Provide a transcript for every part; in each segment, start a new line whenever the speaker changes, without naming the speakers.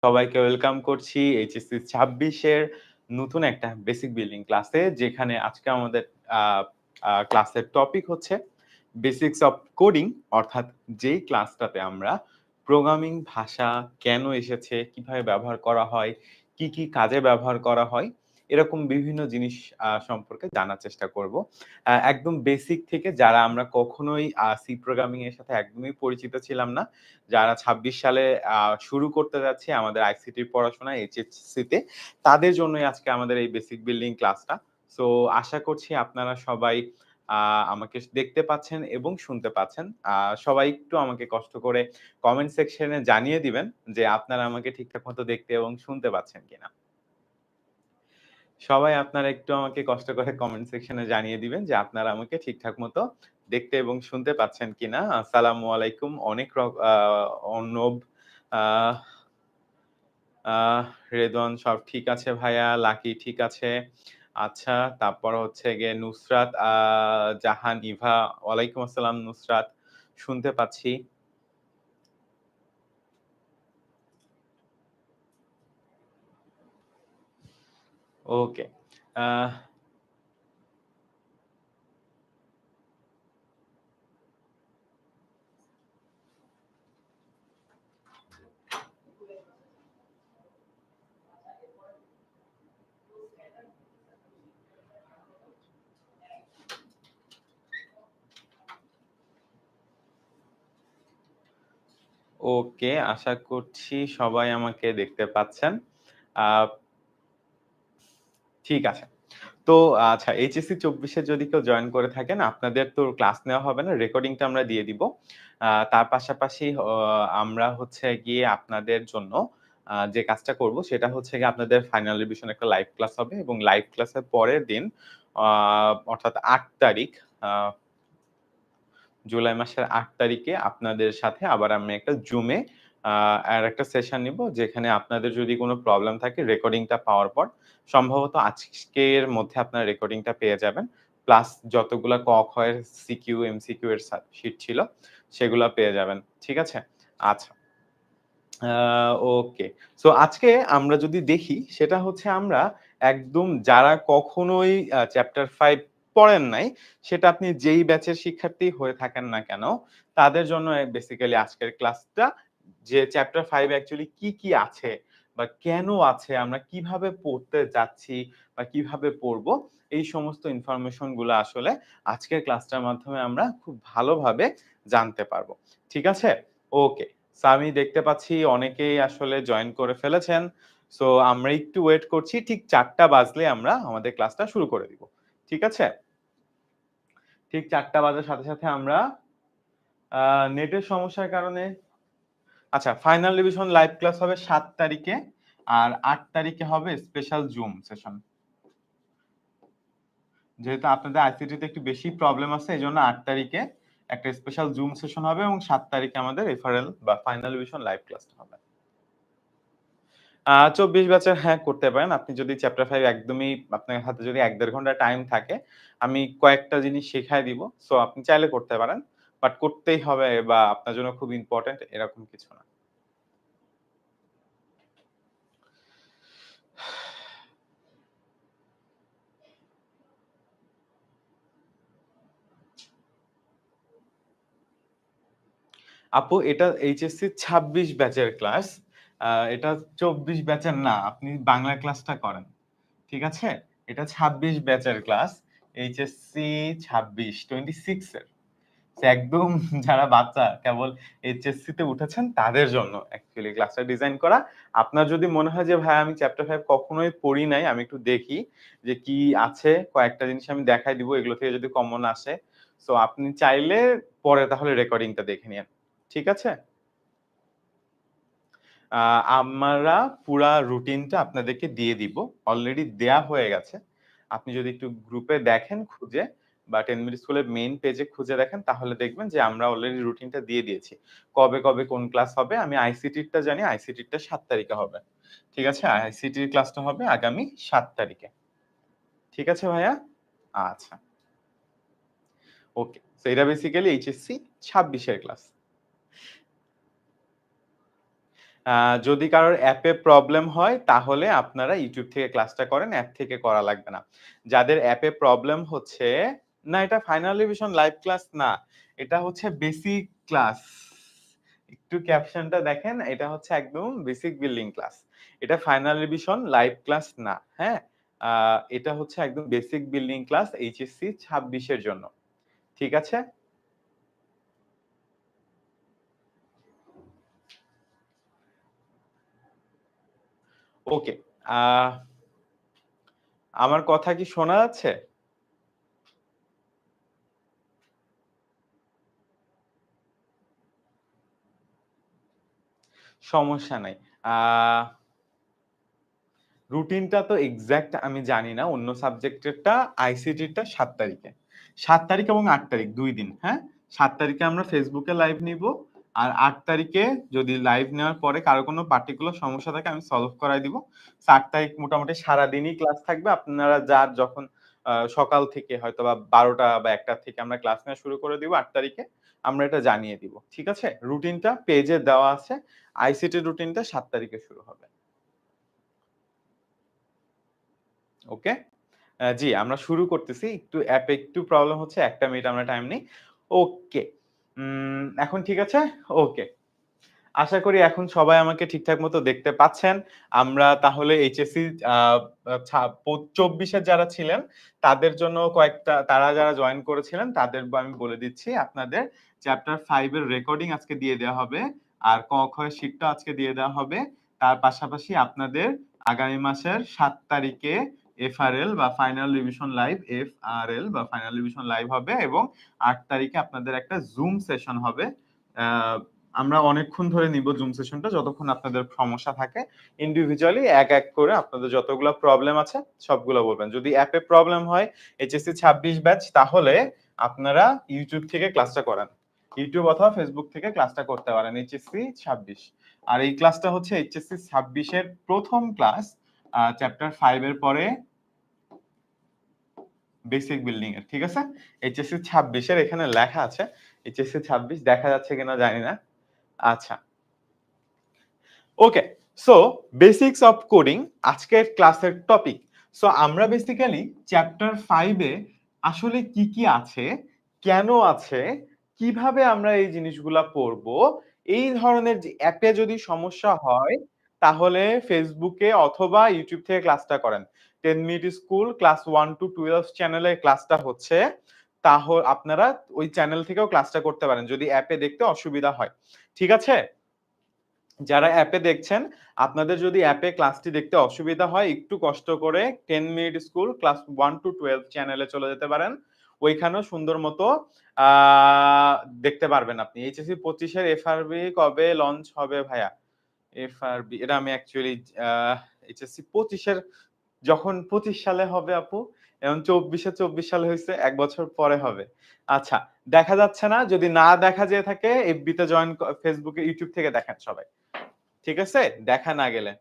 সবাইকে ওয়েলকাম করছি এইচএসসি ২৬ এর নতুন একটা বেসিক বিল্ডিং ক্লাসে। যেখানে আজকে আমাদের আ আ ক্লাসের টপিক হচ্ছে বেসিকস অফ কোডিং, অর্থাৎ যেই ক্লাসটাতে আমরা প্রোগ্রামিং ভাষা কেন এসেছে, কিভাবে ব্যবহার করা হয়, কি, কি কাজে ব্যবহার করা হয়, এরকম বিভিন্ন জিনিস সম্পর্কে জানার চেষ্টা করব। একদম বেসিক থেকে যারা আমরা কখনোই সি প্রোগ্রামিং এর সাথে একদমই পরিচিত ছিলাম না, যারা ২৬ সালে আ শুরু করতে যাচ্ছি আমাদের আইসিটির পড়াশোনা এইচএসসি তে, তাদের জন্যই আজকে আমাদের এই বেসিক বিল্ডিং ক্লাসটা। সো আশা করছি আপনারা সবাই আ আমাকে দেখতে পাচ্ছেন এবং শুনতে পাচ্ছেন। সবাই একটু আমাকে কষ্ট করে কমেন্ট সেকশনে জানিয়ে দিবেন যে আপনারা আমাকে ঠিকঠাক মতো দেখতে এবং শুনতে পাচ্ছেন কিনা। সবাই আপনারা একটু আমাকে কষ্ট করে কমেন্ট সেকশনে জানিয়ে দিবেন যে আপনারা আমাকে ঠিকঠাক মতো দেখতে এবং শুনতে পাচ্ছেন কিনা। আসসালামু আলাইকুম। অনেক অর্ণব, আহ আহ রেদওয়ান সব ঠিক আছে ভাইয়া, লাকি ঠিক আছে। আচ্ছা, তারপর হচ্ছে গিয়ে নুসরাত জাহান ইভা, ওয়ালাইকুম আসসালাম নুসরাত, শুনতে পাচ্ছি। ওকে। আহ ওকে, আশা করছি সবাই আমাকে দেখতে পাচ্ছেন। আ ঠিক আছে। তো আচ্ছা, এইচএসসি ২৪ এ যদি কেউ জয়েন করে থাকেন, আপনাদের তো ক্লাস নেওয়া হবে না। রেকর্ডিংটা আমরা দিয়ে দিব। তার পাশাপাশি আমরা হচ্ছে গিয়ে আপনাদের জন্য যে কাজটা করব সেটা হচ্ছে গিয়ে আপনাদের ফাইনাল রিভিশন একটা লাইভ ক্লাস হবে এবং লাইভ ক্লাসের পরের দিন আ অর্থাৎ ৮ তারিখ, আ জুলাই মাসের ৮ তারিখে আপনাদের সাথে আবার আমি একটা Zoom এ আ আরেকটা সেশন নিব, যেখানে আপনাদের যদি কোন প্রবলেম থাকে রেকর্ডিংটা পাওয়ার পর সম্ভবত আজকের মধ্যে আপনারা রেকর্ডিংটা পেয়ে যাবেন। প্লাস যতগুলা ক, খ এর সিকিউ, এমসিকিউ এর শিট ছিল সেগুলা পেয়ে যাবেন। ঠিক আছে? আচ্ছা। আ ওকে। সো আজকে আমরা যদি দেখি সেটা হচ্ছে আমরা একদম যারা কখনোই চ্যাপ্টার 5 পড়েন নাই, সেটা আপনি যেই ব্যাচের শিক্ষার্থী হয়ে থাকেন না কেন, তাদের জন্য বেসিক্যালি আজকের ক্লাসটা, যে চ্যাপ্টার 5 অ্যাকচুয়ালি কি, কি আছে বা কেন আছে, আমরা কিভাবে পড়তে যাচ্ছি বা কিভাবে পড়বো, এই সমস্ত ইনফরমেশন গুলা আসলে আজকের ক্লাসটার মাধ্যমে আমরা খুব ভালোভাবে জানতে পারবো। ঠিক আছে? ওকে। সো আমি দেখতে পাচ্ছি অনেকেই আসলে জয়েন করে ফেলেছেন। সো আমরা একটু ওয়েট করছি। ঠিক ৪ঃ০০ বাজলে আমরা আমাদের ক্লাসটা শুরু করে দিব। ঠিক আছে? ঠিক ৪ঃ০০ বাজার সাথে, সাথে আমরা আ নেটের সমস্যার কারণে আচ্ছা, ফাইনাল রিভিশন লাইভ ক্লাস হবে ৭ তারিখে আর ৮ তারিখে হবে স্পেশাল জুম সেশন। যেহেতু আপনাদের আইসিটি তে একটু বেশি প্রবলেম আছে, এজন্য ৮ তারিখে একটা স্পেশাল জুম সেশন হবে এবং ৭ তারিখে আমাদের রেফারেল বা ফাইনাল রিভিশন লাইভ ক্লাসটা হবে। ২৪ ব্যাচের হ্যাঁ, করতে পারেন। আপনি যদি চ্যাপ্টার 5 একদমই আপনার হাতে যদি ১-১.৫ ঘন্টা টাইম থাকে, আমি কয়েকটা জিনিস শিখায় দিব। সো আপনি চাইলে করতে পারেন। বাট করতেই হবে বা আপনার জন্য খুব ইম্পোর্টেন্ট এরকম কিছু না। আপু, এটা এইচএসসি ২৬ ব্যাচের ক্লাস। এটা ২৪ ব্যাচের না। আপনি বাংলা ক্লাসটা করেন। ঠিক আছে? এটা ২৬ ব্যাচের ক্লাস। এইচএসসি ২৬, 26 এর। একদম যারা বাচ্চা কেবল এইচএসসি তে উঠেছেন তাদের জন্য অ্যাকচুয়ালি ক্লাসটা ডিজাইন করা। আপনার যদি মনে হয় যে ভাই আমি চ্যাপ্টার 5 কখনোই পড়ি নাই, আমি একটু দেখি যে কি আছে, কয়েকটা জিনিস আমি দেখাই দিব এগুলো থেকে যদি কমন আসে। সো আপনি চাইলে পরে তাহলে রেকর্ডিংটা দেখে নিয়েন। ঠিক আছে? আ আমরা পুরা রুটিনটা আপনাদেরকে দিয়ে দিব। অলরেডি দেয়া হয়ে গেছে। আপনি যদি একটু গ্রুপে দেখেন খুঁজে বা 10 মিনিট স্কুলের মেইন পেজে খুঁজে দেখেন, তাহলে দেখবেন যে আমরা অলরেডি রুটিনটা দিয়ে দিয়েছি। কবে, কবে কোন ক্লাস হবে, আমি আইসিটিরটা জানি, আইসিটিরটা ৭ তারিখে হবে। ঠিক আছে? আইসিটির ক্লাসটা হবে আগামী ৭ তারিখে। ঠিক আছে ভাইয়া? আচ্ছা। ওকে। সো এটা বেসিক্যালি এইচএসসি ২৬ এর ক্লাস। যদি কারোর অ্যাপে প্রবলেম হয় তাহলে আপনারা YouTube থেকে ক্লাসটা করেন, অ্যাপ থেকে করা লাগবে না। যাদের অ্যাপে প্রবলেম হচ্ছে, না এটা ফাইনাল রিভিশন লাইভ ক্লাস না। এটা হচ্ছে বেসিক ক্লাস। একটু ক্যাপশনটা দেখেন, এটা হচ্ছে একদম বেসিক বিল্ডিং ক্লাস। এটা ফাইনাল রিভিশন লাইভ ক্লাস না। হ্যাঁ? আ এটা হচ্ছে একদম বেসিক বিল্ডিং ক্লাস এইচএসসি ২৬ এর জন্য। ঠিক আছে? ওকে। আ আমার কথা কি শোনা যাচ্ছে? সমস্যা নাই। আ রুটিনটা তো এক্সাক্ট আমি জানি না। অন্য সাবজেক্টেরটা আইসিটিরটা ৭ তারিখে। ৭ তারিখ এবং ৮ তারিখ ২ দিন, হ্যাঁ? ৭ তারিখে আমরা ফেসবুকে লাইভ নিবো। আর ৮ তারিখে যদি লাইভ নেওয়ার পরে কারো কোনো পার্টিকুলার সমস্যা থাকে আমি সলভ করায় দিব। ৮ তারিখ মোটামুটি সারাদিনই ক্লাস থাকবে। আপনারা যার যখন সকাল থেকে হয়তোবা ১২টা বা ১টা থেকে আমরা ক্লাস নেওয়া শুরু করে দিব ৮ তারিখে। আমরা এটা জানিয়ে দিব। ঠিক আছে? রুটিনটা পেজে দেওয়া আছে। আইসিটির রুটিনটা ৭ তারিখে শুরু হবে। ওকে? জি, আমরা শুরু করতেছি। একটু অ্যাপে একটু প্রবলেম হচ্ছে। ১ টা মিনিট আমরা টাইম নেই। ওকে। এখন ঠিক আছে? ওকে। আশা করি এখন সবাই আমাকে ঠিকঠাক মতো দেখতে পাচ্ছেন। আমরা তাহলে এইচএসসি আ আ ছা ২৪ এর যারা ছিলেন, তাদের জন্য কয়েকটা তারা যারা জয়েন করেছিলেন, তাদের আমি বলে দিচ্ছি আপনাদের চ্যাপ্টার 5 এর রেকর্ডিং আজকে দিয়ে দেওয়া হবে। আর ক, খ এর শিটটাও আজকে দিয়ে দেওয়া হবে। তার পাশাপাশি আপনাদের আগামী মাসের ৭ তারিখে এফআরএল বা ফাইনাল রিভিশন লাইভ, এফআরএল বা ফাইনাল রিভিশন লাইভ হবে এবং ৮ তারিখে আপনাদের একটা জুম সেশন হবে। আ আমরা অনেকক্ষণ ধরে নিব জুম সেশনটা যতক্ষণ আপনাদের সমস্যা থাকে। ইন্ডিভিজুয়ালি এক করে আপনাদের যতগুলা প্রবলেম আছে সবগুলা বলবেন। যদি অ্যাপে প্রবলেম হয় এইচএসসি ২৬ ব্যাচ তাহলে আপনারা YouTube থেকে ক্লাসটা করান। YouTube অথবা Facebook থেকে ক্লাসটা করতে পারেন এইচএসসি ২৬। আর এই ক্লাসটা হচ্ছে এইচএসসি ২৬ এর ১ম ক্লাস চ্যাপ্টার 5 এর পরে বেসিক বিল্ডিং এর। ঠিক আছে? এইচএসসি ২৬ এর এখানে লেখা আছে। এইচএসসি ২৬ দেখা যাচ্ছে কিনা জানি না। আচ্ছা। ওকে। সো বেসিকস অফ কোডিং আজকের ক্লাসের টপিক। সো আমরা বেসিক্যালি চ্যাপ্টার 5 এ আসলে কি আছে, কেন আছে, কিভাবে আমরা এই জিনিসগুলা পড়বো, এই ধরনের যে অ্যাপে যদি সমস্যা হয় তাহলে ফেসবুকে অথবা ইউটিউব থেকে ক্লাসটা করেন। 10 মিনিট স্কুল ক্লাস 1 টু 12 চ্যানেলে ক্লাসটা হচ্ছে। আপনারা ওই চ্যানেল থেকেও ক্লাসটা করতে পারেন যদি অ্যাপে দেখতে অসুবিধা হয়। ঠিক আছে? যারা অ্যাপে দেখছেন, আপনাদের যদি অ্যাপে ক্লাসটি দেখতে অসুবিধা হয়, একটু কষ্ট করে 10 মিনিট স্কুল ক্লাস 1 টু 12 চ্যানেলে চলে যেতে পারেন। ওইখানেও সুন্দর মতো আ দেখতে পারবেন আপনি। এইচএসসি 25 এর এফআরবি কবে লঞ্চ হবে ভাইয়া? এফআরবি এটা আমি অ্যাকচুয়ালি আ এইচএসসি 25 এর যখন 25 সালে হবে আপু, এখন 24 সালে হইছে, ১ বছর পরে হবে। আচ্ছা, দেখা যাচ্ছে না? যদি না দেখা যেয়ে থাকে এফবি তে জয়েন ফেসবুকে, ইউটিউব থেকে দেখেন সবাই। ঠিক আছে? দেখা না গেলে।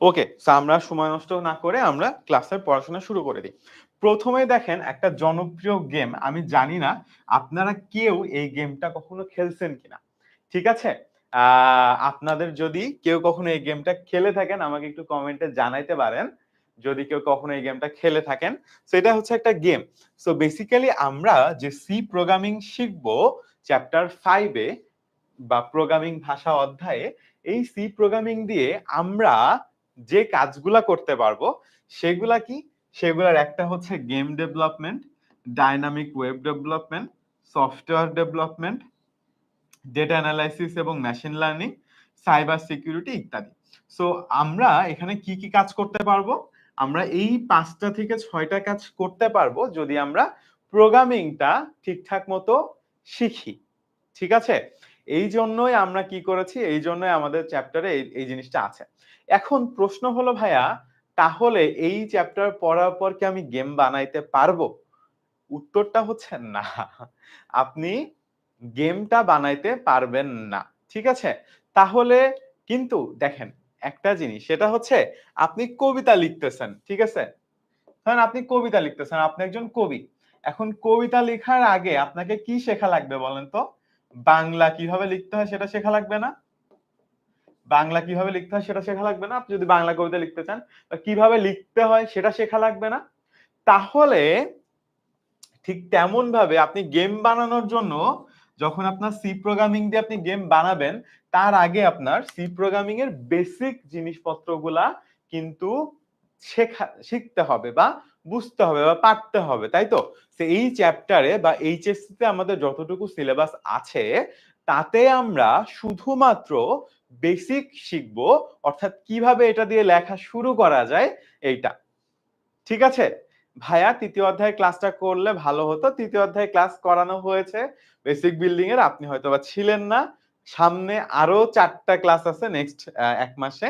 ওকে, সো আমরা সময় নষ্ট না করে আমরা ক্লাসের পড়াশোনা শুরু করে দিই। ১ম এ দেখেন একটা জনপ্রিয় গেম, আমি জানি না আপনারা কেউ এই গেমটা কখনো খেলছেন কিনা? ঠিক আছে? আ আপনাদের যদি কেউ কখনো এই গেমটা খেলে থাকেন আমাকে একটু কমেন্টে জানাইতে পারেন। যদি কেউ কখনো এই গেমটা খেলে থাকেন। সো এটা হচ্ছে একটা গেম। সো বেসিক্যালি আমরা যে সি প্রোগ্রামিং শিখবো চ্যাপ্টার 5 এ বা প্রোগ্রামিং ভাষা অধ্যায়ে এই সি প্রোগ্রামিং দিয়ে আমরা যে কাজগুলা করতে পারবো সেগুলা কি? সেগুলার একটা হচ্ছে game development, dynamic web development, software development, data analysis এবং মেশিন লার্নিং, সাইবার সিকিউরিটি ইত্যাদি। সো আমরা এখানে কি কাজ করতে পারবো? আমরা এই ৫ টা থেকে ৬ টা কাজ করতে পারবো যদি আমরা প্রোগ্রামিংটা ঠিকঠাক মতো শিখি। ঠিক আছে? এইজন্যই আমরা কি করেছি? এইজন্যই আমাদের চ্যাপ্টারে এই জিনিসটা আছে। এখন প্রশ্ন হলো ভাইয়া, তাহলে এই চ্যাপ্টার পড়ার পর কি আমি গেম বানাইতে পারবো? উত্তরটা হচ্ছে না। আপনি গেমটা বানাইতে পারবেন না। ঠিক আছে? তাহলে কিন্তু দেখেন একটা জিনিস সেটা হচ্ছে আপনি কবিতা লিখতেছেন। ঠিক আছে? ধরেন আপনি কবিতা লিখতেছেন, আপনি একজন কবি। এখন কবিতা লেখার আগে আপনাকে কি শেখা লাগবে বলেন তো? বাংলা কিভাবে লিখতে হয় সেটা শেখা লাগবে না? বাংলা কিভাবে লিখতে হয় সেটা শেখা লাগবে না? আপনি যদি বাংলা কবিতা লিখতে চান, বা কিভাবে লিখতে হয় সেটা শেখা লাগবে না? তাহলে ঠিক তেমন ভাবে আপনি গেম বানানোর জন্য যখন আপনার সি প্রোগ্রামিং দিয়ে আপনি গেম বানাবেন, তার আগে আপনার সি প্রোগ্রামিং এর বেসিক জিনিসপত্রগুলা কিন্তু শিখতে হবে বা বুঝতে হবে বা পারতে হবে, তাই তো? তো এই চ্যাপ্টারে বা এইচএসসি তে আমাদের যতটুকু সিলেবাস আছে তাতে আমরা শুধুমাত্র বেসিক শিখবো, অর্থাৎ কিভাবে এটা দিয়ে লেখা শুরু করা যায় এইটা। ঠিক আছে? ভাইয়া তৃতীয় অধ্যায় ক্লাসটা করলে ভালো হতো। তৃতীয় অধ্যায় ক্লাস করানো হয়েছে বেসিক বিল্ডিং এর। আপনি হয়তোবা ছিলেন না। সামনে আরো ৪ টা ক্লাস আছে নেক্সট ১ মাসে।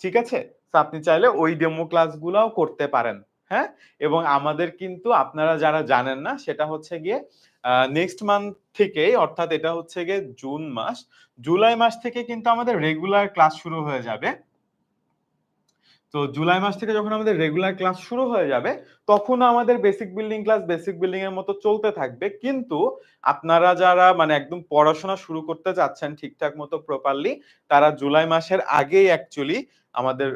ঠিক আছে? সো আপনি চাইলে ওই ডেমো ক্লাসগুলাও করতে পারেন। হ্যাঁ? এবং আমাদের কিন্তু আপনারা যারা জানেন না সেটা হচ্ছে গিয়ে নেক্সট মান্থ থেকেই, অর্থাৎ এটা হচ্ছে গিয়ে জুন মাস। জুলাই মাস থেকে কিন্তু আমাদের রেগুলার ক্লাস শুরু হয়ে যাবে। তো জুলাই মাস থেকে যখন আমাদের রেগুলার ক্লাস শুরু হয়ে যাবে, তখন আমাদের basic building class basic building এর মতো চলতে থাকবে। কিন্তু আপনারা যারা মানে একদম পড়াশোনা শুরু করতে যাচ্ছেন ঠিকঠাক মতো প্রপারলি, তারা জুলাই মাসের আগেই অ্যাকচুয়ালি আমাদের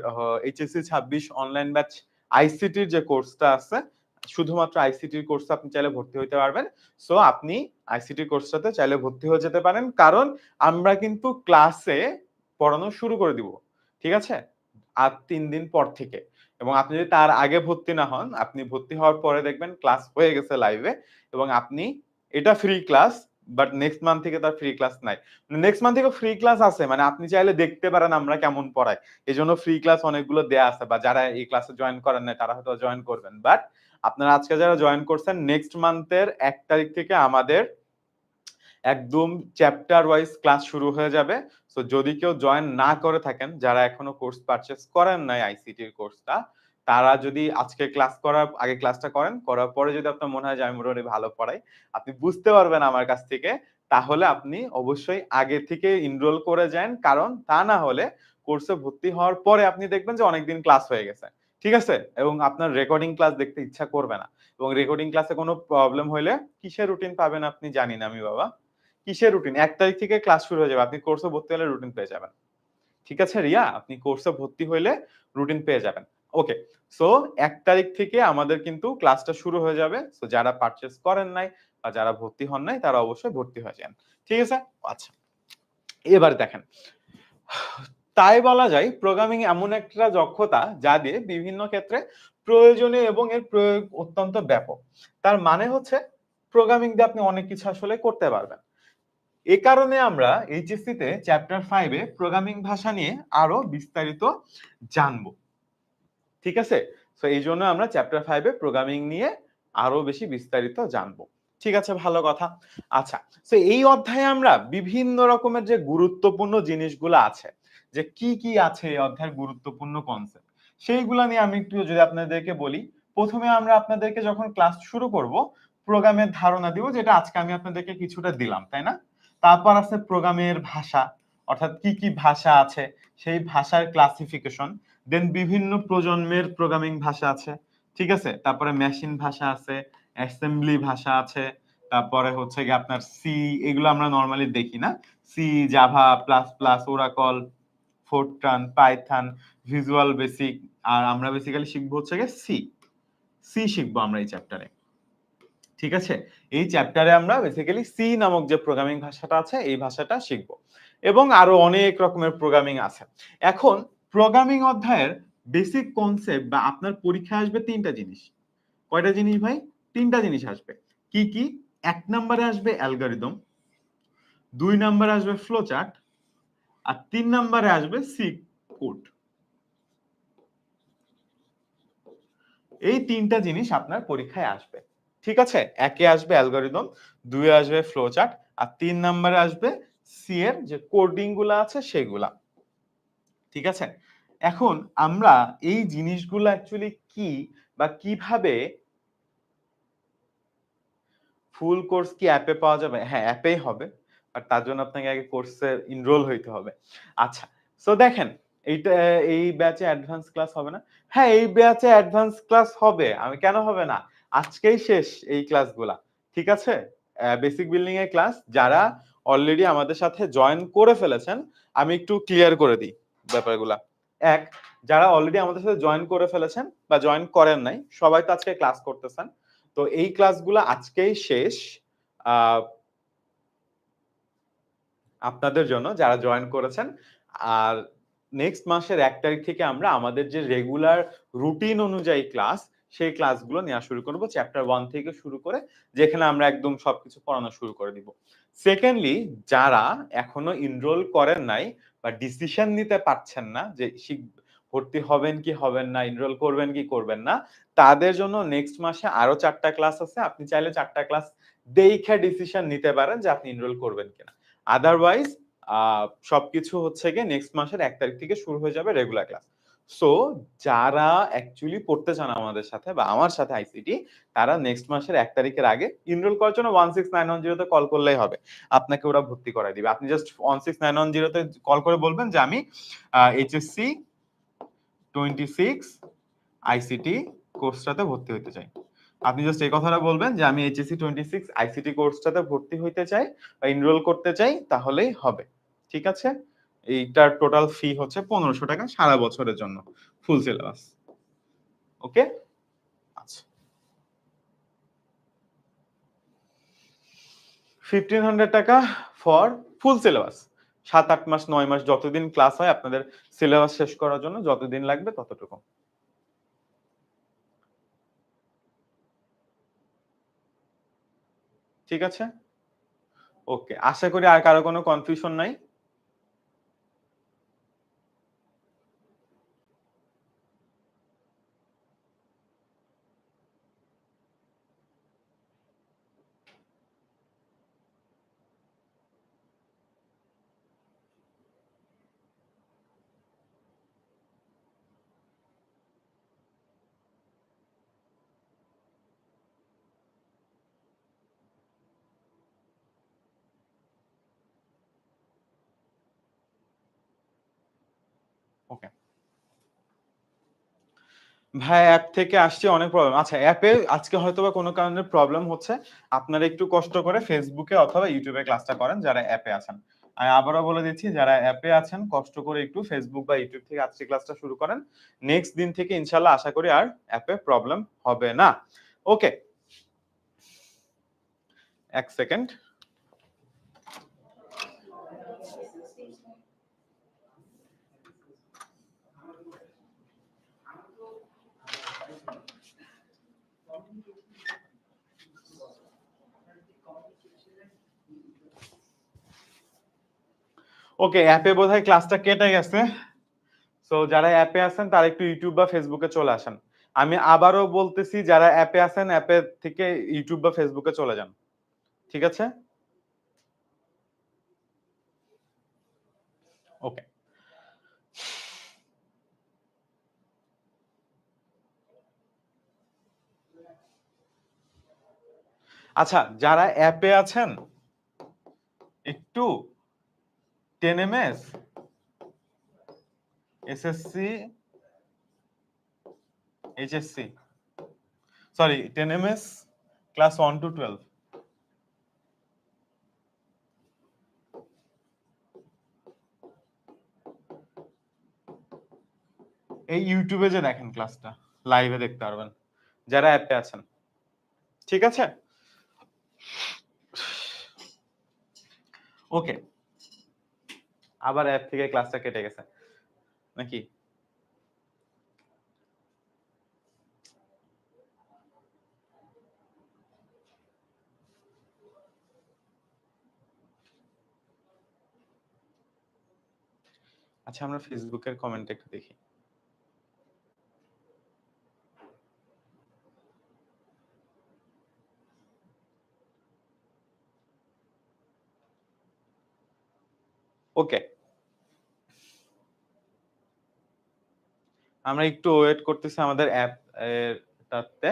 এইচএসসি ২৬ অনলাইন ব্যাচ আইসিটির যে কোর্সটা আছে, শুধুমাত্র আইসিটির কোর্সে আপনি চাইলে ভর্তি হইতে পারবেন। সো আপনি আইসিটি কোর্সটাতে চাইলে ভর্তি হয়ে যেতে পারেন। কারণ আমরা কিন্তু ক্লাসে পড়ানো শুরু করে দিব। ঠিক আছে? আর ৩ দিন পর থেকে। এবং আপনি যদি তার আগে ভর্তি না হন, আপনি ভর্তি হওয়ার পরে দেখবেন ক্লাস হয়ে গেছে লাইভে, এবং আপনি এটা free class, but next month থেকে তার ফ্রি ক্লাস নাই। নেক্সট মান্থ থেকে ফ্রি ক্লাস আছে, মানে আপনি চাইলে দেখতে পারেন আমরা কেমন পড়াই। এজন্য ফ্রি ক্লাস অনেকগুলো দেয়া আছে, বা যারা এই ক্লাসে জয়েন করেন নাই তারা হয়তো জয়েন করবেন। বাট আপনারা আজকে যারা জয়েন করছেন, নেক্সট মান্থের ১ তারিখ থেকে আমাদের একদম চ্যাপ্টার ওয়াইজ ক্লাস শুরু হয়ে যাবে। সো যদি কেউ জয়েন না করে থাকেন, যারা এখনো কোর্স পারচেজ করেন নাই আইসিটির কোর্সটা, তারা যদি আজকে ক্লাস করার আগে ক্লাসটা করেন, করার পরে যদি আপনার মনে হয় যে আমি মোটামুটি ভালো পড়াই, আপনি বুঝতে পারবেন আমার কাছ থেকে, তাহলে আপনি অবশ্যই আগে থেকে এনরোল করে যান। কারণ তা না হলে কোর্সে ভর্তি হওয়ার পরে আপনি দেখবেন যে অনেকদিন ক্লাস হয়ে গেছে। ঠিক আছে? এবং আপনার রেকর্ডিং ক্লাস দেখতে ইচ্ছা করবে না। এবং রেকর্ডিং ক্লাসে কোনো প্রবলেম হইলে কিসের রুটিন পাবেন আপনি জানি না আমি বাবা। কিসের রুটিন? ১ তারিখ থেকে ক্লাস শুরু হয়ে যাবে। আপনি কোর্সে ভর্তি হলে রুটিন পেয়ে যাবেন। ঠিক আছে রিয়া? আপনি কোর্সে ভর্তি হইলে রুটিন পেয়ে যাবেন। ওকে। সো ১ তারিখ থেকে আমাদের কিন্তু ক্লাসটা শুরু হয়ে যাবে। সো যারা পারচেজ করেন নাই বা যারা ভর্তি হন নাই তারা অবশ্যই ভর্তি হয়ে যান। ঠিক আছে? আচ্ছা। এবার দেখেন। তাই বলা যায় প্রোগ্রামিং এমন একটা দক্ষতা যা দিয়ে বিভিন্ন ক্ষেত্রে প্রয়োজনীয় এবং এর প্রয়োগ অত্যন্ত ব্যাপক। তার মানে হচ্ছে প্রোগ্রামিং দিয়ে আপনি অনেক কিছু আসলে করতে পারবেন। এ কারণে আমরা এইচএসসি তে চ্যাপ্টার 5 এ প্রোগ্রামিং ভাষা নিয়ে আরো বিস্তারিত জানবো। ঠিক আছে? সো এইজন্য আমরা চ্যাপ্টার 5 এ প্রোগ্রামিং নিয়ে আরো বেশি বিস্তারিত জানবো। ঠিক আছে, ভালো কথা। আচ্ছা, সো এই অধ্যায়ে আমরা বিভিন্ন রকমের যে গুরুত্বপূর্ণ জিনিসগুলো আছে, যে কি কি আছে এই অধ্যায়ের গুরুত্বপূর্ণ কনসেপ্ট, সেইগুলা নিয়ে আমি একটু যদি আপনাদেরকে বলি। প্রথমে আমরা আপনাদেরকে যখন ক্লাস শুরু করব, প্রোগ্রামের ধারণা দিব, যেটা আজকে আমি আপনাদেরকে কিছুটা দিলাম, তাই না? তারপর আছে প্রোগ্রামের ভাষা, অর্থাৎ কি কি ভাষা আছে, সেই ভাষার ক্লাসিফিকেশন। দেন বিভিন্ন প্রজন্মের প্রোগ্রামিং ভাষা আছে। ঠিক আছে? তারপরে মেশিন ভাষা আছে, অ্যাসেম্বলি ভাষা আছে। তারপরে হচ্ছে গিয়ে আপনার সি, এগুলো আমরা নরমালি দেখি না। C, Java, plus plus, Oracle, Fortran, Python, Visual Basic. আর আমরা বেসিক্যালি শিখবো হচ্ছে গিয়ে সি। সি শিখবো আমরা এই চ্যাপ্টারে। ঠিক আছে? এই চ্যাপ্টারে আমরা বেসিক্যালি সি নামক যে প্রোগ্রামিং ভাষাটা আছে এই ভাষাটা শিখব। এবং আরো অনেক রকমের প্রোগ্রামিং আছে। এখন প্রোগ্রামিং অধ্যায়ের বেসিক কনসেপ্ট বা আপনার পরীক্ষায় আসবে ৩ টা জিনিস। কয়টা জিনিস ভাই? ৩ টা জিনিস আসবে। কি কি? ১ নম্বরে আসবে অ্যালগরিদম, ২ নম্বরে আসবে ফ্লো চার্ট, আর ৩ নম্বরে আসবে সি কোড। এই ৩ টা জিনিস আপনার পরীক্ষায় আসবে। ঠিক আছে? ১ এ আসবে অ্যালগরিদম, ২ এ আসবে ফ্লো চার্ট, আর ৩ নম্বরে আসবে সি এর যে কোডিং গুলা আছে সেগুলা। ঠিক আছে? এখন আমরা এই জিনিসগুলো অ্যাকচুয়ালি কি বা কিভাবে ফুল কোর্স কি অ্যাপে পাওয়া যাবে? হ্যাঁ, অ্যাপেই হবে। আর তার জন্য আপনাকে আগে কোর্সে এনরোল হইতে হবে। আচ্ছা, সো দেখেন এইটা এই ব্যাচে অ্যাডভান্স ক্লাস হবে না? হ্যাঁ, এই ব্যাচে অ্যাডভান্স ক্লাস হবে। কেন হবে না? আজকেই শেষ এই ক্লাসগুলা। ঠিক আছে? বেসিক বিল্ডিং এর ক্লাস যারা অলরেডি আমাদের সাথে জয়েন করে ফেলেছেন, আমি একটু ক্লিয়ার করে দিই ব্যাপারগুলা। ১ যারা অলরেডি আমাদের সাথে জয়েন করে ফেলেছেন বা জয়েন করেন নাই, সবাই তো আজকে ক্লাস করতেছেন। তো এই ক্লাসগুলো আজকেই শেষ আ আপনাদের জন্য যারা জয়েন করেছেন। আর নেক্সট মাসের ১ তারিখ থেকে আমরা আমাদের যে রেগুলার রুটিন অনুযায়ী ক্লাস, সেই ক্লাসগুলো নেয়া শুরু করব। চ্যাপ্টার 1 থেকে শুরু করে যেখানে আমরা একদম সবকিছু পড়ানো শুরু করে দিব। সেকেন্ডলি যারা এখনো এনরোল করেন নাই বা ডিসিশন নিতে পারছেন না যে ভর্তি হবেন কি হবেন না, এনরোল করবেন কি করবেন না, তাদের জন্য নেক্সট মাসে আরো ৪ টা ক্লাস আছে। আপনি চাইলে ৪ টা ক্লাস দেইখা ডিসিশন নিতে পারেন যে আপনি এনরোল করবেন কিনা। আদারওয়াইজ আ সবকিছু হচ্ছে গিয়ে নেক্সট মাসের ১ তারিখ থেকে শুরু হয়ে যাবে রেগুলার ক্লাস। সো যারা অ্যাকচুয়ালি পড়তে চান আমাদের সাথে বা আমার সাথে আইসিটি, তারা নেক্সট মাসের ১ তারিখের আগে এনরোল করার জন্য 16910 তে কল করলেই হবে। আপনাকে ওরা ভর্তি করায় দিবে। আপনি জাস্ট 16910 তে কল করে বলবেন যে আমি এইচএসসি 26 আইসিটি কোর্সটাতে ভর্তি হইতে চাই। আপনি জাস্ট এই কথাটা বলবেন যে আমি এইচএসসি 26 আইসিটি কোর্সটাতে ভর্তি হইতে চাই বা এনরোল করতে চাই তাহলেই হবে। ঠিক আছে? এইটার টোটাল ফি হচ্ছে ৳১৫০০ সারা বছরের জন্য। Full syllabus. ওকে? আচ্ছা। ৳১৫০০ ফর ফুল সিলেবাস। ৭, ৮ মাস, ৯ মাস যতদিন ক্লাস হয় আপনাদের সিলেবাস শেষ করার জন্য যতদিন লাগবে ততটুকু। ঠিক আছে? ওকে। আশা করি আর কারো কোনো কনফিউশন নাই। ওকে। ভাই অ্যাপ থেকে আসছে অনেক প্রবলেম। আচ্ছা অ্যাপে আজকে হয়তোবা কোনো কারণে প্রবলেম হচ্ছে। আপনারা একটু কষ্ট করে Facebook এ অথবা YouTube এ ক্লাসটা করেন যারা অ্যাপে আছেন। আমি আবারও বলে দিচ্ছি যারা অ্যাপে আছেন কষ্ট করে একটু Facebook বা YouTube থেকে আজকে ক্লাসটা শুরু করেন। নেক্সট দিন থেকে ইনশাআল্লাহ আশা করি আর অ্যাপে প্রবলেম হবে না। ওকে, ১ সেকেন্ড। ওকে, অ্যাপে বোধহয় ক্লাসটা কেটে গেছে। সো যারা অ্যাপে আছেন তারা একটু YouTube বা Facebook এ চলে আসেন। আমি আবারও বলতেছি যারা অ্যাপে আছেন অ্যাপে থেকে YouTube বা Facebook এ চলে যান। ঠিক আছে? ওকে। আচ্ছা যারা অ্যাপে আছেন একটু 10 MS, SSC, HSC sorry 10 MS class 1 to 12 এই ইউটিউবে যে দেখেন ক্লাসটা লাইভে দেখতে পারবেন যারা অ্যাপে আছেন। ঠিক আছে? ওকে। আবার অ্যাপ থেকে ক্লাসটা কেটে গেছে। নাকি? আচ্ছা আমরা Facebook এর কমেন্ট একটু দেখি। ওকে। আমরা একটু ওয়েট করতেছি আমাদের অ্যাপ টাতে।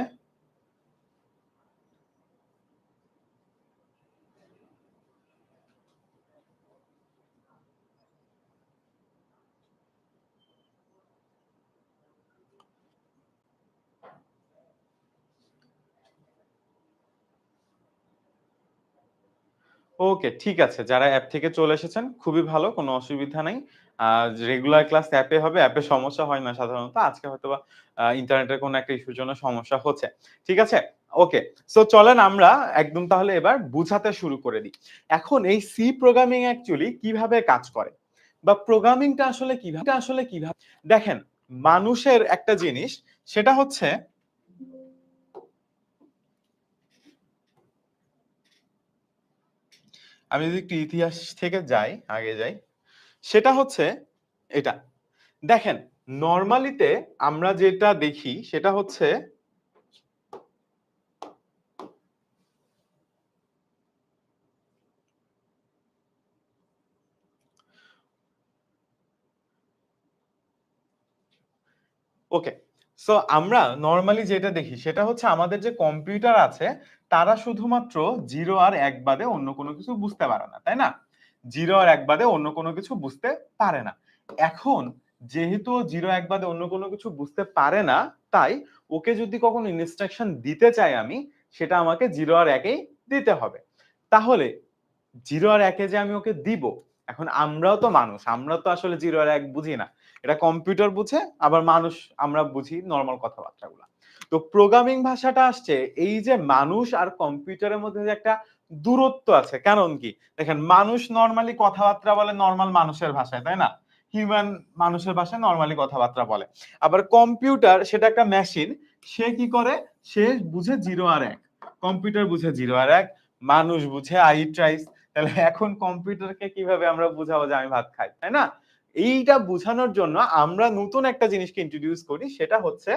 ওকে, ঠিক আছে। যারা অ্যাপ থেকে চলে এসেছেন খুবই ভালো, কোনো অসুবিধা নাই। আ রেগুলার ক্লাস অ্যাপে হবে, অ্যাপে সমস্যা হয় না সাধারণত। আজকে হয়তোবা ইন্টারনেটের কোনো একটা ইস্যুর জন্য সমস্যা হচ্ছে। ঠিক আছে? ওকে। সো চলেন আমরা একদম তাহলে এবার বুঝাতে শুরু করে দিই। এখন এই সি প্রোগ্রামিং অ্যাকচুয়ালি কিভাবে কাজ করে? বা প্রোগ্রামিংটা আসলে কিভাবে দেখেন, মানুষের একটা জিনিস সেটা হচ্ছে আমি যদি একটু ইতিহাস থেকে আগে যাই, সেটা হচ্ছে এটা। দেখেন, নরমালিতে আমরা যেটা দেখি সেটা হচ্ছে ওকে। সো আমরা নরমালি যেটা দেখি সেটা হচ্ছে আমাদের যে কম্পিউটার আছে তারা শুধুমাত্র 0 আর 1 বাদে অন্য কোনো কিছু বুঝতে পারে না। তাই না? 0 আর 1 বাদে অন্য কোনো কিছু বুঝতে পারে না। এখন যেহেতু 0 1 বাদে অন্য কোনো কিছু বুঝতে পারে না, তাই ওকে যদি কখনো ইনস্ট্রাকশন দিতে চাই আমি, সেটা আমাকে 0 আর 1 এই দিতে হবে। তাহলে 0 আর 1 এ যে আমি ওকে দিব, এখন আমরাও তো মানুষ। আমরা তো আসলে 0 আর 1 বুঝি না। এটা কম্পিউটার বুঝে, আবার মানুষ আমরা বুঝি নরমাল কথাবার্তাগুলা। তো প্রোগ্রামিং ভাষাটা আসছে এই যে মানুষ আর কম্পিউটারের মধ্যে যে একটা দূরত্ব আছে। কারণ কি? দেখেন মানুষ নরমালি কথাবার্তা বলে নরমাল মানুষের ভাষায়, তাই না? হিউম্যান মানুষের ভাষায় নরমালি কথাবার্তা বলে। আবার কম্পিউটার সেটা একটা মেশিন। সে কি করে? সে বুঝে 0 আর 1। কম্পিউটার বুঝে 0 আর 1, মানুষ বুঝে I eat rice। তাহলে এখন কম্পিউটারকে কিভাবে আমরা বুঝাবো যে আমি ভাত খাই, তাই না? এইটা বুঝানোর জন্য আমরা নতুন একটা জিনিসকে ইন্ট্রোডিউস করি, সেটা হচ্ছে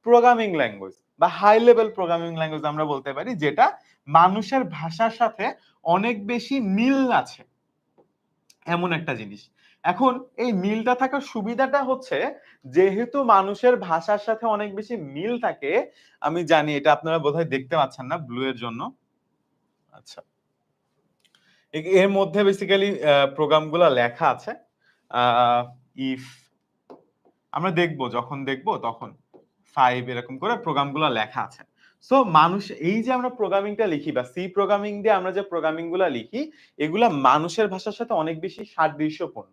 প্রোগ্রামিং ল্যাঙ্গুয়েজ বা হাই লেভেল প্রোগ্রামিং ল্যাঙ্গুয়েজ আমরা বলতে পারি, যেটা মানুষের ভাষার সাথে অনেক বেশি মিল আছে এমন একটা জিনিস। এখন এই মিলটা থাকার সুবিধাটা হচ্ছে যেহেতু মানুষের ভাষার সাথে অনেক বেশি মিল থাকে, আমি জানি এটা আপনারা বোধহয় দেখতে পাচ্ছেন না ব্লু এর জন্য। আচ্ছা, এর মধ্যে বেসিক্যালি প্রোগ্রামগুলা লেখা আছে। আ ইফ আমরা দেখব, যখন দেখব তখন 5 এরকম করে প্রোগ্রামগুলা লেখা আছে। সো মানুষ এই যে আমরা প্রোগ্রামিংটা লিখি বা সি প্রোগ্রামিং দিয়ে আমরা যে প্রোগ্রামিং গুলা লিখি, এগুলা মানুষের ভাষার সাথে অনেক বেশি সাদৃশ্যপূর্ণ।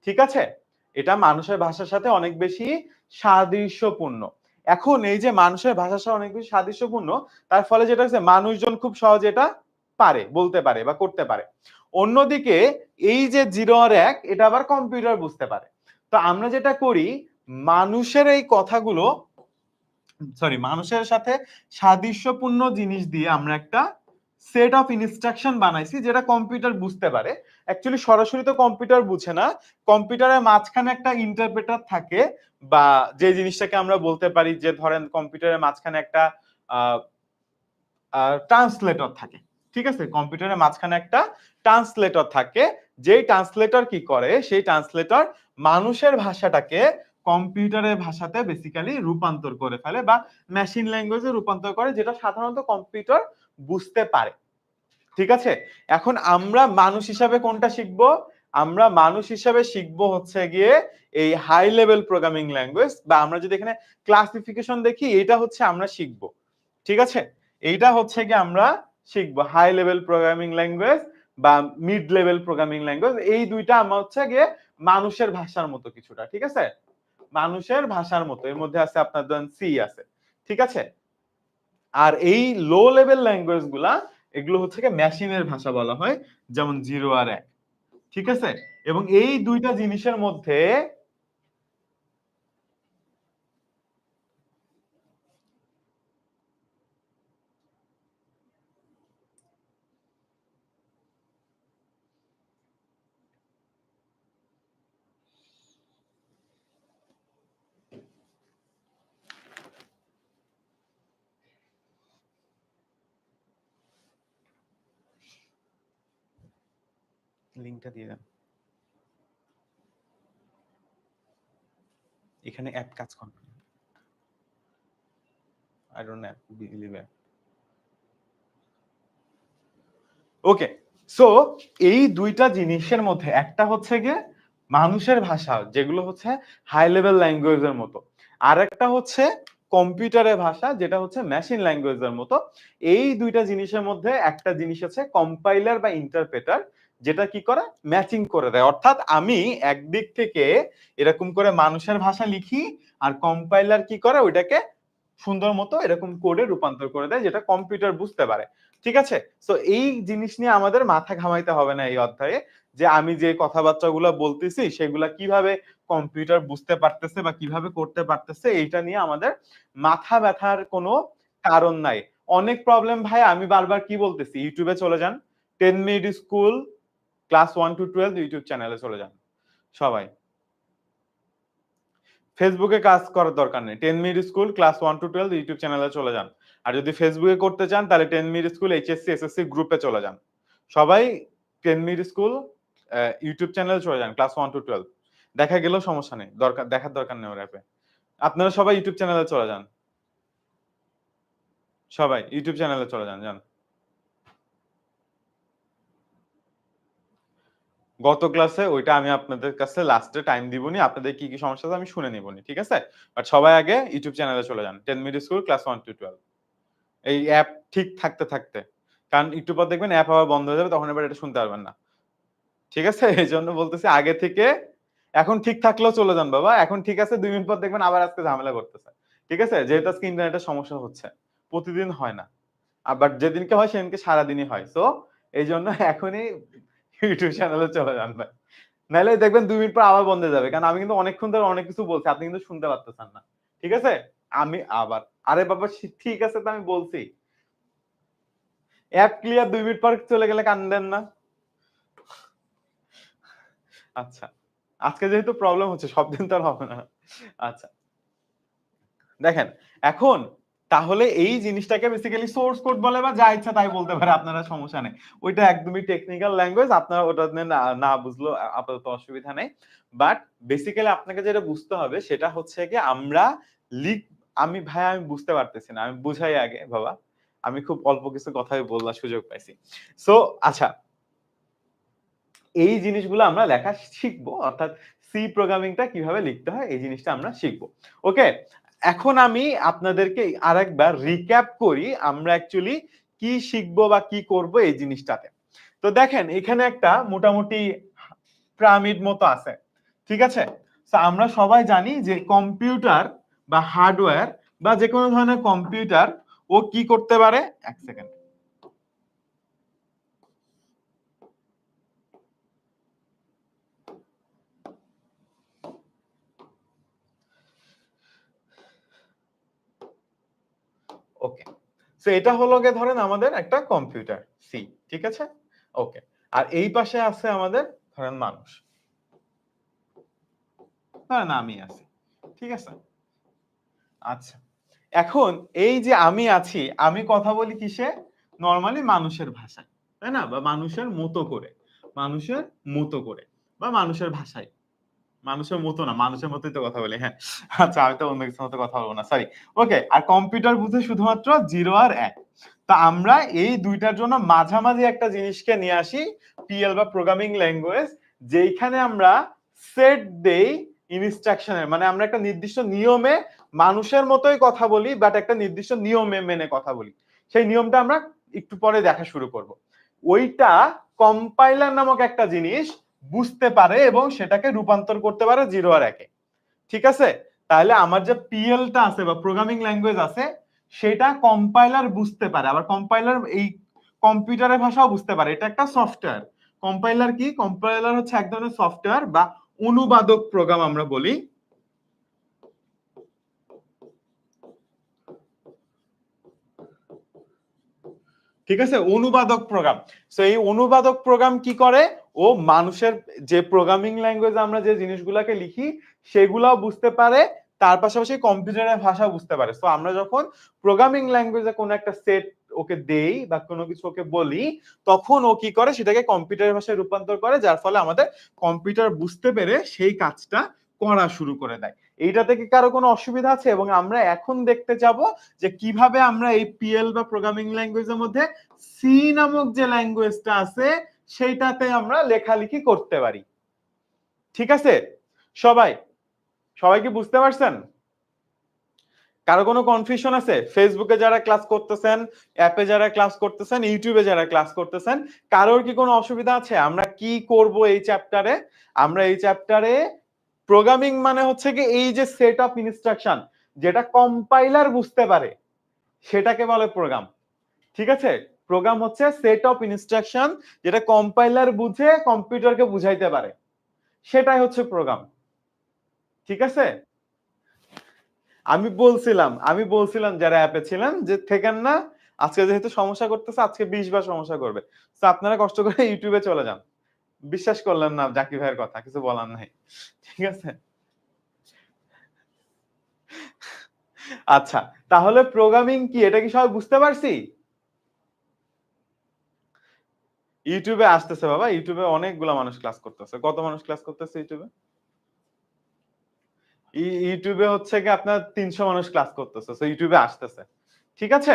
ঠিক আছে? এটা মানুষের ভাষার সাথে অনেক বেশি সাদৃশ্যপূর্ণ। এখন এই যে মানুষের ভাষার সাথে অনেক বেশি সাদৃশ্যপূর্ণ, তার ফলে যেটা হচ্ছে মানুষজন খুব সহজে এটা পারে, বলতে পারে বা করতে পারে। অন্যদিকে এই যে 0 আর 1 এটা আবার কম্পিউটার বুঝতে পারে। তো আমরা যেটা করি, মানুষের এই কথাগুলো মানুষের সাথে সাদৃশ্যপূর্ণ জিনিস দিয়ে আমরা একটা সেট অফ ইনস্ট্রাকশন বানাইছি যেটা কম্পিউটার বুঝতে পারে। অ্যাকচুয়ালি সরাসরি তো কম্পিউটার বুঝে না। কম্পিউটারের মাঝখানে একটা ইন্টারপ্রেটার থাকে, বা যে জিনিসটাকে আমরা বলতে পারি যে ধরেন কম্পিউটারের মাঝখানে একটা আহ ট্রান্সলেটর থাকে। ঠিক আছে? কম্পিউটারের মাঝখানে একটা ট্রান্সলেটর থাকে। যেই ট্রান্সলেটর কি করে? সেই ট্রান্সলেটর মানুষের ভাষাটাকে কম্পিউটারের ভাষাতে বেসিক্যালি রূপান্তর করে ফেলে বা মেশিন ল্যাঙ্গুয়েজে রূপান্তর করে, যেটা সাধারণত কম্পিউটার বুঝতে পারে। ঠিক আছে? এখন আমরা মানুষ হিসাবে কোনটা শিখবো? আমরা মানুষ হিসাবে শিখবো হচ্ছে গিয়ে এই হাই লেভেল প্রোগ্রামিং ল্যাঙ্গুয়েজ, বা আমরা যদি এখানে ক্লাসিফিকেশন দেখি, এটা হচ্ছে আমরা শিখবো। ঠিক আছে? এইটা হচ্ছে গিয়ে আমরা শিখবো হাই লেভেল প্রোগ্রামিং ল্যাঙ্গুয়েজ বা মিড লেভেল প্রোগ্রামিং ল্যাঙ্গুয়েজ। এই দুইটা আমার হচ্ছে গিয়ে মানুষের ভাষার মতো কিছুটা। ঠিক আছে? মানুষের ভাষার মতো। এর মধ্যে আছে আপনার ধরেন সি আছে। ঠিক আছে? আর এই লো লেভেল ল্যাঙ্গুয়েজ গুলা, এগুলো হচ্ছে গিয়ে মেশিনের ভাষা বলা হয়, যেমন 0 আর 1। ঠিক আছে? এবং এই দুইটা জিনিসের মধ্যে লিংকটা দিয়ে দেন। এখানে অ্যাপ কাজ করে না। I don't know, believe it. Okay, so এই দুইটা জিনিসের মধ্যে একটা হচ্ছে গিয়ে মানুষের ভাষা, যেগুলো হচ্ছে হাই লেভেল ল্যাঙ্গুয়েজের মতো, আর একটা হচ্ছে কম্পিউটারের ভাষা, যেটা হচ্ছে মেশিন ল্যাঙ্গুয়েজের মতো। এই দুইটা জিনিসের মধ্যে একটা জিনিস আছে কম্পাইলার বা ইন্টারপ্রেটার, যেটা কি করে ম্যাচিং করে দেয়। অর্থাৎ আমি একদিক থেকে এরকম করে মানুষের ভাষা লিখি, আর কম্পাইলার কি করে ওইটাকে সুন্দর মতো এরকম কোডে রূপান্তর করে দেয়, যেটা কম্পিউটার বুঝতে পারে। ঠিক আছে, তো এই জিনিস নিয়ে আমাদের মাথা ঘামাইতে হবে না এই অধ্যায়ে, যে আমি যে কথাবার্তাগুলো বলতেছি সেগুলা কিভাবে কম্পিউটার বুঝতে পারতেছে বা কিভাবে করতে পারতেছে, এইটা নিয়ে আমাদের মাথা ব্যথার কোনো কারণ নাই। অনেক প্রবলেম ভাই, আমি বারবার কি বলতেছি, ইউটিউবে চলে যান, 10 minute school class 1 to 12 YouTube চ্যানেলে চলে যান সবাই। ফেসবুকে কাজ করার দরকার নেই, 10 minute school class 1 to 12 YouTube চ্যানেলে চলে যান। আর যদি ফেসবুকে করতে চান তাহলে 10 মিনিট স্কুল এইচএসসি এসএসসি গ্রুপে চলে যান। সবাই 10 মিনিট স্কুল ইউটিউব চ্যানেলে চলে যান ক্লাস 1 to 12, দেখা গেলেও সমস্যা নেই, দেখার দরকার নেই ওর অ্যাপে। আপনারা সবাই ইউটিউব চ্যানেলে চলে যান, সবাই ইউটিউব চ্যানেলে চলে যান, যান। গত ক্লাসে ওইটা আমি আপনাদের কাছে লাস্টে টাইম দিবনি, আপনাদের কি কি সমস্যা আছে আমি শুনে নিবনি, ঠিক আছে? বাট সবাই আগে ইউটিউব চ্যানেলে চলে যান, 10 মিনিট স্কুল ক্লাস 1 to 12, এই অ্যাপ ঠিক থাকতে থাকতে। কারণ একটু পর দেখবেন অ্যাপ আবার বন্ধ হয়ে যাবে, তখন এবার এটা শুনতে পারবেন না। ঠিক আছে, এই জন্য বলতেছি আগে থেকে। এখন ঠিক থাকলেও চলে যান বাবা, এখন ঠিক আছে, 2 মিনিট পর দেখবেন আবার আজকে ঝামেলা করতেছে। ঠিক আছে, যেহেতু আজকে ইন্টারনেটের সমস্যা হচ্ছে, প্রতিদিন হয় না, আবার যেদিনকে হয় সেদিনকে সারাদিনই হয়। সো এই জন্য এখনই ইউটিউব চ্যানেলে চলে যান ভাই, নাহলে দেখবেন 2 মিনিট পর আবার বন্ধ হয়ে যাবে। কারণ আমি কিন্তু অনেকক্ষণ ধরে অনেক কিছু বলছি, আপনি কিন্তু শুনতে পারতেছেন না। ঠিক আছে, আমি আবার, আরে বাবা ঠিক আছে তো আমি বলছি, অ্যাপ ক্লিয়ার 2 মিনিট পর চলে গেলে কান্দেন না। আচ্ছা, আজকে যেহেতু প্রবলেম হচ্ছে সব দিন তো আর হবে না। আচ্ছা, দেখেন এখন তাহলে এই জিনিসটাকে বেসিক্যালি সোর্স কোড বলে, বা যা ইচ্ছা তাই বলতে পারে, আপনারা সমস্যা নেই। ওইটা একদমই টেকনিক্যাল ল্যাঙ্গুয়েজ, আপনারা ওটা নিয়ে না বুঝলেও আপাতত অসুবিধা নেই। বাট বেসিক্যালি আপনাকে যেটা বুঝতে হবে সেটা হচ্ছে কি, আমরা লিখ, আমি বুঝতে পারতেছি না, আমি বুঝাই আগে বাবা। আমি খুব অল্প কিছু কথাই বলার সুযোগ পাইছি। সো আচ্ছা, এই জিনিসগুলো আমরা লেখা শিখবো, অর্থাৎ সি প্রোগ্রামিংটা কিভাবে লিখতে হয় এই জিনিসটা আমরা শিখবো। ওকে, এখন আমি আপনাদেরকে আরেকবার রিক্যাপ করি আমরা অ্যাকচুয়ালি কি শিখবো বা কি করব এই জিনিসটাতে। তো দেখেন এখানে একটা মোটামুটি পিরামিড মতো আছে, ঠিক আছে? তো আমরা সবাই জানি যে কম্পিউটার বা হার্ডওয়্যার বা যে কোনো ধরনের কম্পিউটার ও কি করতে পারে, এক সেকেন্ড, ওকে। সো এটা হলো গিয়ে ধরেন আমাদের একটা কম্পিউটার সি, ঠিক আছে? ওকে, আর এই পাশে আছে আমাদের ধরেন মানুষ, ধরেন আমি আছি, ঠিক আছে? আচ্ছা, এখন এই যে আমি আছি, আমি কথা বলি কিসে, নরমালি মানুষের ভাষায়, তাই না? বা মানুষের মতো করে, মানুষের মতো করে, বা মানুষের ভাষায়। মানুষের মতো না, মানুষের মতোই তো কথা বলি, হ্যাঁ। আচ্ছা, আমি তো অন্য কিছুর মতো কথা বলবো না, সরি। ওকে, আর কম্পিউটার বুঝে শুধুমাত্র 0 আর 1। তা আমরা এই দুইটার জন্য মাঝামাঝি একটা জিনিসকে নিয়ে আসি, পিএল বা প্রোগ্রামিং ল্যাঙ্গুয়েজ, যেখানে আমরা সেট দেই ইনস্ট্রাকশনের, মানে আমরা একটা নির্দিষ্ট নিয়মে মানুষের মতোই কথা বলি, বাট একটা নির্দিষ্ট নিয়মে মেনে কথা বলি। সেই নিয়মটা আমরা একটু পরে দেখা শুরু করব। ওইটা কম্পাইলার নামক একটা জিনিস বুঝতে পারে এবং সেটাকে রূপান্তর করতে পারে 0 আর 1 এ, ঠিক আছে? তাহলে আমার যে পিএলটা আছে বা প্রোগ্রামিং ল্যাঙ্গুয়েজ আছে, সেটা কম্পাইলার বুঝতে পারে, আবার কম্পাইলার এই কম্পিউটারের ভাষাও বুঝতে পারে। এটা একটা সফটওয়্যার। কম্পাইলার কি? কম্পাইলার হচ্ছে এক ধরনের সফটওয়্যার বা অনুবাদক প্রোগ্রাম আমরা বলি। ঠিক আছে, অনুবাদক প্রোগ্রাম। সো এই অনুবাদক প্রোগ্রাম কি করে, ও মানুষের যে প্রোগ্রামিং ল্যাঙ্গুয়েজ আমরা যে জিনিসগুলোকে লিখি সেগুলাও বুঝতে পারে, তার পাশাপাশি কম্পিউটারের ভাষা বুঝতে পারে। সো আমরা যখন প্রোগ্রামিং ল্যাঙ্গুয়েজে কোনো একটা সেট ওকে দেই বা কোনো কিছু ওকে বলি, তখন ও কি করে সেটাকে কম্পিউটারের ভাষায় রূপান্তর করে, যার ফলে আমাদের কম্পিউটার বুঝতে পেরে সেই কাজটা করা শুরু করে দেয়। এইটা থেকে কারো কোনো অসুবিধা আছে? এবং আমরা এখন দেখতে যাব যে কিভাবে আমরা এই পিএল বা প্রোগ্রামিং ল্যাঙ্গুয়েজের মধ্যে সি নামক যে ল্যাঙ্গুয়েজটা আছে সেইটাতে আমরা লেখালেখি করতে পারি। ঠিক আছে? সবাই সবাই কি বুঝতে পারছেন? কারো কোনো কনফিউশন আছে? ফেসবুকে যারা ক্লাস করতেছেন, অ্যাপে যারা ক্লাস করতেছেন, ইউটিউবে যারা ক্লাস করতেছেন, কারোর কি কোনো অসুবিধা আছে? আমরা কি করব এই চ্যাপ্টারে? আমরা এই চ্যাপ্টারে প্রোগ্রামিং মানে হচ্ছে কি এই যে সেট অফ ইনস্ট্রাকশন যেটা কম্পাইলার বুঝতে পারে সেটাকে বলে প্রোগ্রাম। ঠিক আছে? প্রোগ্রাম হচ্ছে সেট অফ ইনস্ট্রাকশন যেটা কম্পাইলার বুঝে কম্পিউটারকে বুঝাইতে পারে। সেটাই হচ্ছে প্রোগ্রাম। ঠিক আছে? আমি বলছিলাম যারা অ্যাপে ছিলেন যে থেকেন না, আজকে যেহেতু সমস্যা করতেছে আজকে 20 বার সমস্যা করবে। তো আপনারা কষ্ট করে ইউটিউবে চলে যান। বিশ্বাস করলেন না জাকির ভাইয়ের কথা, কিছু বলার নাই। ঠিক আছে? আচ্ছা, তাহলে প্রোগ্রামিং কি এটা কি সবাই বুঝতে পারছি? ইউটিউবে আসতেছে বাবা, ইউটিউবে অনেকগুলা মানুষ ক্লাস করতেছে। কত মানুষ ক্লাস করতেছে ইউটিউবে? ইউটিউবে হচ্ছে কি আপনার 300 মানুষ ক্লাস করতেছে। সো ইউটিউবে আসতেছে। ঠিক আছে?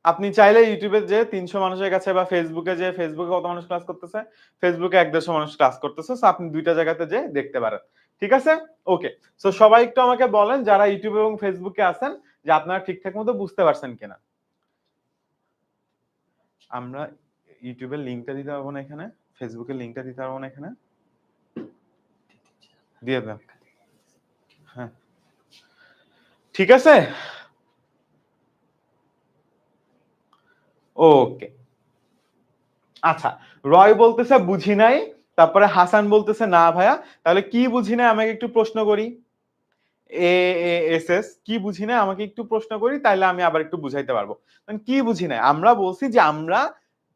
আপনি চাইলে ইউটিউবে যে 300 মানুষের কাছে বা ফেসবুকে যে ফেসবুকে কত মানুষ ক্লাস করতেছে, ফেসবুকে 1-150 মানুষ ক্লাস করতেছে। সো আপনি দুইটা জায়গাতে যেয়ে দেখতে পারেন। ঠিক আছে? ওকে। সো সবাই একটু আমাকে বলেন যারা ইউটিউব এবং ফেসবুকে আছেন যে আপনারা ঠিকঠাক মতো বুঝতে পারছেন কিনা। আমরা ইউটিউবের লিংকটা দিতে পারবো না এখানে, ফেসবুকের লিংকটা দিতে পারবো না এখানে। দিয়ে দেন। হ্যাঁ। ঠিক আছে? ওকে। আচ্ছা, রয় বলতেছে বুঝি নাই, তারপরে হাসান বলতেছে না ভাইয়া। তাহলে কি বুঝি নাই আমাকে একটু প্রশ্ন করি। এ এ এস এস কি বুঝি নাই আমাকে একটু প্রশ্ন করি তাইলে আমি আবার একটু বুঝাইতে পারবো। মানে কি বুঝি নাই? আমরা বলছি যে আমরা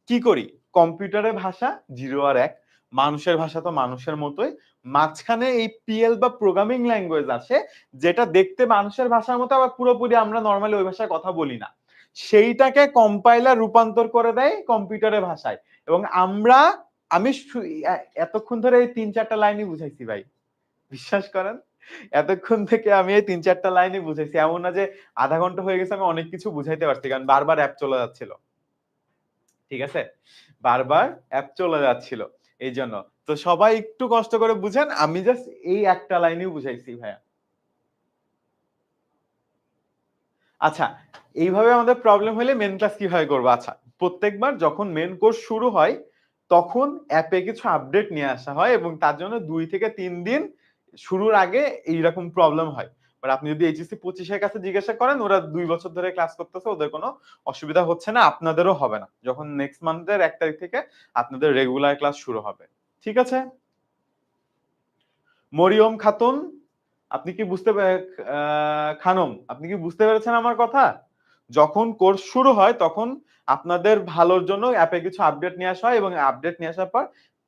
কি করি? কম্পিউটারের ভাষা 0 আর 1, মানুষের ভাষা তো মানুষের মতোই। মাঝখানে এই পিএল বা প্রোগ্রামিং ল্যাঙ্গুয়েজ আসে যেটা দেখতে মানুষের ভাষার মতো আবার পুরোপুরি আমরা নরমালি ওই ভাষায় কথা বলি না। সেইটাকে কম্পাইলার রূপান্তর করে দেয় কম্পিউটারের ভাষায়। এবং আমরা আমি এতক্ষণ ধরে এই 3-4টা লাইনই বুঝাইছি ভাই। বিশ্বাস করেন? এতক্ষণ থেকে আমি এই ৩-৪টা লাইনই বুঝাইছি। এমন না যে আধা ঘন্টা হয়ে গেছে আমি অনেক কিছু বুঝাইতে পারছি। কারণ বারবার অ্যাপ চলে যাচ্ছিল। ঠিক আছে? বারবার অ্যাপ চলে যাচ্ছিল। এইজন্য। তো সবাই একটু কষ্ট করে বুঝেন। আমি জাস্ট এই একটা লাইনেই বুঝাইছি ভাইয়া। আচ্ছা, এইভাবে আমাদের প্রবলেম হলে মেইন ক্লাস কিভাবে করব? আচ্ছা, প্রত্যেকবার যখন মেইন কোর্স শুরু হয় তখন অ্যাপে কিছু আপডেট নিয়ে আসা হয় এবং তার জন্য ২ থেকে ৩ দিন শুরুর আগে এইরকম প্রবলেম হয়। বাট আপনি যদি এইচএসসি 25 এর কাছে জিজ্ঞাসা করেন ওরা ২ বছর ধরে ক্লাস করতেছে, ওদের কোনো অসুবিধা হচ্ছে না, আপনাদেরও হবে না। যখন নেক্সট মান্থের ১ তারিখ থেকে আপনাদের রেগুলার ক্লাস শুরু হবে। ঠিক আছে? মরিয়ম খাতুন, আপনি কি বুঝতে খানম, আপনি কি বুঝতে পেরেছেন আমার কথা? যখন কোর্স শুরু হয় তখন আপনাদের ভালোর জন্য অ্যাপে কিছু আপডেট নিয়ে আসা হয় এবং আপডেট নিয়ে আসার পর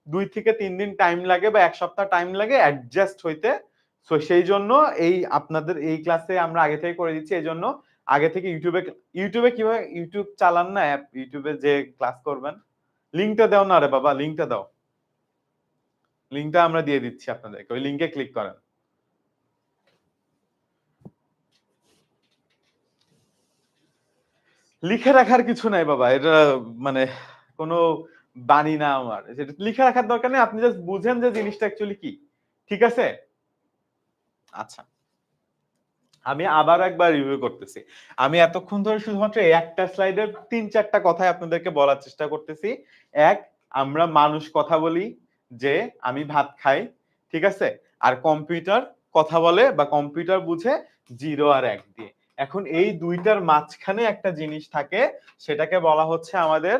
২ থেকে ৩ দিন টাইম লাগে বা ১ সপ্তাহ টাইম লাগে অ্যাডজাস্ট হইতে। সো সেই জন্য এই আপনাদের এই ক্লাসে আমরা আগে থেকে করে দিচ্ছি। এজন্য আগে থেকে ইউটিউবে কিভাবে ইউটিউব চালান না অ্যাপ, ইউটিউবে যে ক্লাস করবেন। লিংকটা দাও না রে বাবা, লিংকটা দাও। লিংকটা আমরা দিয়ে দিচ্ছি আপনাদেরকে। ওই লিংকে ক্লিক করেন। লিখে রাখার কিছু নাই বাবা। এটা মানে কোনো বাণী না আমার। যেটা লিখে রাখার দরকার নেই। আপনি জাস্ট বুঝেন যে জিনিসটা অ্যাকচুয়ালি কি। ঠিক আছে? আচ্ছা। আমি আবার একবার রিভিউ করতেছি। আমি এতক্ষণ ধরে শুধুমাত্র এই একটা স্লাইডের ৩-৪ টা কথাই আপনাদেরকে বলার চেষ্টা করতেছি। ১, আমরা মানুষ কথা বলি যে আমি ভাত খাই। ঠিক আছে? আর কম্পিউটার কথা বলে বা কম্পিউটার বুঝে 0 আর 1 দিয়ে। এখন এই ২ টার মাঝখানে একটা জিনিস থাকে সেটাকে বলা হচ্ছে আমাদের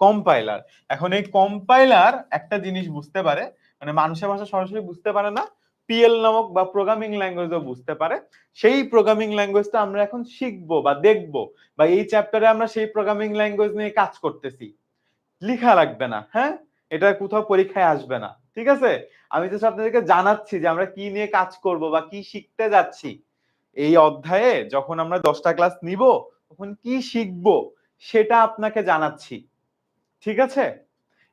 কম্পাইলার। এখন এই কম্পাইলার একটা জিনিস বুঝতে পারে, মানে মানুষের ভাষা সরাসরি বুঝতে পারে না। পিএল নামক বা প্রোগ্রামিং ল্যাঙ্গুয়েজও বুঝতে পারে। সেই প্রোগ্রামিং ল্যাঙ্গুয়েজটা আমরা এখন শিখবো বা দেখবো বা এই চ্যাপ্টারে আমরা সেই প্রোগ্রামিং ল্যাঙ্গুয়েজ নিয়ে কাজ করতেছি। লিখা লাগবে না, হ্যাঁ? এটা কোথাও পরীক্ষায় আসবে না। ঠিক আছে? আমি জাস্ট আপনাদেরকে জানাচ্ছি যে আমরা কি নিয়ে কাজ করব বা কি শিখতে যাচ্ছি। এই অধ্যায়ে যখন আমরা ১০ টা ক্লাস নিব, তখন কি শিখবো সেটা আপনাকে জানাচ্ছি। ঠিক আছে?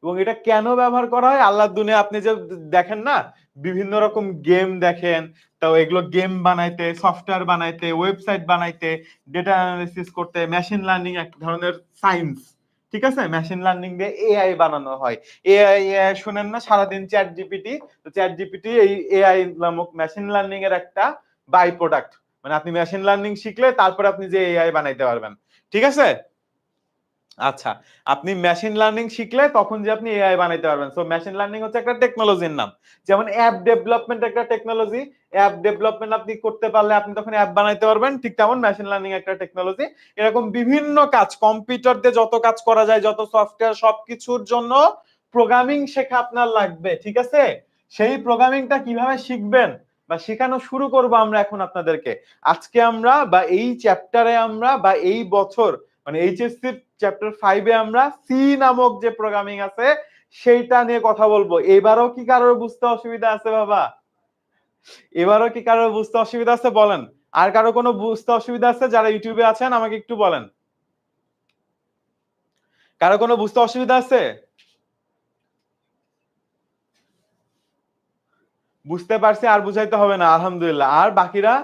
এবং এটা কেন ব্যবহার করা হয় আল্লাহর দুনিয়া আপনি যে দেখেন না বিভিন্ন রকম গেম দেখেন, তো এগুলো গেম বানাইতে, সফটওয়্যার বানাইতে, ওয়েবসাইট বানাইতে, ডেটা অ্যানালিসিস করতে, মেশিন লার্নিং এক ধরনের সায়েন্স, ঠিক আছে? মেশিন লার্নিং দিয়ে এআই বানানো হয়। এআই শুনেন না সারাদিন চ্যাট জিপিটি, তো চ্যাট জিপিটি এই এআই নামক মেশিন লার্নিং এর একটা বাই প্রোডাক্ট। মানে আপনি মেশিন লার্নিং শিখলে তারপর আপনি যে এআই বানাইতে পারবেন, ঠিক আছে? আচ্ছা, আপনি মেশিন লার্নিং শিখলে তখন যে আপনি এআই বানাইতে পারবেন। সো মেশিন লার্নিং হচ্ছে একটা টেকনোলজির নাম। যেমন অ্যাপ ডেভেলপমেন্ট একটা টেকনোলজি, অ্যাপ ডেভেলপমেন্ট আপনি করতে পারলে আপনি তখন অ্যাপ বানাইতে পারবেন। ঠিক তেমন মেশিন লার্নিং একটা টেকনোলজি। এরকম বিভিন্ন কাজ, কম্পিউটার দিয়ে যত কাজ করা যায়, যত সফটওয়্যার, সবকিছুর জন্য প্রোগ্রামিং শেখা আপনার লাগবে, ঠিক আছে? সেই প্রোগ্রামিংটা কিভাবে শিখবেন বা শেখানো শুরু করব আমরা এখন আপনাদেরকে। আজকে আমরা বা এই চ্যাপ্টারে আমরা বা এই বছর মানে এইচএসসি চ্যাপ্টার 5 এ আমরা সি নামক যে প্রোগ্রামিং আছে সেইটা নিয়ে কথা বলবো। এবারও কি কারোর বুঝতে অসুবিধা আছে বাবা? এবারও কি কারোর বুঝতে অসুবিধা আছে বলেন? আর কারো কোনো বুঝতে অসুবিধা আছে যারা ইউটিউবে আছেন আমাকে একটু বলেন। কারো কোনো বুঝতে অসুবিধা আছে? বুঝতে পারছি আর বুঝাইতে হবে না আলহামদুলিল্লাহ। আর বাকিরা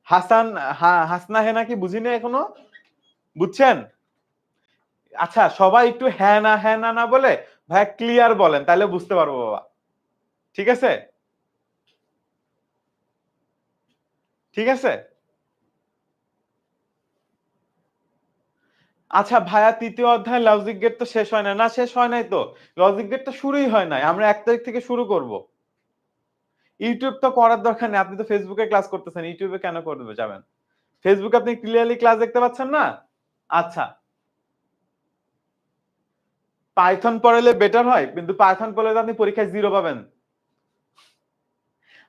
হাসান হাসনা হেনা কি বুঝিনি এখনো? বুঝছেন? আচ্ছা সবাই একটু হ্যাঁ না না বলে ভাই ক্লিয়ার বলেন তাহলে বুঝতে পারবো বাবা। ঠিক আছে? ঠিক আছে? আচ্ছা ভাইয়া তৃতীয় অধ্যায় লজিক গেট তো শেষ হয় না। না শেষ হয় নাই তো। লজিক গেট তো শুরুই হয় নাই। আমরা ১ তারিখ থেকে শুরু করব। ইউটিউব তো করার দরকার নেই। আপনি তো ফেসবুকে ক্লাস করতেছেন। ইউটিউবে কেন করবে যাবেন? ফেসবুকে আপনি ক্লিয়ারলি ক্লাস দেখতে পাচ্ছেন না? আচ্ছা, পাইথন পড়ালে বেটার হয়। কিন্তু পাইথন পড়লে তো আপনি পরীক্ষায় 0 পাবেন।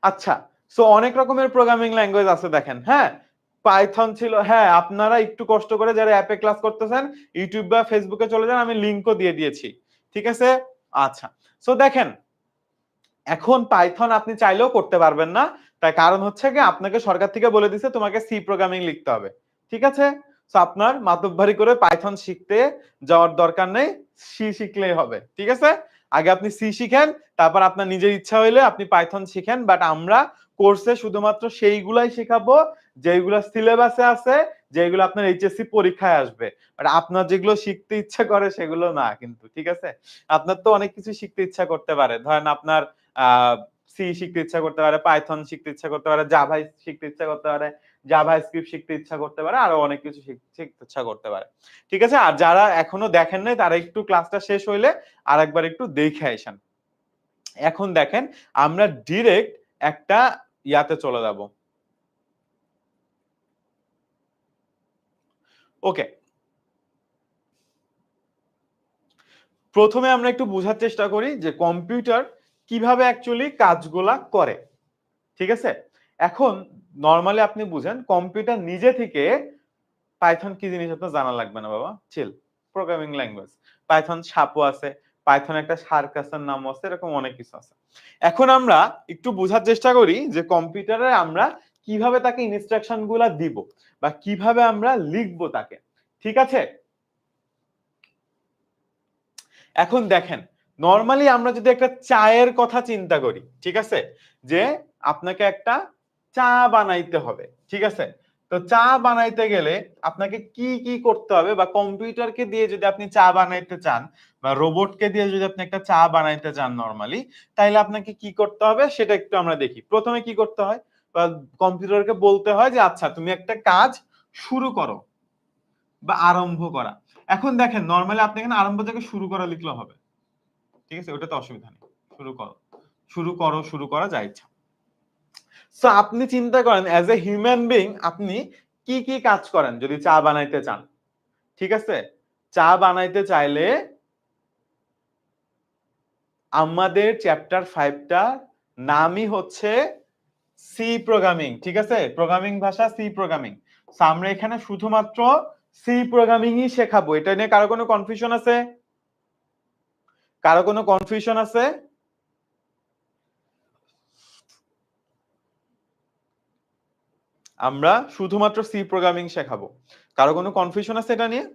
আচ্ছা, সো অনেক রকমের প্রোগ্রামিং ল্যাঙ্গুয়েজ আছে দেখেন, হ্যাঁ? পাইথন ছিল, হ্যাঁ, আপনারা একটু কষ্ট করে যারা অ্যাপে ক্লাস করতেছেন, ইউটিউব বা ফেসবুকে চলে যান, আমি লিংকও দিয়ে দিয়েছি। ঠিক আছে? আচ্ছা। সো দেখেন, এখন পাইথন আপনি চাইলেও করতে পারবেন না। তার কারণ হচ্ছে গিয়ে আপনাকে সরকার থেকে বলে দিছে তোমাকে সি প্রোগ্রামিং লিখতে হবে। ঠিক আছে? সো আপনার মাতব্বারি করে পাইথন শিখতে যাওয়ার দরকার নেই। সি শিখলেই হবে। ঠিক আছে? আগে আপনি সি শিখেন, তারপর আপনার নিজের ইচ্ছা হইলে আপনি পাইথন শিখেন। বাট আমরা কোর্সে শুধুমাত্র সেইগুলাই শেখাবো যেগুলো সিলেবাসে আছে, যেগুলো আপনার এইচএসসি পরীক্ষায় আসবে। বাট আপনার যেগুলো শিখতে ইচ্ছা করে সেগুলো না কিন্তু। ঠিক আছে? আপনার তো অনেক কিছু শিখতে ইচ্ছা করতে পারে। ধরেন আপনার সি শিখতে ইচ্ছা করতে পারে, পাইথন শিখতে ইচ্ছা করতে পারে, জাভা শিখতে ইচ্ছা করতে পারে, জাভা স্ক্রিপ্ট শিখতে ইচ্ছা করতে পারে, আরো অনেক কিছু শিখতে ইচ্ছা করতে পারে। ঠিক আছে? আর যারা এখনো দেখেন নাই তারা একটু ক্লাসটা শেষ হইলে আরেকবার একটু দেখে আসেন। এখন দেখেন আমরা ডিরেক্ট একটা ইয়াতে চলে যাব। ওকে। প্রথমে আমরা একটু বোঝার চেষ্টা করি যে কম্পিউটার কিভাবে অ্যাকচুয়ালি কাজগুলা করে। ঠিক আছে? এখন নরমালি আপনি বুঝেন কম্পিউটার নিজে থেকে পাইথন কি জিনিস আপনার জানা লাগবে না বাবা। চিল। Programming language. পাইথন সাপও আছে। পাইথন একটা সার্কাসের নামও আছে। এরকম অনেক কিছু আছে। এখন আমরা একটু বোঝার চেষ্টা করি যে কম্পিউটারে আমরা কিভাবে তাকে ইনস্ট্রাকশন গুলা দিব বা কিভাবে আমরা লিখবো তাকে। ঠিক আছে? এখন দেখেন নরমালি আমরা যদি একটা চায়ের কথা চিন্তা করি, ঠিক আছে? যে আপনাকে একটা চা বানাইতে হবে। ঠিক আছে? তো চা বানাইতে গেলে আপনাকে কি কি করতে হবে বা কম্পিউটারকে দিয়ে যদি আপনি চা বানাইতে চান বা রোবটকে দিয়ে যদি আপনি একটা চা বানাইতে চান নরমালি, তাইলে আপনাকে কি করতে হবে সেটা একটু আমরা দেখি। প্রথমে কি করতে হয়? বা কম্পিউটারকে বলতে হয় যে আচ্ছা তুমি একটা কাজ শুরু করো বা আরম্ভ করা। এখন দেখেন নরমালি আপনি এখানে আরম্ভ থেকে শুরু করা লিখলে হবে। ঠিক আছে? ওটাতে অসুবিধা নেই। শুরু করো। শুরু করা যা ইচ্ছা। সো আপনি চিন্তা করেন এজ এ হিউম্যান বিং আপনি কি কি কাজ করেন যদি চা বানাইতে চান। ঠিক আছে? চা বানাইতে চাইলে আমাদের চ্যাপ্টার 5 টা নামই হচ্ছে সি প্রোগ্রামিং। ঠিক আছে? প্রোগ্রামিং ভাষা সি প্রোগ্রামিং। সো আমরা এখানে শুধুমাত্র সি প্রোগ্রামিংই শেখাবো। এটা নিয়ে কারো কোনো কনফিউশন আছে? কারো কোনো কনফিউশন আছে? আমরা শুধুমাত্র সি প্রোগ্রামিং শেখাবো। কারো কোনো কনফিউশন আছে এটা নিয়ে?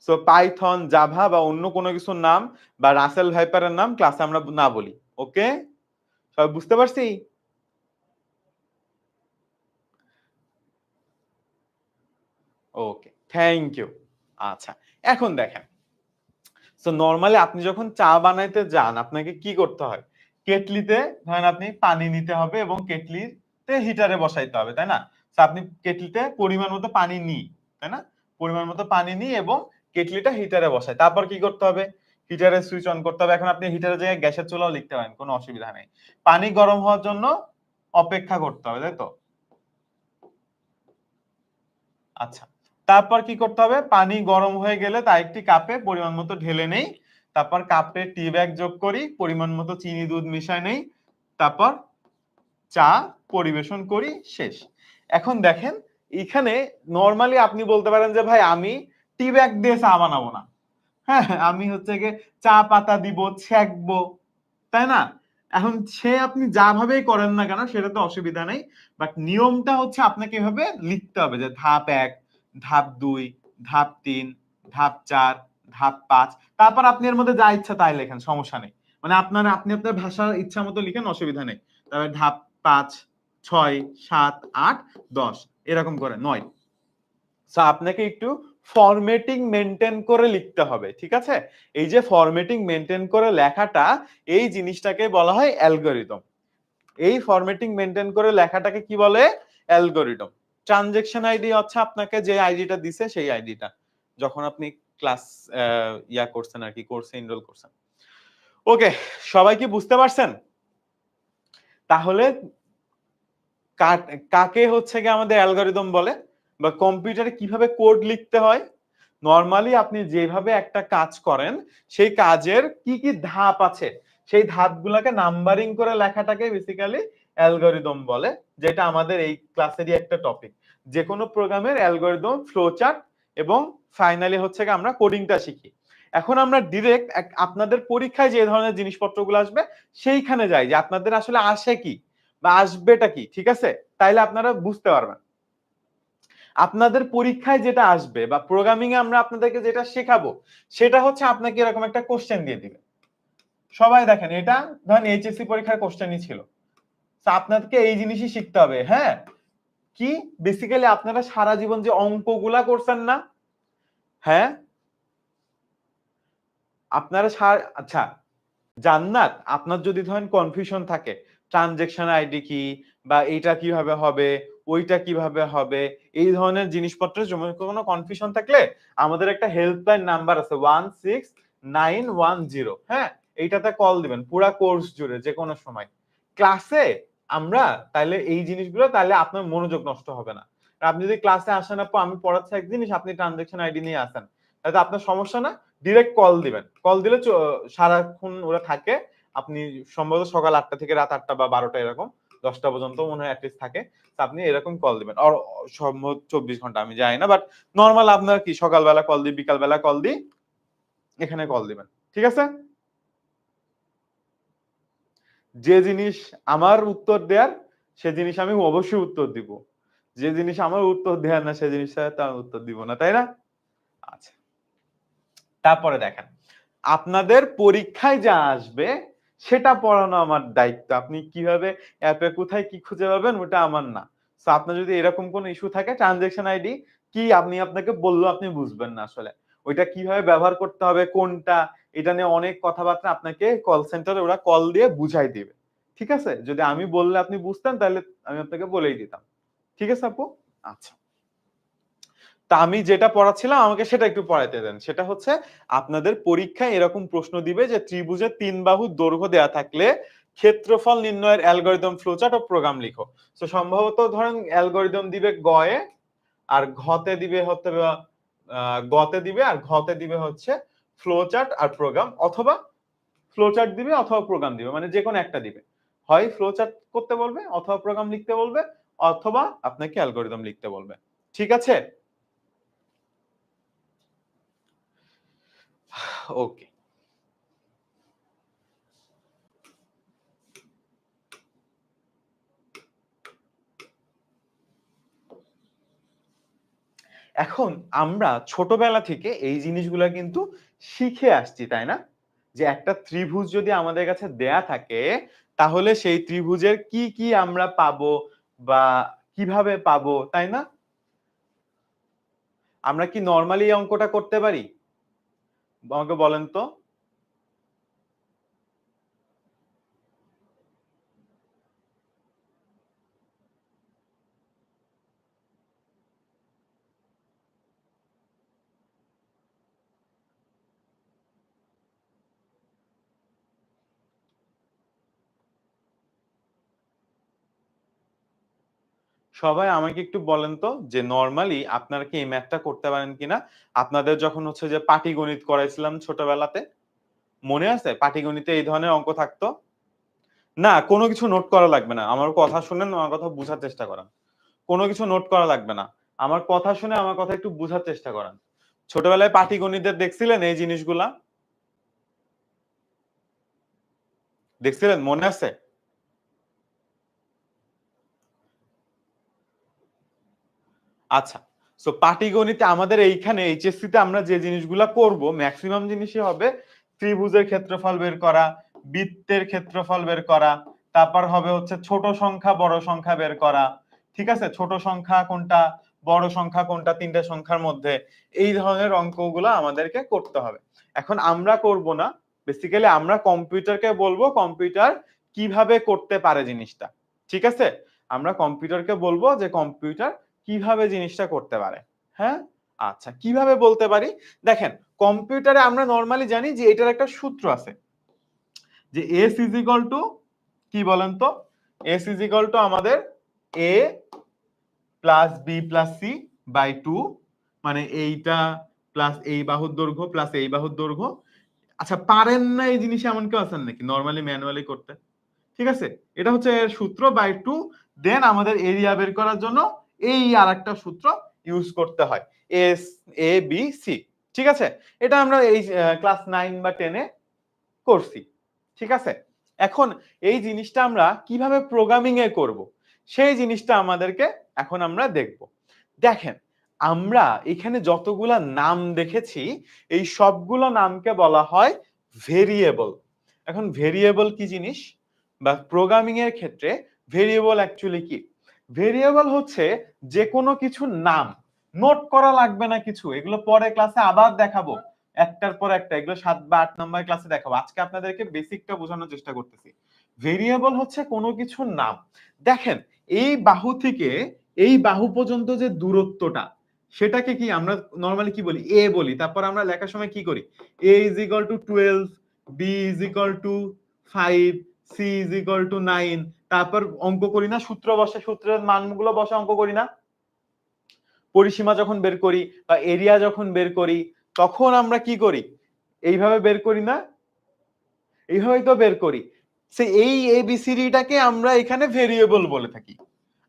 সো পাইথন, জাভা বা অন্য কোনো কিছুর নাম বা রাসেল ভাইপারের নাম ক্লাসে আমরা না বলি। ওকে, সবাই বুঝতে পারছি? ওকে, থ্যাংক ইউ। আচ্ছা, এখন দেখেন, সো নরমালি আপনি যখন চা বানাইতে যান আপনাকে কি করতে হয়? কেটলিতে ধরেন আপনি পানি নিতে হবে এবং কেটলিতে হিটারে বসাইতে হবে, তাই না? সো আপনি কেটলিতে পরিমাণ মতো পানি নিই, তাই না? পরিমাণ মতো পানি নিই এবং কেটলিটা হিটারে বসাই। তারপর কি করতে হবে? হিটারের সুইচ অন করতে হবে। এখন আপনি হিটারের জায়গায় গ্যাসের চুলাও লিখতে পারেন, কোনো অসুবিধা নেই। পানি গরম হওয়ার জন্য অপেক্ষা করতে হবে, তাই তো? আচ্ছা, তারপর কি করতে হবে? পানি গরম হয়ে গেলে তা একটি কাপে পরিমাণ মতো ঢেলে নেই। তারপর কাপে টি ব্যাগ যোগ করি, পরিমাণ মতো চিনি দুধ মিশায় নেই। তারপর চা পরিবেশন করি, শেষ। এখন দেখেন, এখানে নরমালি আপনি বলতে পারেন যে ভাই আমি টি ব্যাগ দিয়ে চা বানাবো না। হ্যাঁ, আমি হচ্ছে গিয়ে চা পাতা দিব, ছেঁকবো, তাই না? এখন সে আপনি যা ভাবেই করেন না কেন সেটা তো অসুবিধা নেই, বাট নিয়মটা হচ্ছে আপনাকে এভাবে লিখতে হবে যে ধাপ ১, ধাপ ২, ধাপ ৩, ধাপ ৪, ধাপ ৫, তারপর আপনি এর মধ্যে যা ইচ্ছা তাই লেখেন, সমস্যা নেই। মানে আপনি আপনার ভাষার ইচ্ছা মতো লিখেন, অসুবিধা নেই। তারপরে ধাপ ৫, ৬, ৭, ৮, ১০ এরকম করে ৯। সো আপনাকে একটু ফরম্যাটিং মেনটেন করে লিখতে হবে, ঠিক আছে? এই যে ফরম্যাটিং মেনটেন করে লেখাটা, এই জিনিসটাকে বলা হয় অ্যালগরিদম। এই ফরম্যাটিং মেনটেন করে লেখাটাকে কি বলে? অ্যালগরিদম। ট্রানজ্যাকশন আইডি হচ্ছে আপনাকে যে আইডিটা দিছে সেই আইডিটা, যখন আপনি ক্লাস ইয়া করছেন আর কি, কোর্সে এনরোল করছেন। ওকে, সবাই কি বুঝতে পারছেন? তাহলে কাকে হচ্ছে গিয়ে আমাদের অ্যালগরিদম বলে, বা কম্পিউটারে কিভাবে কোড লিখতে হয়? নরমালি আপনি যেভাবে একটা কাজ করেন সেই কাজের কি কি ধাপ আছে সেই ধাপগুলোকে নাম্বারিং করে লেখাটাকে বেসিক্যালি অ্যালগরিদম বলে, যেটা আমাদের এই ক্লাসেরই একটা টপিক। যে কোনো প্রোগ্রামের অ্যালগরিদম, ফ্লোচার্ট এবং ফাইনালি হচ্ছে গিয়ে আমরা কোডিংটা শিখি। এখন আমরা ডিরেক্ট আপনাদের পরীক্ষায় যে ধরনের জিনিসপত্রগুলো আসবে সেইখানে যাই, যে আপনাদের আসলে আসে কি বা আসবেটা কি, ঠিক আছে? তাইলে আপনারা বুঝতে পারবেন। আপনাদের পরীক্ষায় যেটা আসবে বা প্রোগ্রামিং এ আমরা আপনাদেরকে যেটা শেখাবো সেটা হচ্ছে আপনাকে এরকম একটা কোশ্চেন দিয়ে দিবে। সবাই দেখেন, এটা ধরেন এইচএসসি পরীক্ষার কোশ্চেনই ছিল। তো আপনাদেরকে এই জিনিসই শিখতে হবে। হ্যাঁ, কি বেসিক্যালি আপনারা সারা জীবন যে অঙ্কগুলা করছেন না, হ্যাঁ, আপনারা আচ্ছা, জান্নাত, আপনার যদি ধরেন কনফিউশন থাকে ট্রানজেকশন আইডি কি, বা এইটা কিভাবে হবে, ওইটা কিভাবে হবে, এই ধরনের জিনিসপত্রের জন্য কোনো কনফিউশন থাকলে আমাদের একটা হেল্পলাইন নাম্বার আছে 16910। হ্যাঁ, এইটাতে কল দিবেন পুরা কোর্স জুড়ে যে কোনো সময়। ক্লাসে আমরা তাইলে এই জিনিসগুলো, তাহলে আপনার মনোযোগ নষ্ট হবে না। আর আপনি যদি ক্লাসে আসেন, আপু আমি পড়াচ্ছি এক জিনিস, আপনি ট্রানজেকশন আইডি নিয়ে আসেন, তাহলে আপনার সমস্যা না। ডিরেক্ট কল দিবেন, কল দিলে সারাক্ষণ ওরা থাকে। আপনি সম্ভবত সকাল ৮টা থেকে রাত ৮টা বা ১২টা এরকম ১০টা পর্যন্ত মনে হয় অ্যাটলিস্ট থাকে। তো আপনি এরকম কল দিবেন, আর সম্ভবত ২৪ ঘন্টা আমি জানি না, বাট নরমাল আপনার কি সকালবেলা কল দিই, বিকালবেলা কল দিই, এখানে কল দিবেন, ঠিক আছে? যে জিনিস আমার উত্তর দেয়ার সে জিনিস আমি অবশ্যই উত্তর দিব। যে জিনিস আমার উত্তর দেয়ার না সে জিনিসটা তো আমি উত্তর দিব না, তাই না? আচ্ছা, তারপরে দেখেন, আপনাদের পরীক্ষায় যা আসবে সেটা পড়ানো আমার দায়িত্ব। আপনি কিভাবে অ্যাপে কোথায় কি খুঁজে পাবেন ওটা আমার না। সো আপনার যদি এরকম কোনো ইস্যু থাকে, ট্রানজ্যাকশন আইডি কি আমি আপনাকে বললেও আপনি বুঝবেন না আসলে। ওইটা কিভাবে ব্যবহার করতে হবে, কোনটা, এটা নিয়ে অনেক কথাবার্তা আপনাকে কল সেন্টারে ওরা কল দিয়ে বুঝাই দিবে। ঠিক আছে? যদি আমি বললে আপনি বুঝতেন তাহলে আমি আপনাকে বলেই দিতাম। ঠিক আছে আপু? আচ্ছা। তা আমি যেটা পড়াচ্ছিলাম আমাকে সেটা একটু পড়াইতে দেন। সেটা হচ্ছে আপনাদের পরীক্ষায় এরকম প্রশ্ন দিবে যে ত্রিভুজের ৩ বাহুর দৈর্ঘ্য দেয়া থাকলে ক্ষেত্রফল নির্ণয়ের অ্যালগরিদম ফ্লোচার্ট ও প্রোগ্রাম লিখো। তো সম্ভবত ধরেন অ্যালগরিদম দিবে গ এ, আর ঘতে দিবে হচ্ছে গতে দিবে, আর ঘতে দিবে হচ্ছে ফ্লোচার্ট আর প্রোগ্রাম, অথবা ফ্লোচার্ট দিবে অথবা প্রোগ্রাম দিবে, মানে যে কোনো একটা দিবে। হয় ফ্লোচার্ট করতে বলবে, অথবা প্রোগ্রাম লিখতে বলবে, অথবা আপনাকে অ্যালগরিদম লিখতে বলবে। ঠিক আছে? ওকে। এখন আমরা ছোটবেলা থেকে এই জিনিসগুলা কিন্তু শিখে আসছি, তাই না? যে একটা ত্রিভুজ যদি আমাদের কাছে দেয়া থাকে তাহলে সেই ত্রিভুজের কি কি আমরা পাবো বা কিভাবে পাবো, তাই না? আমরা কি নরমালি এই অঙ্কটা করতে পারি? আমাকে বলেন তো। সবাই আমাকে একটু বলেন তো যে নরমালি আপনারা কি এই ম্যাথটা করতে পারেন কিনা? আপনাদের যখন হচ্ছে যে পাটিগণিত করাইছিলাম ছোটবেলাতে, মনে আছে? পাটিগণিতে এই ধরনের অঙ্ক থাকতো? না, কোনো কিছু নোট করা লাগবে না। আমার কথা শুনেন, আমার কথা বুঝার চেষ্টা করেন। কোনো কিছু নোট করা লাগবে না। আমার কথা শুনে আমার কথা একটু বুঝার চেষ্টা করেন। ছোটবেলায় পাটিগণিতের দেখছিলেন এই জিনিসগুলা? দেখছিলেন? মনে আছে? আচ্ছা। সো পাটিগণিতে আমাদের এইখানে এইচএসসি তে আমরা যে জিনিসগুলা করব মেক্সিমাম জিনিসই হবে ত্রিভুজের ক্ষেত্রফল বের করা, বৃত্তের ক্ষেত্রফল বের করা, তারপর হবে হচ্ছে ছোট সংখ্যা বড় সংখ্যা বের করা। ঠিক আছে? ছোট সংখ্যা কোনটা, বড় সংখ্যা কোনটা, তিনটা সংখ্যার মধ্যে এই ধরনের অঙ্কগুলো আমাদেরকে করতে হবে। এখন আমরা করব না, বেসিক্যালি আমরা কম্পিউটারকে বলবো কম্পিউটার কিভাবে করতে পারে জিনিসটা। ঠিক আছে? আমরা কম্পিউটারকে বলবো যে কম্পিউটার কিভাবে জিনিসটা করতে পারে। হ্যাঁ? আচ্ছা, কিভাবে বলতে পারি? দেখেন, কম্পিউটারে আমরা নরমালি জানি যে এটার একটা সূত্র আছে। যে s ইজ ইকুয়াল টু কি বলেন তো? s ইজ ইকুয়াল টু আমাদের a plus b plus c by 2, মানে এইটা প্লাস এই বাহুর দৈর্ঘ্য প্লাস এই বাহুর দৈর্ঘ্য। আচ্ছা, পারেন না এই জিনিস এমন কেউ আছেন নাকি নরমালি ম্যানুয়ালি করতে? ঠিক আছে, এটা হচ্ছে এর সূত্র বাই 2। দেন আমাদের এরিয়া বের করার জন্য এই আরেকটা সূত্র ইউজ করতে হয়, এস এ বি সি। ঠিক আছে, এটা আমরা এই ক্লাস 9 বা 10 এ করছি। ঠিক আছে, এখন এই জিনিসটা আমরা কিভাবে প্রোগ্রামিং এ করব সেই জিনিসটা আমাদেরকে এখন আমরা দেখব। দেখেন, আমরা এখানে যতগুলা নাম দেখেছি এই সবগুলো নামকে বলা হয় ভেরিয়েবল। এখন ভেরিয়েবল কি জিনিস বা প্রোগ্রামিং এর ক্ষেত্রে ভেরিয়েবল অ্যাকচুয়ালি কি? ভেরিয়েবল হচ্ছে যে কোনো কিছুর নাম, নোট করা লাগবে না কিছু, এগুলো পরে ক্লাসে আবার দেখাবো একটার পর একটা, এগুলো 7 বা 8 নম্বর ক্লাসে দেখাবো। আজকে আপনাদেরকে বেসিকটা বোঝানোর চেষ্টা করতেছি। ভেরিয়েবল হচ্ছে কোনো কিছুর নাম। দেখেন, এই বাহু থেকে এই বাহু পর্যন্ত যে দূরত্বটা সেটাকে কি আমরা নরমালি কি বলি? এ বলি। তারপর আমরা লেখার সময় কি করি? a is equal two 12, b is equal two 5, c is equal two 9। তারপর অঙ্ক করি না, সূত্র বসে, সূত্রের মানগুলো বসে অঙ্ক করি না? পরিসীমা যখন বের করি বা এরিয়া যখন বের করি তখন আমরা কি করি? এইভাবে বের করি না? এইভাবেই তো বের করি। এই এবিসিডিটাকে আমরা এখানে ভেরিয়েবল বলে থাকি,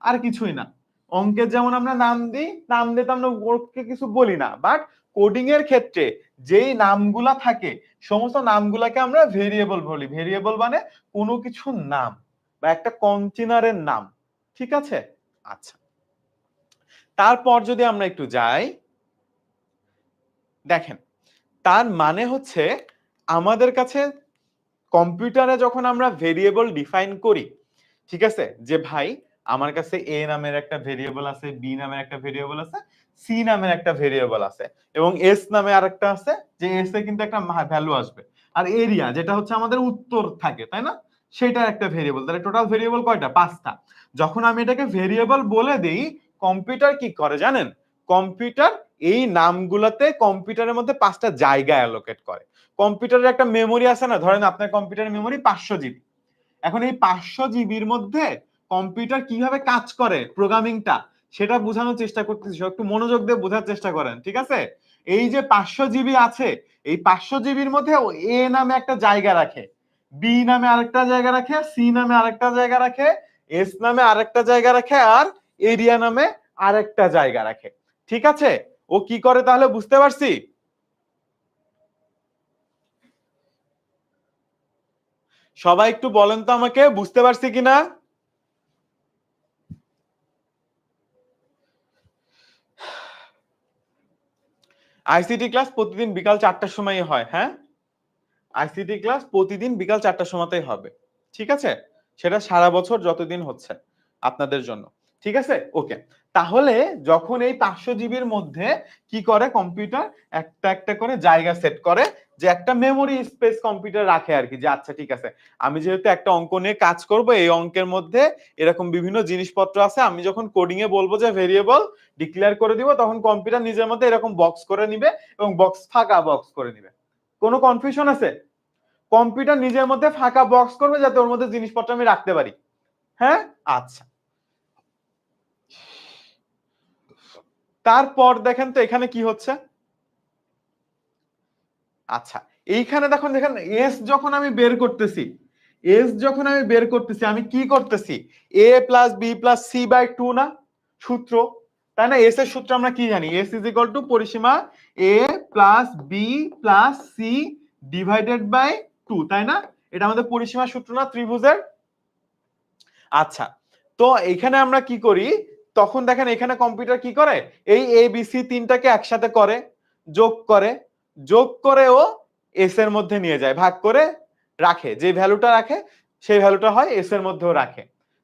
আর কিছুই না। অঙ্কের যেমন আমরা নাম দিই, নাম দিতে আমরা ওকে কিছু বলি না, বাট কোডিং এর ক্ষেত্রে যেই নামগুলা থাকে সমস্ত নামগুলাকে আমরা ভেরিয়েবল বলি। ভেরিয়েবল মানে কোনো কিছুর নাম বা একটা কন্টেনারের নাম। ঠিক আছে? আচ্ছা, তারপর যদি আমরা একটু যাই, দেখেন, তার মানে হচ্ছে আমাদের কাছে কম্পিউটারে যখন আমরা ভেরিয়েবল ডিফাইন করি, ঠিক আছে, যে ভাই আমার কাছে এ নামের একটা ভেরিয়েবল আছে, বি নামের একটা ভেরিয়েবল আছে, সি নামের একটা ভেরিয়েবল আছে এবং এস নামে আরেকটা আছে, যে এস এ কিন্তু একটা ভ্যালু আসবে, আর এরিয়া যেটা হচ্ছে আমাদের উত্তর থাকে, তাই না, সেটা একটা ভেরিয়েবল। তাহলে টোটাল ভেরিয়েবল কয়টা? 5টা। যখন আমি এটাকে ভেরিয়েবল বলে দেই, কম্পিউটার কি করে জানেন? কম্পিউটার এই নামগুলোতে কম্পিউটারের মধ্যে 5টা জায়গা অ্যালোকেট করে। কম্পিউটারের একটা মেমোরি আছে না, ধরেন আপনার কম্পিউটারের মেমোরি 500 জিবি। এখন এই 500 জিবির মধ্যে কম্পিউটার কিভাবে কাজ করে প্রোগ্রামিংটা সেটা বোঝানোর চেষ্টা করতেছি, একটু মনোযোগ দিয়ে বোঝার চেষ্টা করেন। ঠিক আছে, এই যে 500 জিবি আছে, এই 500 জিবির মধ্যে এ নামে একটা জায়গা রাখে, বি নামে আরেকটা জায়গা রাখে, সি নামে আরেকটা জায়গা রাখে, এস নামে আরেকটা জায়গা রাখে, আর এরিয়া নামে আরেকটা জায়গা রাখে। ঠিক আছে, ও কি করে তাহলে বুঝতে পারছি? সবাই একটু বলেন তো আমাকে, বুঝতে পারছি কিনা? আইসিটি ক্লাস প্রতিদিন বিকাল 4টার সময়ই হয়। হ্যাঁ, আইসিটি ক্লাস প্রতিদিন বিকাল 4টার সময়তেই হবে। ঠিক আছে, সেটা সারা বছর যতদিন হচ্ছে আপনাদের জন্য। ঠিক আছে, ওকে। তাহলে যখন এই 500 জিবির মধ্যে কি করে কম্পিউটার, একটা একটা করে জায়গা সেট করে, যে একটা মেমোরি স্পেস কম্পিউটার রাখে আর কি, যে আচ্ছা ঠিক আছে আমি যেহেতু একটা অঙ্ক নিয়ে কাজ করব, এই অঙ্কের মধ্যে এরকম বিভিন্ন জিনিসপত্র আছে, আমি যখন কোডিং এ বলবো যে ভেরিয়েবল ডিক্লেয়ার করে দিব, তখন কম্পিউটার নিজের মধ্যে এরকম বক্স করে নিবে এবং বক্স ফাঁকা বক্স করে নিবে। কোনো কনফিউশন আছে? কম্পিউটার নিজের মধ্যে ফাঁকা বক্স করবে যাতে ওর মধ্যে জিনিসপত্র আমি রাখতে পারি। হ্যাঁ, আচ্ছা। তারপর দেখেন তো এখানে কি হচ্ছে। আচ্ছা, এইখানে দেখুন, দেখেন এস যখন আমি বের করতেছি, এস যখন আমি বের করতেছি, আমি কি করতেছি, a plus b plus c by 2 না সূত্র, তাই না? এস এর সূত্র আমরা কি জানি, এস ইজ ইকুয়াল টু পরিসীমা a plus b plus c divided by 2, তাই না? এটা আমাদের পরিসীমা সূত্র না ত্রিভুজের? আচ্ছা, তো এখানে আমরা কি করি, তখন দেখেন এখানে কম্পিউটার কি করে, এই এ বি সি তিনটাকে একসাথে করে, যোগ করে, যোগ করে ও এস এর মধ্যে নিয়ে যায়, ভাগ করে রাখে, যে ভ্যালুটা রাখে সেই ভ্যালুটা হয় এস এর মধ্যেও রাখে।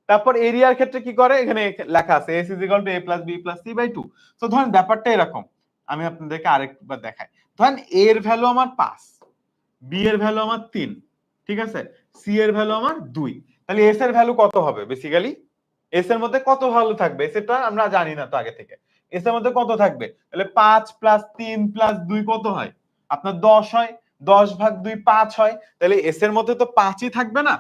তারপর এরিয়ার ক্ষেত্রে কি করে, এখানে লেখা আছে s is equal to a plus b plus c by 2। তো ধরেন ব্যাপারটা এরকম, আমি আপনাদেরকে আরেকবার দেখাই। ধরেন এ এর ভ্যালু আমার 5, বি এর ভ্যালু আমার 3, ঠিক আছে, সি এর ভ্যালু আমার 2, তাহলে এস এর ভ্যালু কত হবে? বেসিক্যালি এস এর মধ্যে কত ভ্যালু থাকবে সেটা আমরা জানি না তো আগে থেকে। এস এর মধ্যে কত থাকবে, তাহলে 5 প্লাস 3 প্লাস 2 কত হয়? আপনার 10 হয়, 10 ভাগ 2 5 হয়, তাহলে এস এর মধ্যে তো 5ই থাকবে না।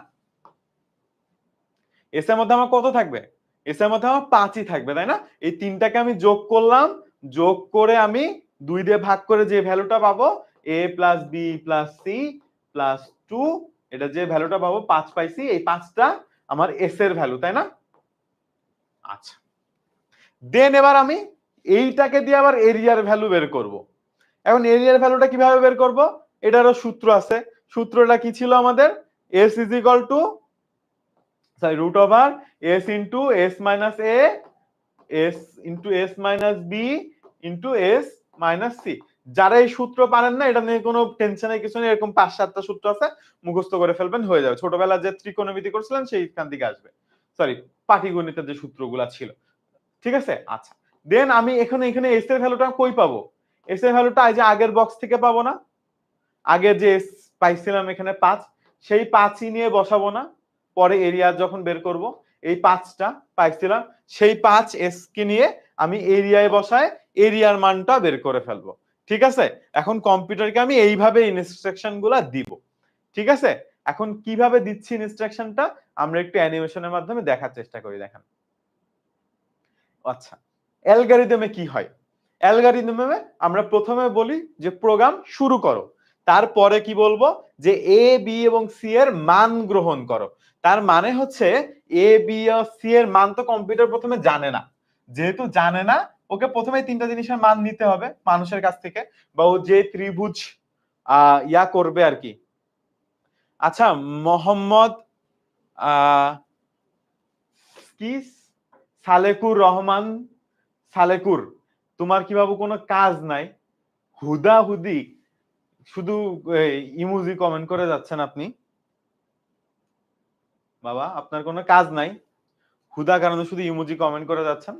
এস এর মধ্যে আমার কত থাকবে, এস এর মধ্যে আমার 5ই থাকবে, তাই না? এই তিনটাকে আমি যোগ করলাম, যোগ করে আমি 2 দিয়ে ভাগ করে যে ভ্যালুটা পাবো a plus b plus c plus 2, এটা যে ভ্যালুটা পাবো 5 পাইছি, এই 5টা আমার এস এর ভ্যালু, তাই না? আচ্ছা, দেন এবার আমি এইটাকে দিয়ে আবার এরিয়ার ভ্যালু বের করব। এখন এরিয়ার ভ্যালুটা কিভাবে বের করব, এটারও সূত্র আছে। সূত্রটা কি ছিল আমাদের, s is equal to root over s into s minus a, s into s minus b into s minus c। যারা এই সূত্র পারেন না, এটা নিয়ে কোনো টেনশনের কিছু নেই, এরকম 5-7টা সূত্র আছে, মুখস্থ করে ফেলবেন, হয়ে যাবে। ছোটবেলায় যে ত্রিকোণমিতি করছিলেন সেইখান থেকে আসবে, সরি পাটিগণিতের যে সূত্রগুলো ছিল। ঠিক আছে, আচ্ছা। দেন আমি এখানে এস এর ভ্যালুটা কই পাবো, এস এর ভ্যালুটা এই যে আগের বক্স থেকে পাবো না, আগে যে এস পাইছিলাম এখানে 5, সেই 5ই নিয়ে বসাবো না, পরে এরিয়া যখন বের করব, এই 5টা পাইছিলাম, সেই 5 এস কে নিয়ে আমি এরিয়ায় বসায় এরিয়ার মানটা বের করে ফেলবো। ঠিক আছে, এখন কম্পিউটারকে আমি এইভাবে ইনস্ট্রাকশন গুলা দিব। ঠিক আছে, এখন কিভাবে দিচ্ছি ইনস্ট্রাকশনটা আমরা একটু অ্যানিমেশনের মাধ্যমে দেখার চেষ্টা করি, দেখেন। আচ্ছা, অ্যালগরিদমে কি হয়, অ্যালগরিদমে আমরা প্রথমে বলি যে প্রোগ্রাম শুরু করো, তারপরে কি বলবো যে এ বি এবং সি এর মান গ্রহণ করো। তার মানে হচ্ছে এ বি ও সি এর মান তো কম্পিউটার প্রথমে জানে না, যেহেতু জানে না ওকে প্রথমে তিনটা জিনিসের মান নিতে হবে মানুষের কাছ থেকে, বা ও যে ত্রিভুজ ইয়া করবে আর কি। আচ্ছা, মোহাম্মদ কি সালেকুর রহমান, সালেকুর, তোমার কি বাবু কোনো কাজ নাই, হুদাহুদি শুধু ইমোজি কমেন্ট করে যাচ্ছেন আপনি? বাবা আপনার কোনো কাজ নাই, হুদা কারণে শুধু ইমোজি কমেন্ট করে যাচ্ছেন।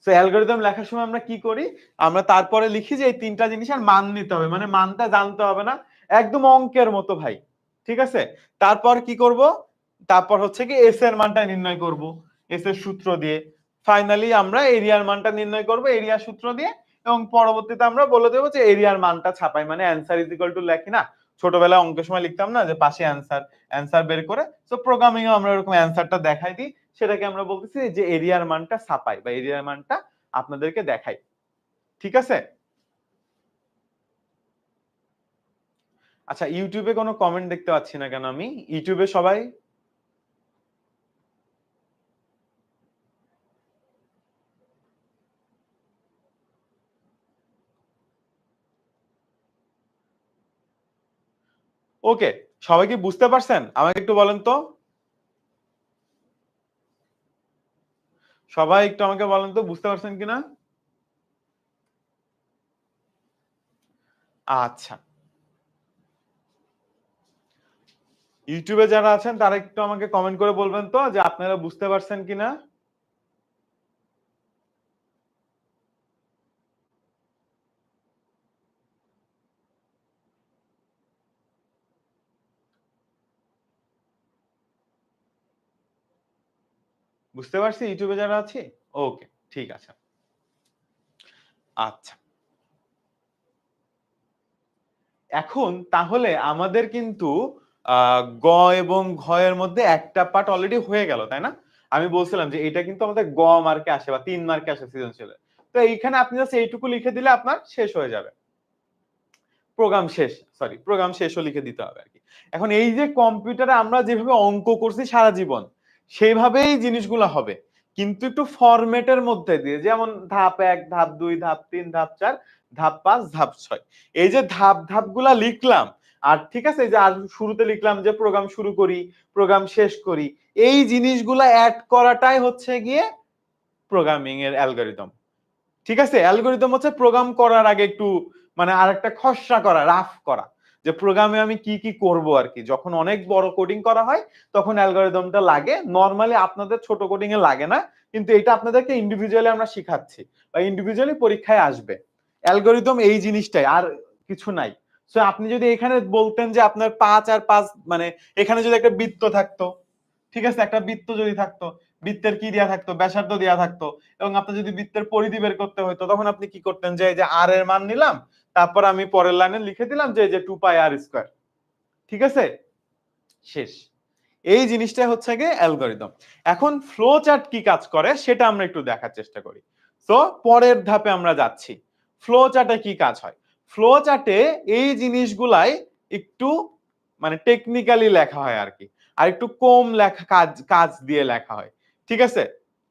সো অ্যালগরিদম লেখার সময় আমরা কি করি, আমরা তারপরে লিখি যে এই তিনটা জিনিসের মান নিতে হবে, মানে মানটা জানতে হবে না, একদম অঙ্কের মতো ভাই। ঠিক আছে, তারপর কি করব, তারপর হচ্ছে কি এস এর মানটা নির্ণয় করব এস এর সূত্র দিয়ে, ফাইনালি আমরা এরিয়ার মানটা নির্ণয় করব এরিয়া সূত্র দিয়ে, এবং পরবর্তীতে আমরা বলে দেবো যে এরিয়ার মানটা ছাপাই, মানে অ্যান্সার ইজ ইকুয়াল টু লেখি না, ছোটবেলায় অঙ্কের সময় লিখতাম না যে পাশে অ্যান্সার, অ্যান্সার বের করে। সো প্রোগ্রামিং এ আমরা এরকম অ্যান্সারটা দেখাই দিই, সেটাকে আমরা বলতেছি যে এরিয়ার মানটা ছাপাই বা এরিয়ার মানটা আপনাদেরকে দেখাই। ঠিক আছে, আচ্ছা ইউটিউবে কোনো কমেন্ট দেখতে পাচ্ছি না কেন আমি, ইউটিউবে সবাই ওকে, সবাই কি বুঝতে পারছেন? আমাকে একটু বলেন তো, সবাই একটু আমাকে বলেন তো বুঝতে পারছেন কিনা। আচ্ছা, ইউটিউবে যারা আছেন তারা একটু আমাকে কমেন্ট করে বলবেন তো যে আপনারা বুঝতে পারছেন কিনা। বুঝতে পারছি ইউটিউবে যারা আছি? ওকে, ঠিক আছে। আচ্ছা। এখন তাহলে আমাদের কিন্তু গ এবং ঘ এর মধ্যে একটা পার্ট অলরেডি হয়ে গেল, তাই না? আমি বলছিলাম যে এটা কিন্তু আমাদের গ মার্কে আসে বা ৩ মার্কে আসে সৃজনশীলে। তো এইখানে আপনি জাস্ট এইটুকু লিখে দিলে আপনার শেষ হয়ে যাবে। প্রোগ্রাম শেষ, সরি প্রোগ্রাম শেষও লিখে দিতে হবে আরকি। এখন এই যে কম্পিউটারে আমরা যেভাবে অঙ্ক করছি সারা জীবন, সেইভাবেই জিনিসগুলো হবে। কিন্তু একটু ফরম্যাটের মধ্যে দিয়ে, যেমন ধাপ ১, ধাপ ২, ধাপ ৩, ধাপ ৪, ধাপ ৫, ধাপ ৬। এই যে ধাপগুলা লিখলাম, আর ঠিক আছে, এই যে আর শুরুতে লিখলাম যে প্রোগ্রাম শুরু করি, প্রোগ্রাম শেষ করি। এই জিনিসগুলা এড করাটাই হচ্ছে গিয়ে প্রোগ্রামিং এর অ্যালগরিদম। ঠিক আছে, অ্যালগরিদম হচ্ছে প্রোগ্রাম করার আগে একটু মানে আরেকটা খসড়া করা, রাফ করা, যে প্রোগ্রামে আমি কি কি করব আর কি। যখন অনেক বড় কোডিং করা হয় তখন অ্যালগরিদমটা লাগে, নরমালি আপনাদের ছোট কোডিং এ লাগে না, কিন্তু এটা আপনাদেরকে ইন্ডিভিজুয়ালি আমরা শিখাচ্ছি বা ইন্ডিভিজুয়ালি পরীক্ষায় আসবে। অ্যালগরিদম এই জিনিসটাই, আর কিছু নাই। সো আপনি যদি এখানে বলতেন যে আপনার ৫ আর ৫ মানে এখানে যদি একটা বৃত্ত থাকতো, ঠিক আছে, একটা বৃত্ত যদি থাকতো, বৃত্তের কি দেয়া থাকতো, ব্যাসার্ধ দেয়া থাকতো, এবং আপনার যদি বৃত্তের পরিধি বের করতে হতো, তখন আপনি কি করতেন যে এই যে আর এর মান নিলাম, তারপর আমি পরের লাইনে লিখে দিলাম যে এই যে 2 পাই আর স্কয়ার। ঠিক আছে, শেষ। এই জিনিসটা হচ্ছে গিয়ে অ্যালগরিদম। এখন ফ্লো চার্ট কি কাজ করে সেটা আমরা একটু দেখার চেষ্টা করি। তো পরের ধাপে আমরা যাচ্ছি। ফ্লো চার্টে কি কাজ হয়? ফ্লো চার্টে এই জিনিসগুলাই একটু মানে টেকনিক্যালি লেখা হয় আর কি। আর একটু কম লেখা, কাজ কাজ দিয়ে লেখা হয়। ঠিক আছে?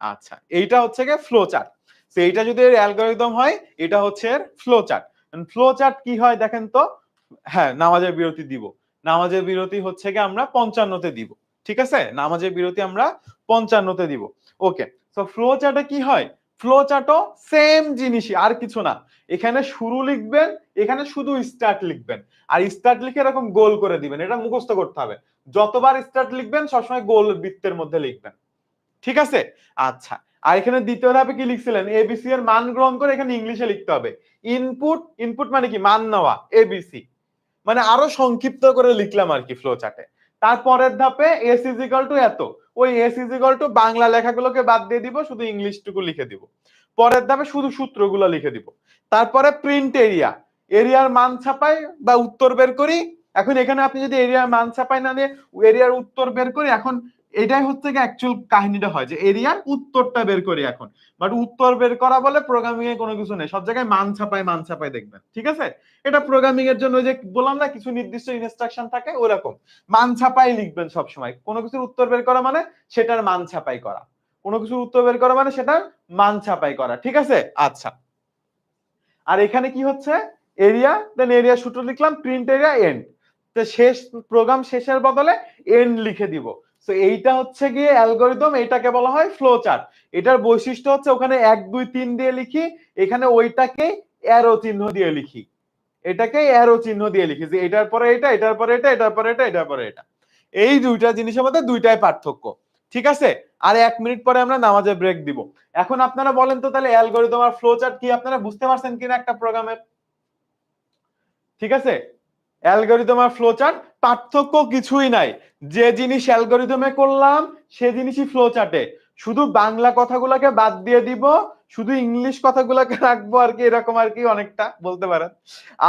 আচ্ছা, এইটা হচ্ছে গিয়ে ফ্লো চার্ট। তো এইটা যদি এর অ্যালগরিদম হয়, এটা হচ্ছে এর ফ্লো চার্ট। ফ্লো চার্ট কি হয় দেখেন তো? হ্যাঁ, নামাজের বিরতি দিব। নামাজের বিরতি হচ্ছে গিয়ে আমরা ৫৫ তে দিব। ঠিক আছে, নামাজের বিরতি আমরা ৫৫ তে দিব। ওকে, তো ফ্লো চার্টে কি হয়? ফ্লো চার্টও সেম জিনিসই, আর কিছু না। এখানে শুরু লিখবেন, এখানে শুধু স্টার্ট লিখবেন, আর স্টার্ট লিখে এরকম গোল করে দিবেন। এটা মুখস্থ করতে হবে। যতবার স্টার্ট লিখবেন সবসময় গোল বৃত্তের মধ্যে লিখবেন। ঠিক আছে, আচ্ছা। আর এখানে দ্বিতীয় ধাপে কি লিখছিলেন? এবিসি এর মান গ্রহণ করে এখানে ইংলিশে লিখতে হবে। ইনপুট, ইনপুট মানে কি? মান নেওয়া, এবিসি। মানে আরো সংক্ষিপ্ত করে লিখলাম আর কি ফ্লো চার্টে। তারপরের ধাপে এস ইজ ইকাল টু এত, ওই S is equal to Bangla লেখাগুলোকে বাদ দিয়ে দিব, শুধু ইংলিশটুকু লিখে দিব। পরের ধাপে শুধু সূত্রগুলো লিখে দিব। তারপরে প্রিন্ট এরিয়া, এরিয়ার মান ছাপাই বা উত্তর বের করি। এখন এখানে আপনি যদি এরিয়ার মান ছাপাই না নিয়ে এরিয়ার উত্তর বের করি, এখন এটাই হচ্ছে কি অ্যাকচুয়াল কাহিনীটা হয় যে এরিয়ার উত্তরটা বের করি এখন। বাট উত্তর বের করা বলে প্রোগ্রামিং এ কোনো কিছু নেই, সব জায়গায় মান ছাপাই দেখবেন। ঠিক আছে, এটা প্রোগ্রামিং এর জন্য যে বললাম না কিছু নির্দিষ্ট ইনস্ট্রাকশন থাকে ওরকম। মান ছাপাই লিখবেন সব সময়। কোনো কিছুর উত্তর বের করা মানে সেটার মান ছাপাই করা, কোনো কিছুর উত্তর বের করা মানে সেটার মান ছাপাই করা। ঠিক আছে, আচ্ছা। আর এখানে কি হচ্ছে? এরিয়া, দেন এরিয়া সূত্র লিখলাম, প্রিন্ট এরিয়া এন্ড। তো শেষ, প্রোগ্রাম শেষের বদলে এন্ড লিখে দিব। তো এইটা হচ্ছে গিয়ে অ্যালগরিদম, এটাকে বলা হয় ফ্লো চার্ট। এটার বৈশিষ্ট্য হচ্ছে ওখানে ১ ২ ৩ দিয়ে লিখি, এখানে ওইটাকে অ্যারো চিহ্ন দিয়ে লিখি। এটাকে অ্যারো চিহ্ন দিয়ে লিখি যে এটার পরে এটা, এটার পরে এটা, এটার পরে এটা, এটার পরে এটা। এই দুইটা জিনিসের মধ্যে দুইটাই পার্থক্য। ঠিক আছে, আর ১ মিনিট পরে আমরা নামাজের ব্রেক দিব। এখন আপনারা বলেন তো তাহলে অ্যালগরিদম আর ফ্লো চার্ট কি আপনারা বুঝতে পারছেন কিনা একটা প্রোগ্রামের? ঠিক আছে, অ্যালগরিদম আর ফ্লো চার্ট পার্থক্য কিছুই নাই। যে জিনিস অ্যালগরিদমে করলাম সে জিনিসই ফ্লো চার্টে, শুধু বাংলা কথাগুলোকে বাদ দিয়ে দিব, শুধু ইংলিশ কথাগুলোকে রাখবো আর কি, এরকম আর কি অনেকটা বলতে পারেন।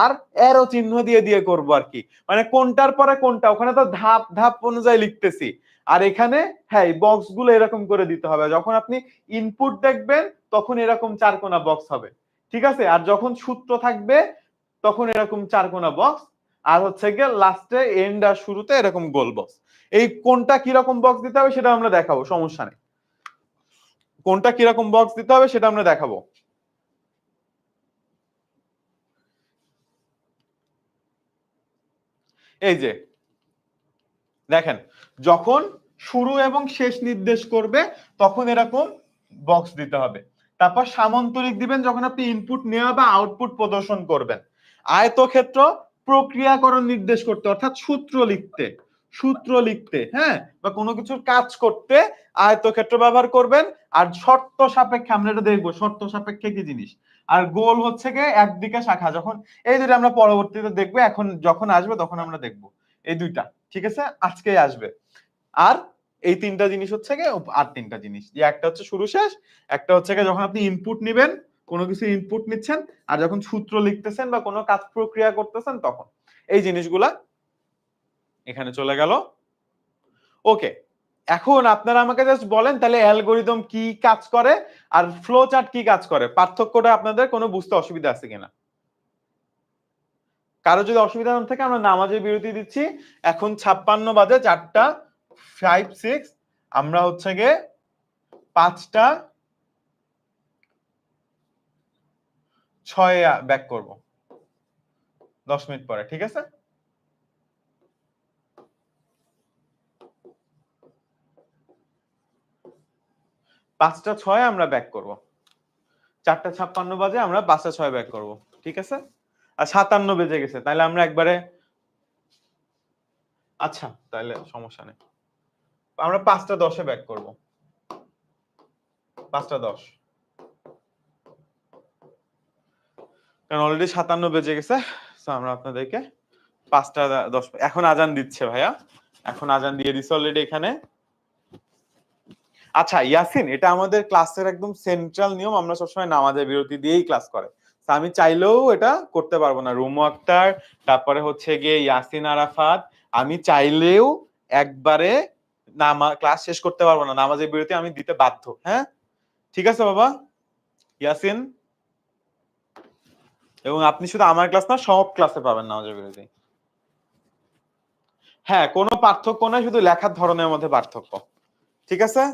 আর অ্যারো চিহ্ন দিয়ে দিয়ে করব আর কি, মানে কোনটার পরে কোনটা, ওখানে তো ধাপ ধাপ অনুযায়ী লিখতেছি। আর এখানে হ্যাঁ, বক্স গুলো এরকম করে দিতে হবে। যখন আপনি ইনপুট দেখবেন তখন এরকম চারকোনা বক্স হবে। ঠিক আছে, আর যখন সূত্র থাকবে তখন এরকম চারকোনা বক্স, আর হচ্ছে গিয়ে লাস্টে এন্ড আর শুরুতে এরকম গোল বক্স। এই কোনটা কিরকম বক্স দিতে হবে সেটা আমরা দেখাবো, সমস্যা নেই। কোনটা কিরকম বক্স দিতে হবে সেটা আমরা দেখাবো। এই যে দেখেন, যখন শুরু এবং শেষ নির্দেশ করবে তখন এরকম বক্স দিতে হবে। তারপর সামান্তরিক দিবেন যখন আপনি ইনপুট নেওয়া বা আউটপুট প্রদর্শন করবেন। আয়তক্ষেত্র প্রক্রিয়াকরণ নির্দেশ করতে, অর্থাৎ সূত্র লিখতে, হ্যাঁ, বা কোনো কিছুর কাজ করতে আয়তক্ষেত্র ব্যবহার করবেন। আর শর্ত সাপেক্ষে আমরা এটা দেখবো শর্ত সাপেক্ষে কি জিনিস। আর গোল হচ্ছে গিয়ে একদিকে শাখা, যখন এই দুটো আমরা পরবর্তীতে দেখবো, এখন যখন আসবে তখন আমরা দেখবো এই দুইটা, ঠিক আছে, আজকেই আসবে। আর এই তিনটা জিনিস হচ্ছে গিয়ে, আর তিনটা জিনিস, যে একটা হচ্ছে শুরু শেষ, একটা হচ্ছে গিয়ে যখন আপনি ইনপুট নিবেন, কোনো কিছু ইনপুট নিচ্ছেন, আর যখন সূত্র লিখতেছেন বা কোনো কাজ প্রক্রিয়া করতেছেন তখন। এই জিনিসগুলা এখানে চলে গেল। ওকে, এখন আপনারা আমাকে জাস্ট বলেন তাহলে অ্যালগরিদম কি কাজ করে আর ফ্লো চার্ট কি কাজ করে, পার্থক্যটা আপনাদের কোনো বুঝতে অসুবিধা আছে কিনা? কারো যদি অসুবিধা না থাকে আমরা নামাজের বিরতি দিচ্ছি। এখন 56 বাজে, 4টা 5 6, আমরা হচ্ছে গিয়ে 5টা 6 ব্যাক করব 10 মিনিট পরে, ঠিক আছে? পাঁচটা 6 আমরা ব্যাক করব, 4:56 বাজে আমরা 5টা 6 ব্যাক করব, ঠিক আছে? আর 57 বেজে গেছে, তাহলে আমরা একবারে, আচ্ছা তাহলে সমস্যা নেই, আমরা 5টা 10 ব্যাক করব, 5টা 10, কারণ অলরেডি 57 বেজে গেছে। সো আমরা আপনাদেরকে 5টা 10, এখন আজান দিচ্ছে ভাইয়া, এখন আজান দিয়ে দিচ্ছে অলরেডি এখানে। আচ্ছা ইয়াসিন, এটা আমাদের ক্লাসের একদম সেন্ট্রাল নিয়ম, আমরা সবসময় নামাজের বিরতি দিয়েই ক্লাস করে। আমি চাইলেও এটা করতে পারবো না, রুমু আক্তার, তারপরে হচ্ছে গিয়ে ইয়াসিন আরাফাত, আমি চাইলেও একবারে ক্লাস শেষ করতে পারবো না, নামাজের বিরতি আমি দিতে বাধ্য। হ্যাঁ ঠিক আছে বাবা ইয়াসিন, এবং আপনি শুধু আমার ক্লাস না সব ক্লাসে পাবেন নামাজের বিরতি। হ্যাঁ, কোনো পার্থক্য নাই, শুধু লেখার ধরনের মধ্যে পার্থক্য, ঠিক আছে?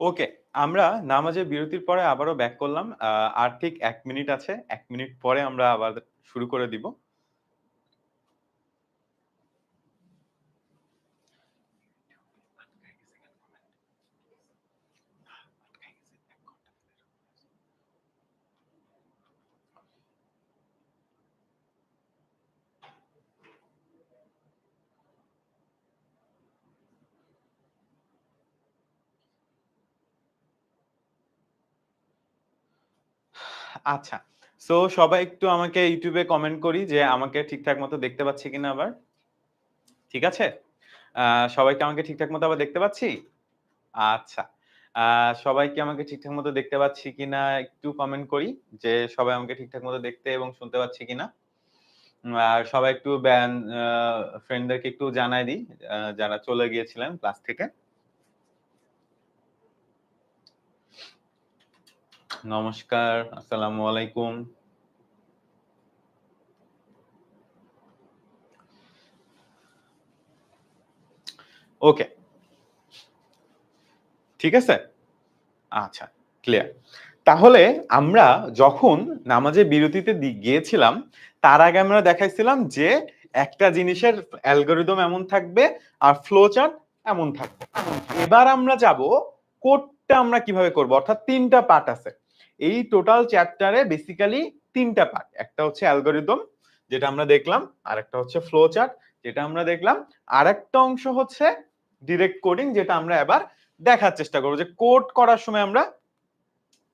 ওকে, আমরা নামাজের বিরতির পরে আবারও ব্যাক করলাম। আর ঠিক ১ মিনিট আছে। ১ মিনিট পরে আমরা আবার শুরু করে দিব। আচ্ছা। সো সবাই একটু আমাকে YouTube এ কমেন্ট করি যে আমাকে ঠিকঠাক মতো দেখতে পাচ্ছি কিনা আবার। ঠিক আছে? আ সবাই কি আমাকে ঠিকঠাক মতো আবার দেখতে পাচ্ছি? আচ্ছা। আ সবাই কি আমাকে ঠিকঠাক মতো দেখতে পাচ্ছি কিনা একটু কমেন্ট করি যে সবাই আমাকে ঠিকঠাক মতো দেখতে এবং শুনতে পাচ্ছি কিনা? আর সবাই একটু আ ফ্রেন্ডদেরকে একটু জানায় দিই যারা চলে গিয়েছিলেন ক্লাস থেকে। নমস্কার, আসসালামু আলাইকুম। ওকে, ঠিক আছে? আচ্ছা, ক্লিয়ার। তাহলে আমরা যখন নামাজের বিরতিতে গিয়েছিলাম, তার আগে আমরা দেখাইছিলাম যে একটা জিনিসের অ্যালগরিদম এমন থাকবে আর ফ্লো চার্ট এমন থাকবে। এবার আমরা যাব কোডটা আমরা কিভাবে করব? অর্থাৎ ৩ টা পার্ট আছে। এই টোটাল চ্যাপ্টারে বেসিক্যালি ৩ টা পার্ট। একটা হচ্ছে অ্যালগরিদম যেটা আমরা দেখলাম, আরেকটা হচ্ছে ফ্লো চার্ট যেটা আমরা দেখলাম, আরেকটা অংশ হচ্ছে ডিরেক্ট কোডিং যেটা আমরা এবার দেখার চেষ্টা করব যে কোড করার সময় আমরা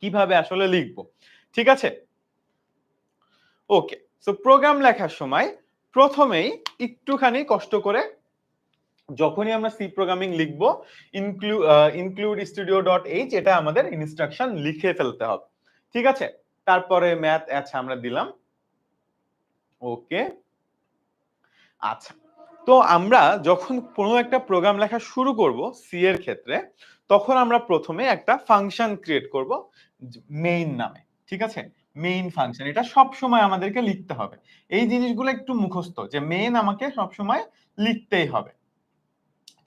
কিভাবে আসলে লিখব। ঠিক আছে? ওকে। সো প্রোগ্রাম লেখার সময় প্রথমেই একটুখানি কষ্ট করে যখনই আমরা সি প্রোগ্রামিং লিখব include studio.h এটা আমাদের ইনস্ট্রাকশন লিখে ফেলতে হবে। ঠিক আছে? তারপরে ম্যাথ আচ্ছা আমরা দিলাম। ওকে। আচ্ছা। তো আমরা যখন কোনো একটা প্রোগ্রাম লেখা শুরু করব সি এর ক্ষেত্রে, তখন আমরা প্রথমে একটা ফাংশন ক্রিয়েট করব মেইন নামে। ঠিক আছে? Main function. এটা সবসময় আমাদেরকে লিখতে হবে। এই জিনিসগুলো একটু মুখস্থ যে মেইন আমাকে সবসময় লিখতেই হবে।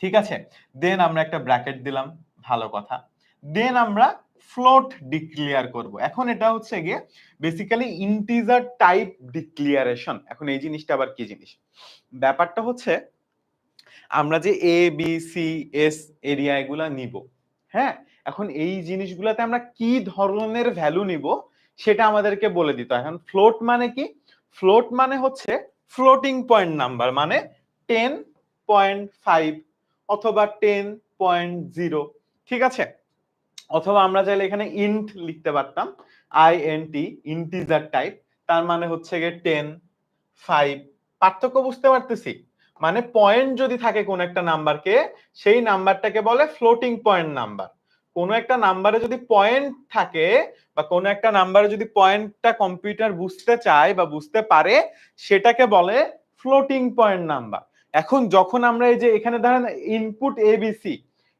ঠিক আছে? দেন আমরা একটা ব্র্যাকেট দিলাম, ভালো কথা। দেন আমরা ফ্লোট ডিক্লেয়ার করব। এখন এটা হচ্ছে গিয়ে বেসিক্যালি ইন্টিজার টাইপ ডিক্লিয়ারেশন। এখন এই জিনিসটা আবার কি জিনিস? ব্যাপারটা হচ্ছে আমরা যে এ, বি, সি, এস এরিয়া এগুলা নিব। হ্যাঁ? এখন এই জিনিসগুলাতে আমরা কি ধরনের ভ্যালু নিব সেটা আমাদেরকে বলে দিতে হয়। এখন ফ্লোট মানে কি? ফ্লোট মানে হচ্ছে ফ্লোটিং পয়েন্ট নাম্বার মানে 10.5 অথবা 10.0 ঠিক আছে? অথবা আমরা চাইলে এখানে ইন্ট লিখতে পারতাম। আইএনটি ইন্টিজার টাইপ তার মানে হচ্ছে গিয়ে 10 5 পার্থক্য বুঝতে পারতেছি? মানে পয়েন্ট যদি থাকে কোন একটা নাম্বারকে সেই নাম্বারটাকে বলে ফ্লোটিং পয়েন্ট নাম্বার। কোন একটা নাম্বারে যদি পয়েন্ট থাকে বা কোন একটা নাম্বারে যদি পয়েন্টটা কম্পিউটার বুঝতে চায় বা বুঝতে পারে সেটাকে বলে ফ্লোটিং পয়েন্ট নাম্বার। এখন যখন আমরা এই যে এখানে ধরেন ইনপুট এবিসি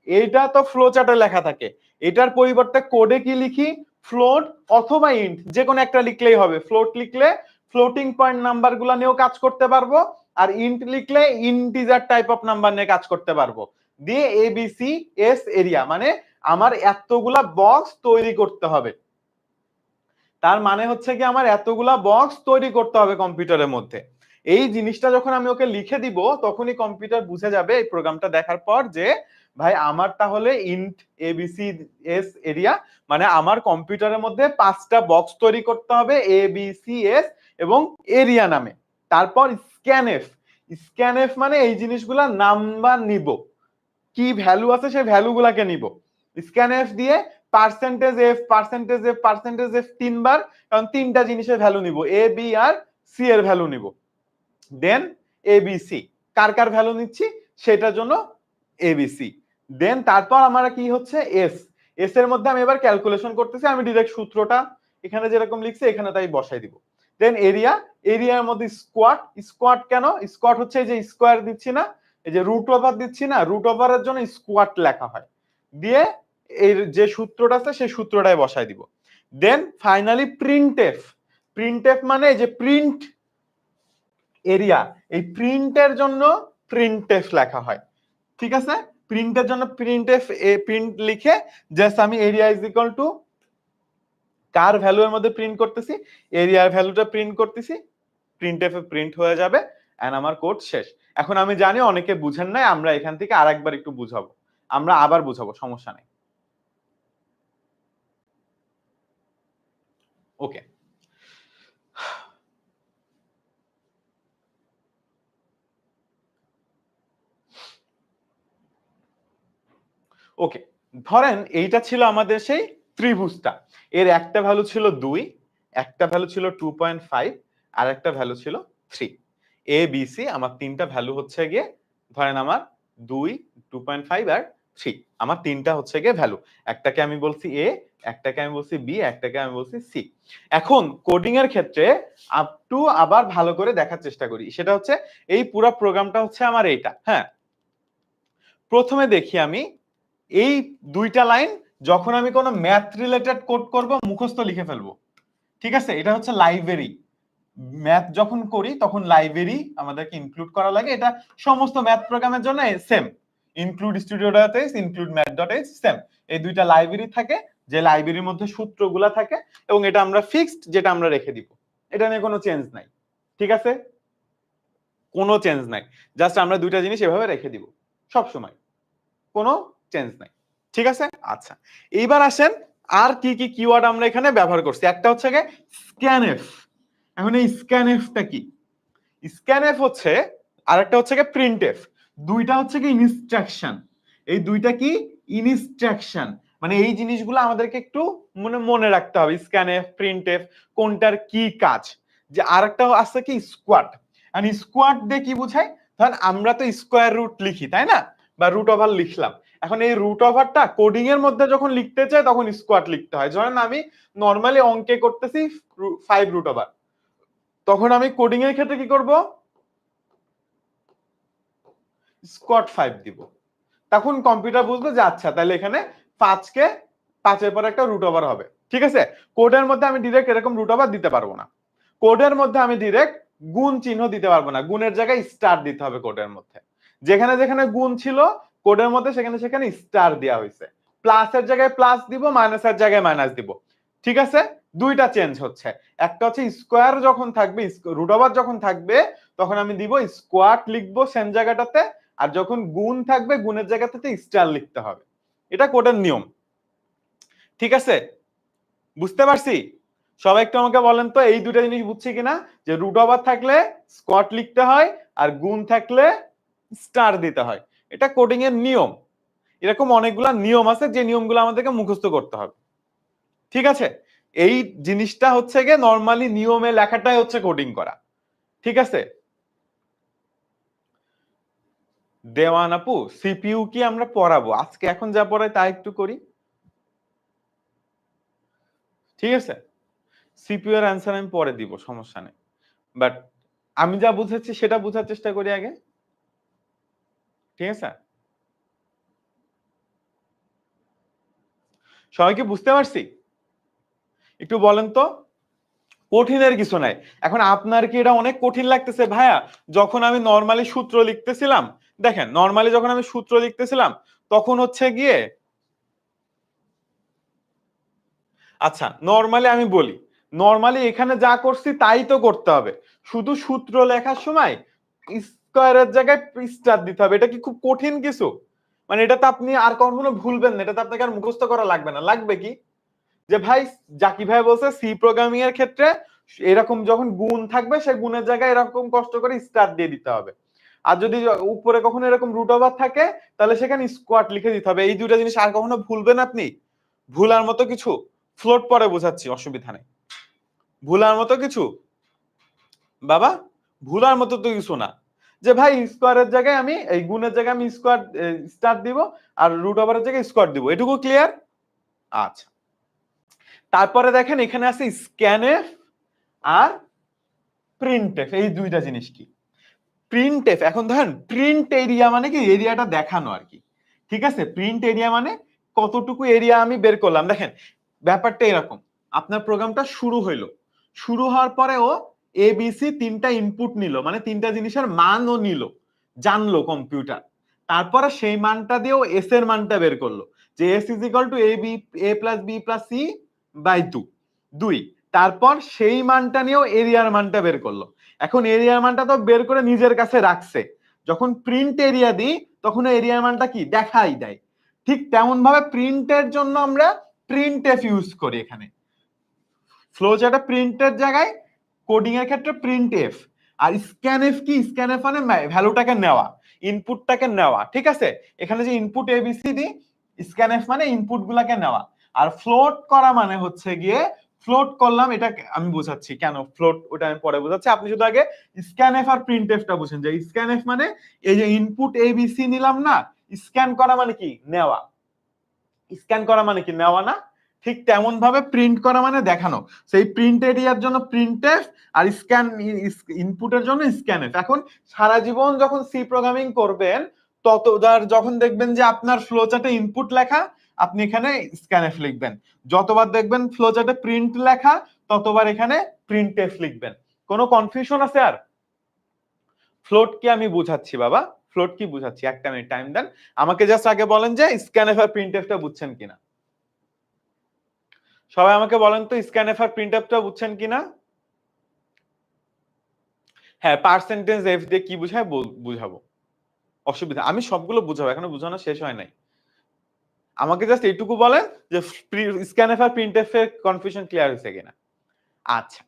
এটা তো ফ্লো চার্টে লেখা থাকে। এটার পরিবর্তে কোডে কি লিখি? ফ্লোট অথবা ইন্ট যে কোনো একটা লিখলেই হবে। ফ্লোট লিখলে ফ্লোটিং পয়েন্ট নাম্বার গুলা নিয়েও কাজ করতে পারবো আর ইন্ট লিখলে ইন্টিজার টাইপ অফ নাম্বার নিয়ে কাজ করতে পারবো। দিয়ে এবিসি এস এরিয়া মানে আমার এতগুলা বক্স তৈরি করতে হবে। তার মানে হচ্ছে কি আমার এতগুলা বক্স তৈরি করতে হবে কম্পিউটারের মধ্যে। এই জিনিসটা যখন আমি ওকে লিখে দিব তখনই কম্পিউটার বুঝে যাবে এই প্রোগ্রামটা দেখার পর যে ভাই আমার তাহলে ইন্ট এবিসি এস এরিয়া মানে আমার কম্পিউটারের মধ্যে 5টা বক্স তৈরি করতে হবে এ বি সি এস এবং এরিয়া নামে। তারপর স্ক্যানএফ স্ক্যানএফ মানে এই জিনিসগুলা নাম্বার নিব কি ভ্যালু আছে সেই ভ্যালুগুলাকে নিব স্ক্যানএফ দিয়ে percentage F percentage F percentage F তিনবার কারণ তিনটা জিনিসের ভ্যালু নিব এ বি আর সি এর ভ্যালু নিব দেন এবিসি কার কার ভ্যালু নিচ্ছি সেটার জন্য এবিসি দেন তারপর আমার কি হচ্ছে এস এস এর মধ্যে আমি এবার ক্যালকুলেশন করতেছি আমি ডিরেক্ট সূত্রটা এখানে যেরকম লিখছি এখানে তাই বসাই দিব দেন এরিয়া এরিয়ার মধ্যে স্কোয়াড স্কোয়াড কেন স্কোয়াড হচ্ছে এই যে স্কোয়ার দিচ্ছি না এই যে রুট ওভার দিচ্ছি না রুট ওভারের জন্য স্কোয়াড লেখা হয় দিয়ে এর যে সূত্রটা আছে সেই সূত্রটাই বসাই দিব দেন ফাইনালি প্রিন্টএফ প্রিন্টএফ মানে এই যে প্রিন্ট এরিয়া এই প্রিন্টের জন্য প্রিন্টএফ লেখা হয় ঠিক আছে প্রিন্টের জন্য প্রিন্টএফ প্রিন্ট লিখে জাস্ট আমি area is equal two car value এর মধ্যে প্রিন্ট করতেছি, এরিয়ার ভ্যালুটা প্রিন্ট করতেছি, প্রিন্টএফ এ প্রিন্ট হয়ে যাবে এন্ড আমার কোড শেষ। এখন আমি জানি অনেকে বুঝেন নাই, আমরা এখান থেকে আরেকবার একটু বুঝাবো, আমরা আবার বুঝাবো, সমস্যা নেই। ওকে, ওকে, ধরেন এইটা ছিল আমাদের সেই ত্রিভুজটা, এর একটা ভ্যালু ছিল 2, একটা ভ্যালু ছিল 2.5 আর একটা ভ্যালু ছিল 3। এ বি সি আমার তিনটা ভ্যালু হচ্ছে গিয়ে, ধরেন আমার 2, 2.5 আর 3, আমার তিনটা হচ্ছে গিয়ে ভ্যালু। একটাকে আমি বলছি এ, একটাকে আমি বলছি বি, একটাকে আমি বলছি সি। এখন কোডিং এর ক্ষেত্রে আপ টু আবার ভালো করে দেখার চেষ্টা করি, সেটা হচ্ছে এই পুরো প্রোগ্রামটা হচ্ছে আমার এইটা। হ্যাঁ, প্রথমে দেখি আমি এই দুইটা লাইন, যখন আমি কোনো ম্যাথ রিলেটেড কোড করব মুখস্থ লিখে ফেলবো, ঠিক আছে? এটা হচ্ছে লাইব্রেরি, ম্যাথ যখন করি তখন লাইব্রেরি আমাদেরকে ইনক্লুড করা লাগে, এটা সমস্ত ম্যাথ প্রোগ্রামের জন্য সেম, ইনক্লুড স্টুডিও.h, ইনক্লুড ম্যাথ.h সেম, এই দুইটা লাইব্রেরি থাকে, যে লাইব্রেরির মধ্যে সূত্রগুলা থাকে, এবং এটা আমরা ফিক্সড, যেটা আমরা রেখে দিব, এটা নিয়ে কোনো চেঞ্জ নাই, ঠিক আছে? কোনো চেঞ্জ নাই, জাস্ট আমরা দুইটা জিনিস এভাবে রেখে দিব সব সময়, কোনো চেঞ্জ নাই, ঠিক আছে? আচ্ছা, এইবার আসেন আর কি কি কিওয়ার্ড আমরা এখানে ব্যবহার করছি। একটা হচ্ছে গিয়ে স্ক্যানএফ। এখন এই স্ক্যানএফটা কি? স্ক্যানএফ হচ্ছে, আরেকটা হচ্ছে গিয়ে প্রিন্টএফ, দুইটা হচ্ছে কি ইনস্ট্রাকশন। এই দুইটা কি ইনস্ট্রাকশন, মানে এই জিনিসগুলো আমাদেরকে একটু মনে রাখতে হবে, স্ক্যানএফ প্রিন্টএফ কোনটার কি কাজ। যে আরেকটা আছে কি স্কোয়াড, আর স্কোয়াড দিয়ে কি বোঝায়, ধরেন আমরা তো স্কোয়ার রুট লিখি তাই না, বা রুট ওভার লিখলাম, এখন এই রুট ওভারটা কোডিং এর মধ্যে যখন লিখতে চাই তখন স্কোয়াড লিখতে হয়। ধরেন আমি নরমালি অঙ্কে করতেছি 5 রুট ওভার, তখন আমি কোডিং এর ক্ষেত্রে কি করব, স্কোয়াড 5 দিব, তখন কম্পিউটার বুঝবে যে আচ্ছা তাহলে এখানে 5 কে 5 এর পর একটা রুট ওভার হবে, ঠিক আছে? কোডের মধ্যে আমি ডিরেক্ট এরকম রুট ওভার দিতে পারবো না, কোডের মধ্যে আমি ডিরেক্ট গুণ চিহ্ন দিতে পারবো না, গুণের জায়গায় স্টার দিতে হবে কোডের মধ্যে, যেখানে যেখানে গুণ ছিল কোডের মধ্যে সেখানে সেখানে স্টার দেওয়া হয়েছে, প্লাসের জায়গায় প্লাস দিব, মাইনাসের জায়গায় মাইনাস দিব, ঠিক আছে? দুইটা চেঞ্জ হচ্ছে, একটা হচ্ছে স্কোয়ার যখন থাকবে, রুট ওভার যখন থাকবে তখন আমি দিব স্কোয়াড লিখবো সেম জায়গাটাতে, আর যখন গুণ থাকবে গুণের জায়গাতে স্টার লিখতে হবে, এটা কোডের নিয়ম, ঠিক আছে? বুঝতে পারছি? সবাই একটু আমাকে বলেন তো এই দুটো জিনিস বুঝছি কিনা, যে রুট ওভার থাকলে স্কোয়াড লিখতে হয় আর গুণ থাকলে স্টার দিতে হয়, এটা কোডিং এর নিয়ম। এরকম অনেকগুলা নিয়ম আছে যে নিয়মগুলো আমাদেরকে মুখস্থ করতে হবে, ঠিক আছে? এই জিনিসটা হচ্ছে গিয়ে নরমালি নিয়মে লেখাটাই হচ্ছে কোডিং করা, ঠিক আছে? দেওয়ান আপু, সিপিইউ কি আমরা পড়াবো আজকে, এখন যা পড়াই তা একটু করি, ঠিক আছে? সিপিইউ এর অ্যান্সার আমি পরে দিব, সমস্যা নেই, বাট আমি যা বুঝেছি সেটা বোঝার চেষ্টা করি আগে, ঠিক আছে? সবাই কি বুঝতে পারছি? একটু বলেন তো, কঠিনের কিছু নাই। এখন আপনার কি এটা অনেক কঠিন লাগতেছে ভাইয়া? যখন আমি নরমালি সূত্র লিখতেছিলাম, দেখেন নরমালি যখন আমি সূত্র লিখতেছিলাম তখন হচ্ছে গিয়ে, আচ্ছা নরমালি আমি বলি, নরমালি এখানে যা করছি তাই তো করতে হবে, শুধু সূত্র লেখার সময় স্কয়ারের জায়গায় স্টার দিতে হবে, এটা কি খুব কঠিন কিছু? মানে এটা তো আপনি আর কখনো ভুলবেন না, এটা তো আপনাকে আর মুখস্থ করা লাগবে না, লাগবে কি? যে ভাই জাকি ভাই বলছে সি প্রোগ্রামিং এর ক্ষেত্রে এরকম যখন গুণ থাকবে সেই গুণের জায়গায় এরকম কষ্ট করে স্টার দিয়ে দিতে হবে, আর যদি উপরে কখনো এরকম রুট ওভার থাকে তাহলে সেখানে স্কোয়াড লিখে দিতে হবে। এই দুইটা জিনিস আর কখনো ভুলবেন আপনি? ভুলার মতো কিছু, ফ্লোট পরে বোঝাচ্ছি, অসুবিধা নেই। ভুলার মতো কিছু বাবা, ভুলার মতো তো কিছু না, যে ভাই স্কোয়ারের জায়গায় আমি এই গুণের জায়গায় আমি স্কোয়ার স্টার দিব আর রুট ওভারের জায়গায় স্কোয়ার দিব, এটুকু ক্লিয়ার? আচ্ছা, তারপরে দেখেন এখানে আছে স্ক্যানএফ আর প্রিন্টএফ, এই দুইটা জিনিস কি? প্রিন্টএফ, এখন ধরেন প্রিন্ট এরিয়া মানে কি, এরিয়াটা দেখানো আর কি, ঠিক আছে? প্রিন্ট এরিয়া মানে কতটুকু এরিয়া আমি বের করলাম। দেখেন ব্যাপারটা এরকম, আপনার প্রোগ্রামটা শুরু হইলো, শুরু হওয়ার পরে ও এবিসি তিনটা ইনপুট নিল, মানে তিনটা জিনিসের মানও নিল, জানলো কম্পিউটার, তারপরে সেই মানটা দিয়েও এস এর মানটা বের করলো, যে s is equal to a plus b plus c by 2। তারপর সেই মানটা নিয়েও এরিয়ার মানটা বের করলো। এখন এরিয়ার মানটা তো বের করে নিজের কাছে রাখছে, যখন প্রিন্ট এরিয়া দিই তখন এরিয়ার মানটা কি দেখাই দেয়। ঠিক তেমন ভাবে প্রিন্টের জন্য আমরা প্রিন্ট এফ ইউজ করি। এখানে ফ্লোচার্টে প্রিন্টের জায়গায় কোডিং এর ক্ষেত্রে প্রিন্ট এফ, আর স্ক্যান এফ কি, স্ক্যান এফ মানে ভ্যালুটাকে নেওয়া, ইনপুটটাকে নেওয়া। ঠিক আছে, এখানে যে ইনপুট এবিসিডি, স্ক্যান এফ মানে ইনপুট গুলাকে নেওয়া। আর ফ্লোট করা মানে হচ্ছে গিয়ে ফ্লোট করলাম, এটা আমি বোঝাচ্ছি কেন ফ্লোট, ওটা আমি পরে বোঝাচ্ছি। আপনি শুধু আগে স্ক্যান এফ আর প্রিন্ট এফটা বুঝেন, যে স্ক্যান এফ মানে এই যে ইনপুট এবিসি নিলাম না, স্ক্যান করা মানে কি নেওয়া, স্ক্যান করা মানে কি নেওয়া না, ঠিক তেমন ভাবে প্রিন্ট করা মানে দেখানো। সেই প্রিন্ট এরিয়ার জন্য প্রিন্টএফ, আর স্ক্যান ইনপুটের জন্য স্ক্যানএফ। এখন সারা জীবন যখন সি প্রোগ্রামিং করবেন ততবার যখন দেখবেন যে আপনার ফ্লোচার্টে ইনপুট লেখা, আপনি এখানে স্ক্যানএফ লিখবেন। যতবার দেখবেন ফ্লোচার্টে প্রিন্ট লেখা, ততবার এখানে প্রিন্টএফ লিখবেন। কোনো কনফিউশন আছে আর? ফ্লোট কি আমি বুঝাচ্ছি বাবা, ফ্লোট কি বুঝাচ্ছি, একটা মিনিট টাইম দেন আমাকে। জাস্ট আগে বলেন যে স্ক্যানএফ আর প্রিন্টএফটা বুঝছেন কিনা। সবাই আমাকে বলেন তো স্ক্যানএফ আর প্রিন্টএফটা বুঝছেন কিনা। হ্যাঁ, পার্সেন্টেজ এফ দিয়ে কি বুঝায় বুঝাবো, অসুবিধা, আমি সবগুলো বুঝাবো, এখনো বুঝানো শেষ হয় নাই। আমাকে জাস্ট এইটুকু বলেন যে স্ক্যানএফ আর প্রিন্টএফ এর কনফিউশন ক্লিয়ার হয়েছে কিনা। আচ্ছা,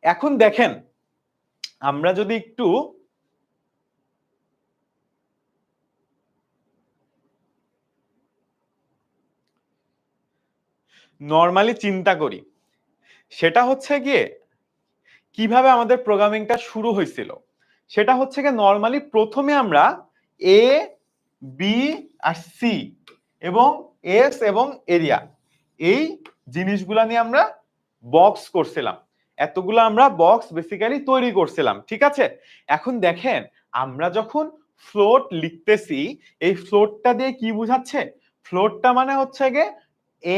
এখন দেখেন আমরা যদি একটু নরমালি চিন্তা করি, সেটা হচ্ছে গিয়ে কিভাবে আমাদের প্রোগ্রামিংটা শুরু হয়েছিল। সেটা হচ্ছে গিয়ে নরমালি প্রথমে আমরা এ বি আর সি এবং এস এবং এরিয়া, এই জিনিসগুলা নিয়ে আমরা বক্স করছিলাম, এতগুলো আমরা বক্স বেসিক্যালি তৈরি করছিলাম। ঠিক আছে, এখন দেখেন আমরা যখন ফ্লোট লিখতেছি, এই ফ্লোটটা দিয়ে কি বুঝাচ্ছে, ফ্লোটটা মানে হচ্ছে গিয়ে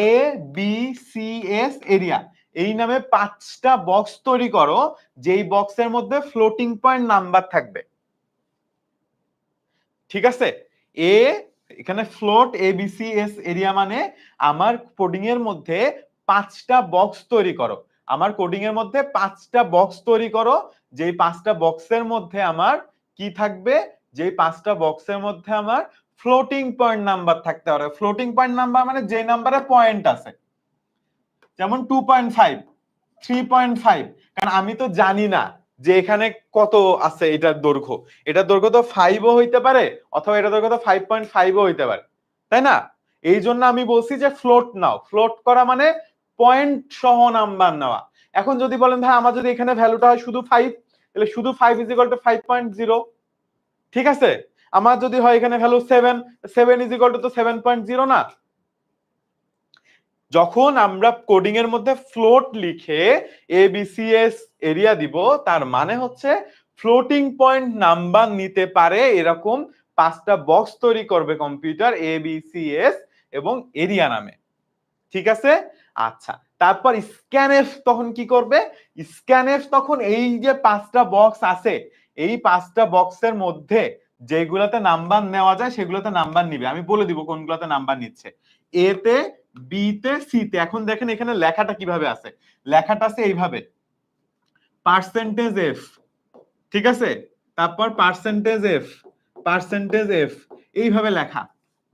A B C S area, এই নামে 5টা বক্স তৈরি করো, যেই বক্সের মধ্যে ফ্লোটিং পয়েন্ট নাম্বার থাকবে। ঠিক আছে, এ এখানে float A B C S area মানে আমার কোডিং এর মধ্যে 5টা বক্স তৈরি করো, আমার কোডিং এর মধ্যে 5টা বক্স তৈরি করো, যেই 5টা বক্সের মধ্যে আমার কি থাকবে, যেই 5টা বক্সের মধ্যে আমার ফ্লোটিং পয়েন্ট নাম্বার থাকতে পারে। ফ্লোটিং পয়েন্ট নাম্বার মানে যে নাম্বারে পয়েন্ট আছে, যেমন 2.5, 3.5, কারণ আমি তো জানি না যে এখানে কত আছে, এটার দৈর্ঘ্য, এটার দৈর্ঘ্য তো 5ও হইতে পারে, অথবা এটার দৈর্ঘ্য তো 5.5ও হইতে পারে, তাই না? এই জন্য আমি বলছি যে ফ্লোট নাও, ফ্লোট করা মানে পয়েন্ট সহ নাম্বার নেওয়া। এখন যদি বলেন ভাই আমার যদি এখানে ভ্যালুটা হয় শুধু 5, তাহলে শুধু 5 = 5.0। ঠিক আছে, আমার যদি হয় এখানে ভ্যালু 7, 7 = 7.0 না। যখন আমরা কোডিং এর মধ্যে ফ্লোট লিখে এবিসিএস এরিয়া দিব, তার মানে হচ্ছে ফ্লোটিং পয়েন্ট নাম্বার নিতে পারে এরকম 5টা বক্স তৈরি করবে কম্পিউটার এবিসিএস এবং এরিয়া নামে। ঠিক আছে, আচ্ছা, তারপর স্ক্যানএফ তখন কি করবে, স্ক্যানএফ তখন এই যে 5টা বক্স আছে, এই 5টা বক্সের মধ্যে যেগুলাতে নাম্বার নেওয়া যায় সেগুলোতে নাম্বার নিবে। আমি বলে দিব কোনগুলোতে নাম্বার নিচ্ছে, এ তে, বি তে, সি তে। এখন দেখেন এখানে লেখাটা কিভাবে আছে, লেখাটা আছে এইভাবে পার্সেন্টেজ এফ, ঠিক আছে, তারপর পার্সেন্টেজ এফ, পার্সেন্টেজ এফ, এইভাবে লেখা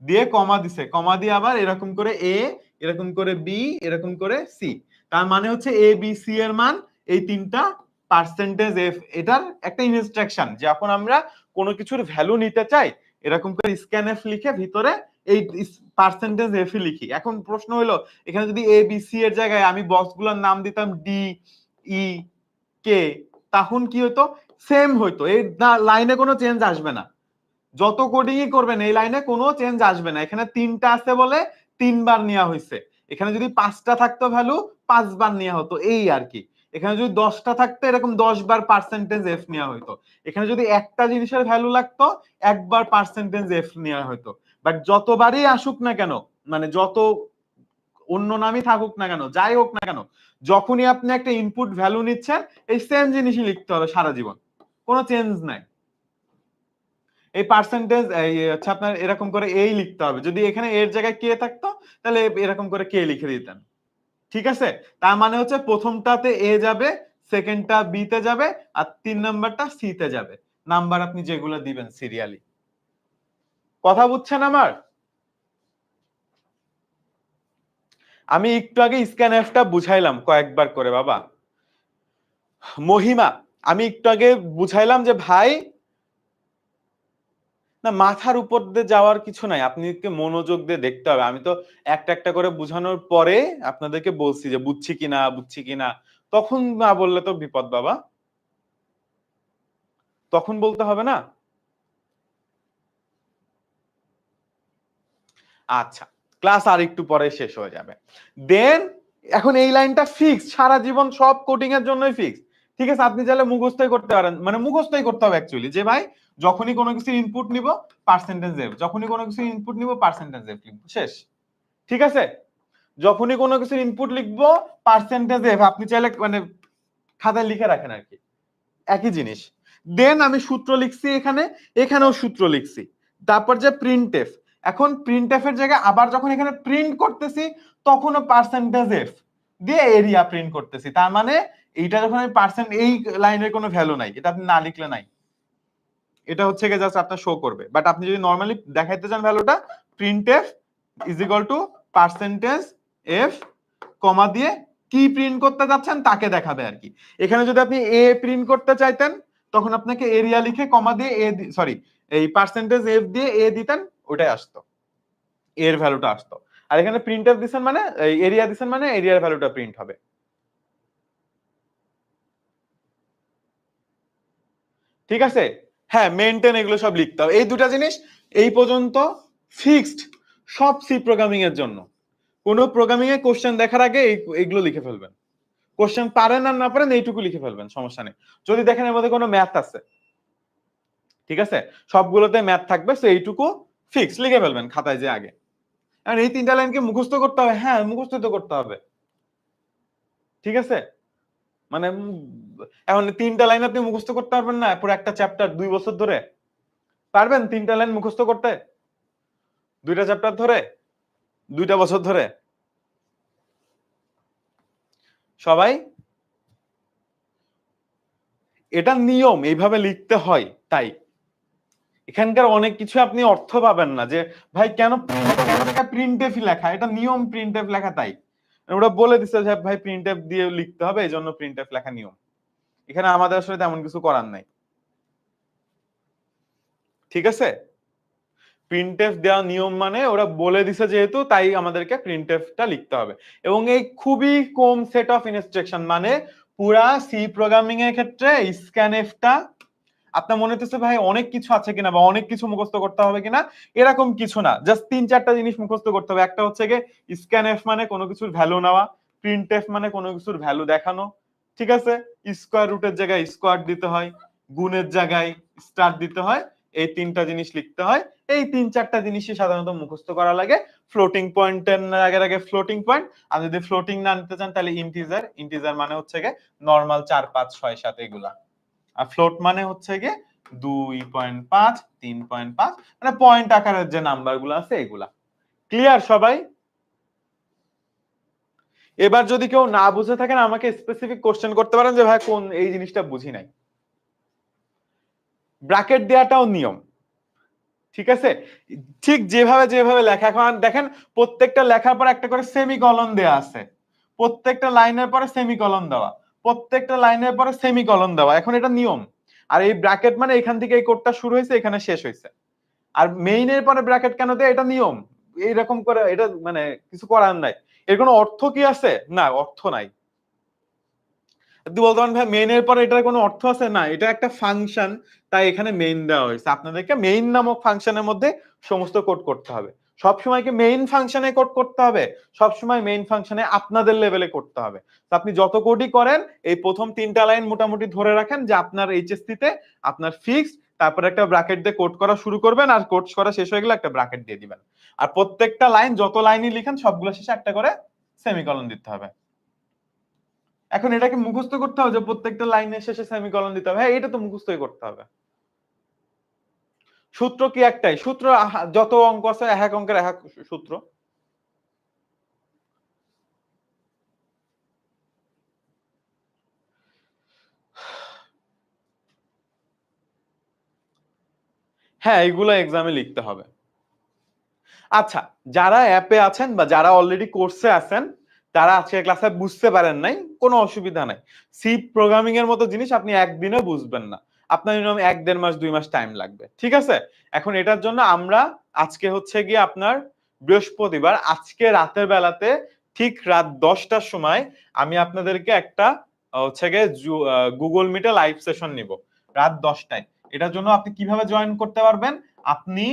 দিয়ে কমা দিছে, কমা দিয়ে আবার এরকম করে এ, এরকম করে বি, এরকম করে সি। তার মানে হচ্ছে এ বি সি এর মান এই 3টা পার্সেন্টেজ এফ। এটার একটা ইনস্ট্রাকশন, যখন আমরা কোনো কিছুর ভ্যালু নিতে চাই এরকম করে স্ক্যানএফ লিখে ভিতরে এই পার্সেন্টেজ এফ লিখি। এখন প্রশ্ন হলো এখানে যদি এ বি সি এর জায়গায় আমি বক্সগুলোর নাম দিতাম ডি ই কে, তখন কি হতো, সেম হইতো, এই লাইনে কোনো চেঞ্জ আসবে না। যত কোডিংই করবেন এই লাইনে কোনো চেঞ্জ আসবে না। এখানে 3টা আছে বলে 3বার নেওয়া হয়েছে, এখানে যদি 5টা থাকতো ভ্যালু 5বার নেওয়া হতো, এই আর কি। এখানে যদি 10টা থাকতো এরকম 10বার পার্সেন্টেজ এফ নেওয়া হইতো। এখানে যদি একটা জিনিসের ভ্যালু লাগতো একবার পার্সেন্টেজ এফ নেওয়া হইতো। বাট যতবারই আসুক না কেন, মানে যত অন্য নামই থাকুক না কেন, যাই হোক না কেন, যখনই আপনি একটা ইনপুট ভ্যালু নিচ্ছেন এই সেম জিনিসই লিখতে হবে সারা জীবন, কোনো চেঞ্জ নাই। এই পার্সেন্টেজ এই হচ্ছে আপনার এরকম করে এই লিখতে হবে। যদি এখানে এর জায়গায় কে থাকতো তাহলে এরকম করে কে লিখে দিতেন। ঠিক আছে, তার মানে হচ্ছে প্রথমটাতে এ যাবে, সেকেন্ডটা বি তে যাবে, আর 3 নাম্বারটা সি তে যাবে। নাম্বার আপনি যেগুলো দিবেন সিরিয়ালি। কথা বুঝছেন আমার? আমি একটু আগে স্ক্যানএফটা বুঝাইলাম কয়েকবার করে বাবা। মহিমা, আমি একটু আগে বুঝাইলাম যে ভাই না, মাথার উপর দিয়ে যাওয়ার কিছু নাই, আপনি মনোযোগ দিয়ে দেখতে হবে। আমি তো একটা একটা করে বুঝানোর পরে আপনাদেরকে বলছি যে বুঝছি কিনা বুঝছি কিনা। তখন না বললে তো বিপদ বাবা, তখন বলতে হবে না। আচ্ছা, ক্লাস আর একটু পরে শেষ হয়ে যাবে। দেন এখন এই লাইনটা ফিক্স, সারা জীবন সব কোডিং এর জন্যই ফিক্স। ঠিক আছে, আপনি চাইলে মুখস্থই করতে পারেন, মানে মুখস্থই করতে হবে অ্যাকচুয়ালি, যে ভাই যখনই কোনো কিছু ইনপুট নিব পার্সেন্টেজ এফ, যখনই কোনো কিছু ইনপুট নিব পার্সেন্টেজ এফ লিখব, শেষ। ঠিক আছে, যখনই কোনো কিছু ইনপুট লিখবো পার্সেন্টেজ এফ, আপনি চাইলে মানে খাতায় লিখে রাখেন আর কি, একই জিনিস। দেন আমি সূত্র লিখছি এখানে, এখানেও সূত্র লিখছি। তারপর যে প্রিন্ট এফ, এখন প্রিন্ট এফ এর জায়গায় আবার যখন এখানে প্রিন্ট করতেছি তখনও পার্সেন্টেজ এফ দিয়ে এরিয়া প্রিন্ট করতেছি। তার মানে এইটা যখন আমি পার্সেন্ট, এই লাইনের কোনো ভ্যালু নাই, এটা আপনি না লিখলে নাই, এটা হচ্ছে গিয়ে জাস্ট আপনার শো করবে। বাট আপনি যদি নরমালি দেখাইতে চান ভ্যালুটা, print f is equal to percentage f comma দিয়ে কি প্রিন্ট করতে যাচ্ছেন তাকে দেখাবে আর কি। এখানে যদি আপনি এ প্রিন্ট করতে চাইতেন তখন আপনাকে এরিয়া লিখে কমা দিয়ে এ, সরি এই পার্সেন্টেজ এফ দিয়ে এ দিতেন, ওটাই আসতো, এর ভ্যালুটা আসতো। আর এখানে প্রিন্ট এফ দিছেন মানে এরিয়া দিছেন মানে এরিয়ার ভ্যালুটা প্রিন্ট হবে। ঠিক আছে, হ্যাঁ মেইনটেইন এগুলো সব লিখতে হবে। এই দুটা জিনিস এই পর্যন্ত ফিক্সড সব সি প্রোগ্রামিং এর জন্য। কোনো প্রোগ্রামিং এ কোশ্চেন দেখার আগে এইগুলো লিখে ফেলবেন। কোশ্চেন পারেন আর না পারেন এইটুকু লিখে ফেলবেন, সমস্যা নেই। যদি দেখেন এর মধ্যে কোনো ম্যাথ আছে, ঠিক আছে, সবগুলোতে ম্যাথ থাকবে, সো এইটুকু ফিক্স লিখে ফেলবেন খাতায় যে আগে। আর এই 3টা লাইনকে মুখস্থ করতে হবে, হ্যাঁ মুখস্থ তো করতে হবে। ঠিক আছে, মানে এখন 3টা লাইন আপনি মুখস্থ করতে পারবেন না পুরো একটা চ্যাপ্টার 2 বছর ধরে? পারবেন 3টা লাইন মুখস্থ করতে 2টা চ্যাপ্টার ধরে, 2টা বছর ধরে? সবাই এটা নিয়ম, এইভাবে লিখতে হয়। তাই এখানকার অনেক কিছু আপনি অর্থ পাবেন না, যে ভাই কেন প্রিন্ট এফ লেখা, এটা নিয়ম প্রিন্ট এফ লেখা, তাই ওরা বলে দিচ্ছে যে ভাই প্রিন্ট এফ দিয়ে লিখতে হবে, এই জন্য প্রিন্ট এফ লেখা নিয়ম। এখানে আমাদের আসলে তেমন কিছু করার নাই। ঠিক আছে, প্রিন্ট এফ দেওয়া নিয়ম মানে ওরা বলে দিছে যেহেতু, তাই আমাদেরকে প্রিন্ট এফটা লিখতে হবে। এবং এই খুবই কম সেট অফ ইনস্ট্রাকশন, মানে পুরা সি প্রোগ্রামিং এর ক্ষেত্রে স্ক্যানএফটা আপনার মনে হচ্ছে ভাই অনেক কিছু আছে কিনা বা অনেক কিছু মুখস্থ করতে হবে কিনা, এরকম কিছু না। জাস্ট 3-4টা জিনিস মুখস্থ করতে হবে। একটা হচ্ছে গিয়ে স্ক্যানএফ মানে কোনো কিছুর ভ্যালু নেওয়া, প্রিন্ট এফ মানে কোনো কিছুর ভ্যালু দেখানো, ঠিক আছে, স্কোয়ার রুটের জায়গায় স্কোয়ার দিতে হয়, গুণের জায়গায় স্টার দিতে হয়, এই 3টা জিনিস লিখতে হয়। এই 3-4টা জিনিসই সাধারণত মুখস্থ করা লাগে। ফ্লোটিং পয়েন্টের আগে আগে ফ্লোটিং পয়েন্ট, আর যদি ফ্লোটিং না নিতে চান তাহলে ইন্টিজার, ইন্টিজার মানে হচ্ছে গিয়ে নরমাল 4, 5, 6, 7 এগুলা। আর ফ্লোট মানে হচ্ছে গিয়ে 2.5, 3.5, মানে পয়েন্ট আকারের যে নাম্বার গুলো আছে এগুলা। ক্লিয়ার সবাই? এবার যদি কেউ না বুঝে থাকেন আমাকে স্পেসিফিক কোশ্চেন করতে পারেন যে ভাই কোন এই জিনিসটা বুঝি নাই। ব্র্যাকেট দেওয়াটাও নিয়ম, ঠিক আছে, ঠিক যেভাবে যেভাবে লেখা। এখন দেখেন প্রত্যেকটা লেখার পর একটা করে সেমিকলন দেওয়া আছে, প্রত্যেকটা লাইনের পরে সেমিকলন দেওয়া, প্রত্যেকটা লাইনের পরে সেমিকলন দেওয়া, এখন এটা নিয়ম। আর এই ব্র্যাকেট মানে এখান থেকে এই কোডটা শুরু হয়েছে এখানে শেষ হয়েছে। আর মেইনের পরে ব্র্যাকেট কেন দেয়, এটা নিয়ম। এইরকম করে এটা মানে কিছু করার নাই। এর কোনো অর্থ কি আছে? না, অর্থ নাই। তুই বলতে পারেন ভাই মেইনের পরে এটার কোনো অর্থ আছে? না, এটা একটা ফাংশন, তাই এখানে মেইন দেওয়া হয়েছে। আপনাদেরকে মেইন নামক ফাংশনের মধ্যে সমস্ত কোড করতে হবে। সবসময় কি মেইন ফাংশনে কোড করতে হবে? সবসময় মেইন ফাংশনে আপনাদের লেভেলে করতে হবে। তো আপনি যত কোডই করেন এই প্রথম 3টা লাইন মোটামুটি ধরে রাখেন যে আপনার এইচএসসি তে আপনার ফিক্সড, তারপরে একটা ব্র্যাকেট দিয়ে কোড করা শুরু করবেন, আর কোড করা শেষ হয়ে গেলে একটা ব্র্যাকেট দিয়ে দিবেন। আর প্রত্যেকটা লাইন যত লাইনই লিখেন সবগুলো শেষে একটা করে সেমিকলন দিতে হবে। এখন এটাকে মুখস্থ করতে হবে যে প্রত্যেকটা লাইনের শেষে সেমিকলন দিতে হবে? হ্যাঁ, এটা তো মুখস্থই করতে হবে। সূত্র কি একটাই? সূত্র যত অঙ্ক আছে এক অঙ্কের এক সূত্র। হ্যাঁ, এগুলো এক্সামে লিখতে হবে। আচ্ছা, যারা অ্যাপে আছেন বা যারা অলরেডি কোর্সে আছেন, তারা আজকের ক্লাসে বুঝতে পারেন নাই, কোনো অসুবিধা নাই। সি প্রোগ্রামিং এর মতো জিনিস আপনি একদিনে বুঝবেন না। আপনার মিনিমাম ১-১.৫ মাস ২ মাস টাইম লাগবে। ঠিক আছে? এখন এটার জন্য আমরা আজকে হচ্ছে গিয়ে আপনার বৃহস্পতিবার, আজকে রাতের বেলাতে ঠিক রাত ১০ টার সময় আমি আপনাদেরকে একটা হচ্ছে গিয়ে গুগল মিটে লাইভ সেশন নিব। রাত ১০ টায়। এটার জন্য আপনি কিভাবে জয়েন করতে পারবেন? আপনি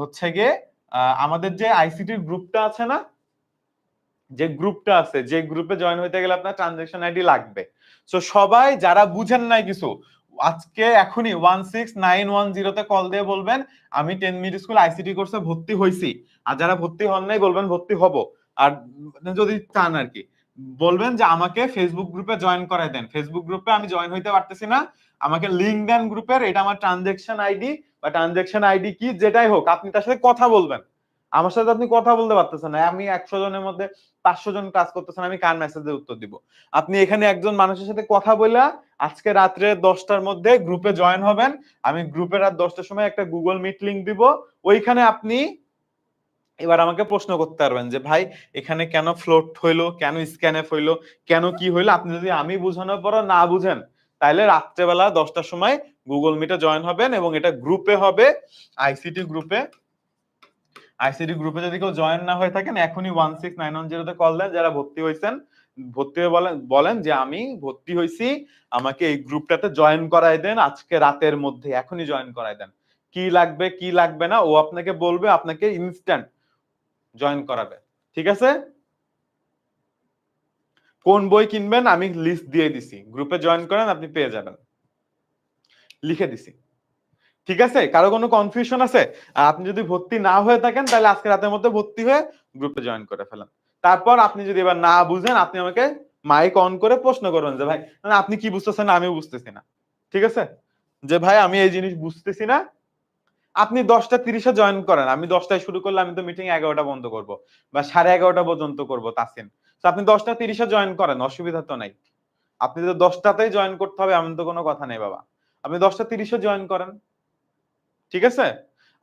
হচ্ছে গিয়ে আমাদের যে আইসিটির গ্রুপটা আছে না, যে গ্রুপটা আছে, যে গ্রুপে জয়েন হইতে গেলে আপনার ট্রানজাকশন আইডি লাগবে। সো সবাই যারা বুঝেন নাই কিছু, আজকে এখনই 16910 তে কল দিয়ে বলবেন আমি 10 মিনিট স্কুল আইসিটি কোর্সে ভর্তি হইছি। আর যারা ভর্তি হন নাই বলবেন ভর্তি হব। আর যদি চান আর কি, বলবেন যে আমাকে ফেসবুক গ্রুপে জয়েন করায় দেন। ফেসবুক গ্রুপে আমি জয়েন হইতে পারতেছি না, আমাকে লিংক দেন গ্রুপের, এটা আমার ট্রানজাকশন আইডি বা ট্রানজাকশন আইডি কি যেটাই হোক, আপনি তার সাথে কথা বলবেন। আমার সাথে আপনি কথা বলতে পারতেছেন না, আমি ১০০ জনের মধ্যে ৫০০ জন কাজ করতেছেন, আমি কার মেসেজের উত্তর দিব? আপনি এখানে একজন মানুষের সাথে কথা বলে আজকে রাত্রে ১০টার মধ্যে গ্রুপে জয়েন হবেন। আমি গ্রুপে রাত ১০টার সময় একটা গুগল মিট লিংক দিব। ওইখানে আপনি এবার আমাকে প্রশ্ন করতে পারবেন যে ভাই এখানে কেন ফ্লোট হইলো, কেন স্ক্যানএফ হইলো, কেন কি হইলো। আপনি যদি আমি বুঝানোর পরও না বুঝেন, তাহলে রাত্রেবেলা ১০টার সময় গুগল মিটে জয়েন হবেন এবং এটা গ্রুপে হবে, আইসিটি গ্রুপে। আইসিডি গ্রুপে যদি কেউ জয়েন না হয়ে থাকেন, এখনই 16910 তে কল দেন যারা ভর্তি হয়েছেন। ভর্তি হয়ে বলেন বলেন যে আমি ভর্তি হয়েছি, আমাকে এই গ্রুপটাতে জয়েন করায় দেন আজকে রাতের মধ্যে, এখনই জয়েন করায় দেন। কি লাগবে কি লাগবে না ও আপনাকে বলবে, আপনাকে ইনস্ট্যান্ট জয়েন করাবে। ঠিক আছে? কোন বই কিনবেন আমি লিস্ট দিয়ে দিছি, গ্রুপে জয়েন করেন আপনি পেয়ে যাবেন, লিখে দিছি। ঠিক আছে? কারো কোনো কনফিউশন আছে? আর আপনি যদি ভর্তি না হয়ে থাকেন তাহলে আজকে রাতের মধ্যে ভর্তি হয়ে গ্রুপে জয়েন করে ফেলেন। তারপর আপনি যদি এবার না বুঝেন, আপনি আমাকে মাইক অন করে প্রশ্ন করবেন যে ভাই না আপনি কি বুঝতেছেন না আমিও বুঝতেছি না। ঠিক আছে? যে ভাই আমি এই জিনিস বুঝতেছি না। আপনি ১০টা ৩০ এ জয়েন করেন। আমি ১০টায় শুরু করলে আমি তো মিটিং ১১টা বন্ধ করব বা ১১:৩০ পর্যন্ত করব তাসিন। তো আপনি ১০টা ৩০ এ জয়েন করেন, অসুবিধা তো নাই। আপনি তো ১০টাতেই জয়েন করতে হবে এমন তো কোনো কথা নেই বাবা। আপনি ১০টা ৩০ এ জয়েন করেন। ঠিক আছে?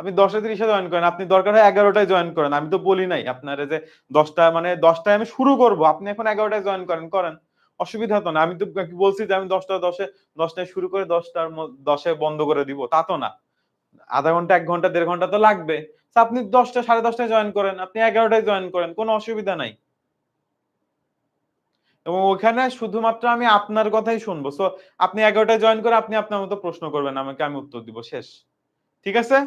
আপনি ১০টা ৩০ এ জয়েন করেন। আপনি দরকার হয় ১১টায় জয়েন করেন। আমি তো বলি নাই আপনারে যে ১০টা মানে ১০টায় আমি শুরু করব। আপনি এখন ১১টায় জয়েন করেন, করেন। অসুবিধা তো না। আমি তো বলছি যে আমি ১০টায় শুরু করে ১০ এ বন্ধ করে দিব। তা তো না। ০.৫ ঘন্টা ১ ঘন্টা ১.৫ ঘন্টা তো লাগবে। তো আপনি ১০টা ১০:৩০ জয়েন করেন। আপনি ১১টায় জয়েন করেন। কোনো অসুবিধা নাই। এবং ওখানে শুধুমাত্র আমি আপনার কথাই শুনবো। সো আপনি ১১টায় জয়েন করে আপনি আপনার মতো প্রশ্ন করবেন আমাকে, আমি উত্তর দিব। শেষ। ঠিক আছে?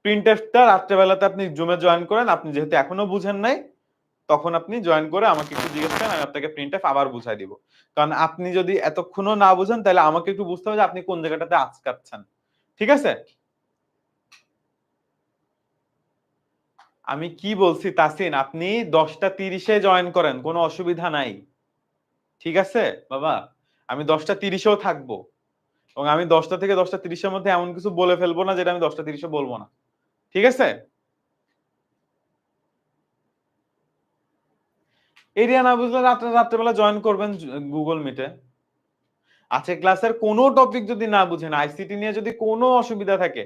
প্রিন্টএফটা রাত্রেবেলাতে আপনি জুমে জয়েন করেন। আপনি যেহেতু এখনো বুঝেন নাই, তখন আপনি জয়েন করে আমাকে একটু জিজ্ঞেস করেন, আমি আপনাকে প্রিন্টএফ আবার বুঝাই দিব। কারণ আপনি যদি এতক্ষণও না বুঝেন তাহলে আমাকে একটু বুঝতে হবে যে আপনি কোন জায়গাটাতে আটকাচ্ছেন। ঠিক আছে? আমি কি বলছি তাসিন, আপনি ১০টা ৩০ এ জয়েন করেন, কোনো অসুবিধা নাই। ঠিক আছে বাবা? আমি ১০টা ৩০ এও থাকবো। এবং আমি ১০টা থেকে ১০টা ৩০ এর মধ্যে এমন কিছু বলে ফেলবো না যেটা আমি ১০টা ৩০ এ বলব না। ঠিক আছে? এরিয়া না বুঝলে রাত্রেবেলা জয়েন করবেন গুগল মিটে। আজকে ক্লাসের কোনো টপিক যদি না বুঝেন, আইসিটি নিয়ে যদি কোনো অসুবিধা থাকে,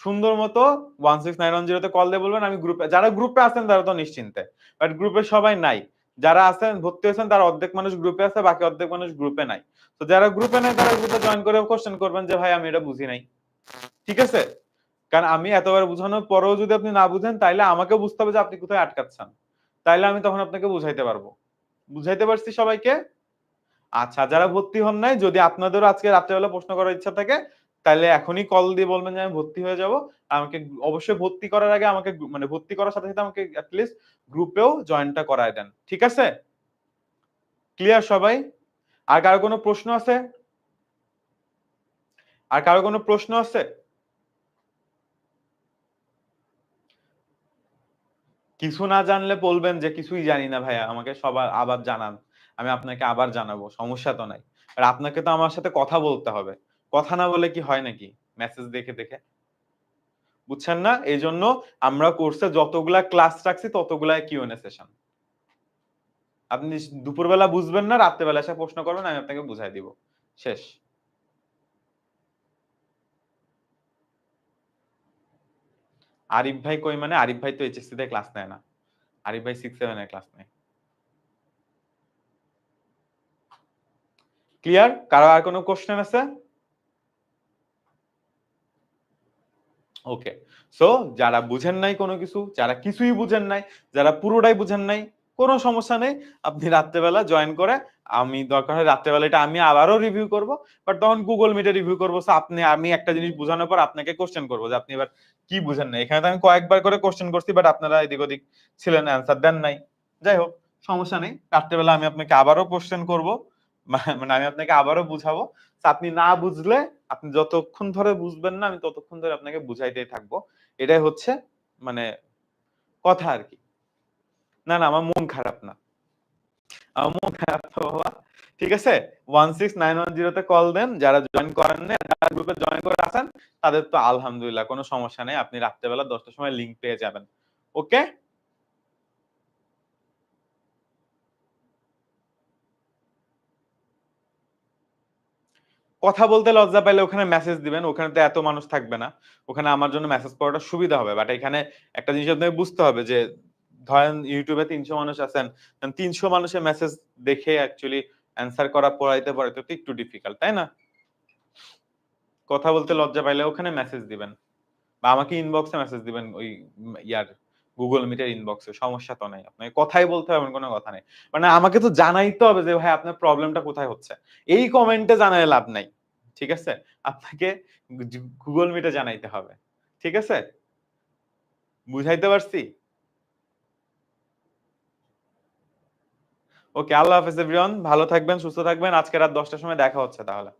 সুন্দর মতো 16910 তে কল দিয়ে বলবেন, আমি গ্রুপে, যারা গ্রুপে আছেন তারা তো নিশ্চিন্তে। বাট গ্রুপে সবাই নাই। যারা আছেন ভর্তি হয়েছেন তার অর্ধেক মানুষ গ্রুপে আছে, বাকি অর্ধেক মানুষ গ্রুপে নাই। তো যারা গ্রুপে নাই তারা গ্রুপে জয়েন করে কোশ্চেন করবেন যে ভাই আমি এটা বুঝি নাই। ঠিক আছে? কারণ আমি এতবার বুঝানোর পরেও যদি আপনি না বুঝেন তাইলে আমাকেও বুঝতে হবে যে আপনি কোথায় আটকাচ্ছেন। তাইলে আমি তখন আপনাকে বুঝাইতে পারবো। বুঝাইতে পারছি সবাইকে? আচ্ছা, যারা ভর্তি হন নাই, যদি আপনাদেরও আজকে রাত্রেবেলা প্রশ্ন করার ইচ্ছা থাকে, তাহলে এখনই কল দিয়ে বলবেন যে আমি ভর্তি হয়ে যাব। আমাকে অবশ্যই ভর্তি করার আগে আমাকে মানে ভর্তি করার সাথে, সাথে আমাকে এট লিস্ট গ্রুপেও জয়েনটা করায় দেন। ঠিক আছে? ক্লিয়ার সবাই? আর কারো কোনো প্রশ্ন আছে? আর কারো কোনো প্রশ্ন আছে? কিছু না জানলে বলবেন যে কিছুই জানি না ভাইয়া, আমাকে সবার আবার জানান। আমি আপনাকে আবার জানাবো। সমস্যা তো নাই। আর আপনাকে তো আমার সাথে কথা বলতে হবে। কথা না বলে কি হয় নাকি? মেসেজ দেখে, দেখে? বুঝছেন না? এইজন্য আমরা কোর্সে যতগুলা ক্লাস রাখছি ততগুলাই কিউএনএ সেশন। আপনি দুপুরবেলা বুঝবেন না, রাত্রেবেলা এসে প্রশ্ন করবেন, আমি আপনাকে বুঝাই দিব। শেষ। আরিফ ভাই কই মানে? আরিফ ভাই তো এইচএসসি তে ক্লাস নেয় না। আরিফ ভাই 6-7 এর ক্লাস নেয়। ক্লিয়ার? কারো আর কোনো কোয়েশ্চেন আছে? ওকে। সো যারা বুঝেন নাই কোনো কিছু, যারা কিছুই বুঝেন নাই, যারা পুরোটাই বুঝেন নাই, কোনো সমস্যা নেই। আপনি রাত্রেবেলা জয়েন করে আমি দরকার হয় রাত্রেবেলা এটা আমি আবারও রিভিউ করব। বাট তখন Google Meet এ রিভিউ করব। সো আমি একটা জিনিস বুঝানোর পর আপনাকে কোয়েশ্চেন করব যে আপনি এবার কি বুঝেন নাই। এখানে তো আমি কয়েকবার করে কোয়েশ্চেন করছি বাট আপনারা এদিক ওদিক ছিলেন, অ্যানসার দেন নাই। যাই হোক, সমস্যা নেই। রাত্রেবেলা আমি আপনাকে আবারও কোয়েশ্চেন করব। মানে আমি আপনাকে আবারও বুঝাবো। সো আপনি না বুঝলে আপনি যতক্ষণ ধরে বুঝবেন না আমি ততক্ষণ ধরে আপনাকে বুঝাইতেই থাকবো। এটাই হচ্ছে মানে কথা আরকি। না, না আমার মন খারাপ না। আমার মন খারাপ না বাবা। ঠিক আছে? 16910 তে কল দেন। যারা জয়েন করেন নাই, যারা গ্রুপে জয়েন করে আছেন তাদের তো আলহামদুলিল্লাহ কোনো সমস্যা নেই। আপনি রাত্রেবেলা ১০ টার সময় লিংক পেয়ে যাবেন। ওকে? কথা বলতে লজ্জা পাইলে ওখানে মেসেজ দিবেন। ওখানে তো এত মানুষ থাকবে না। ওখানে আমার জন্য মেসেজ করাটা সুবিধা হবে। বাট এখানে একটা জিনিস আপনাকে বুঝতে হবে যে ধরেন YouTube এ ৩০০ মানুষ আছেন। ৩০০ মানুষের মেসেজ দেখে অ্যাকচুয়ালি অ্যান্সার করা পড়াইতে তো একটু ডিফিকাল্ট, তাই না? কথা বলতে লজ্জা পাইলে ওখানে মেসেজ দিবেন। বা আমাকে ইনবক্সে মেসেজ দিবেন ওই ইয়ার Google Meet এর ইনবক্সে। সমস্যা তো নাই। আপনাকে কথাই বলতে হবে এমন কোনো কথা নেই। মানে আমাকে তো জানাইতে হবে যে ভাই আপনার প্রবলেমটা কোথায় হচ্ছে। এই কমেন্টে জানায় লাভ নাই। ঠিক আছে? আপনাকে Google Meet এ জানাইতে হবে। ঠিক আছে? বুঝাইতে পারছি? ওকে, আল্লাহ হাফেজ এভরিওয়ান। ভালো থাকবেন, সুস্থ থাকবেন। আজকে রাত ১০ টার সময় দেখা হচ্ছে তাহলে।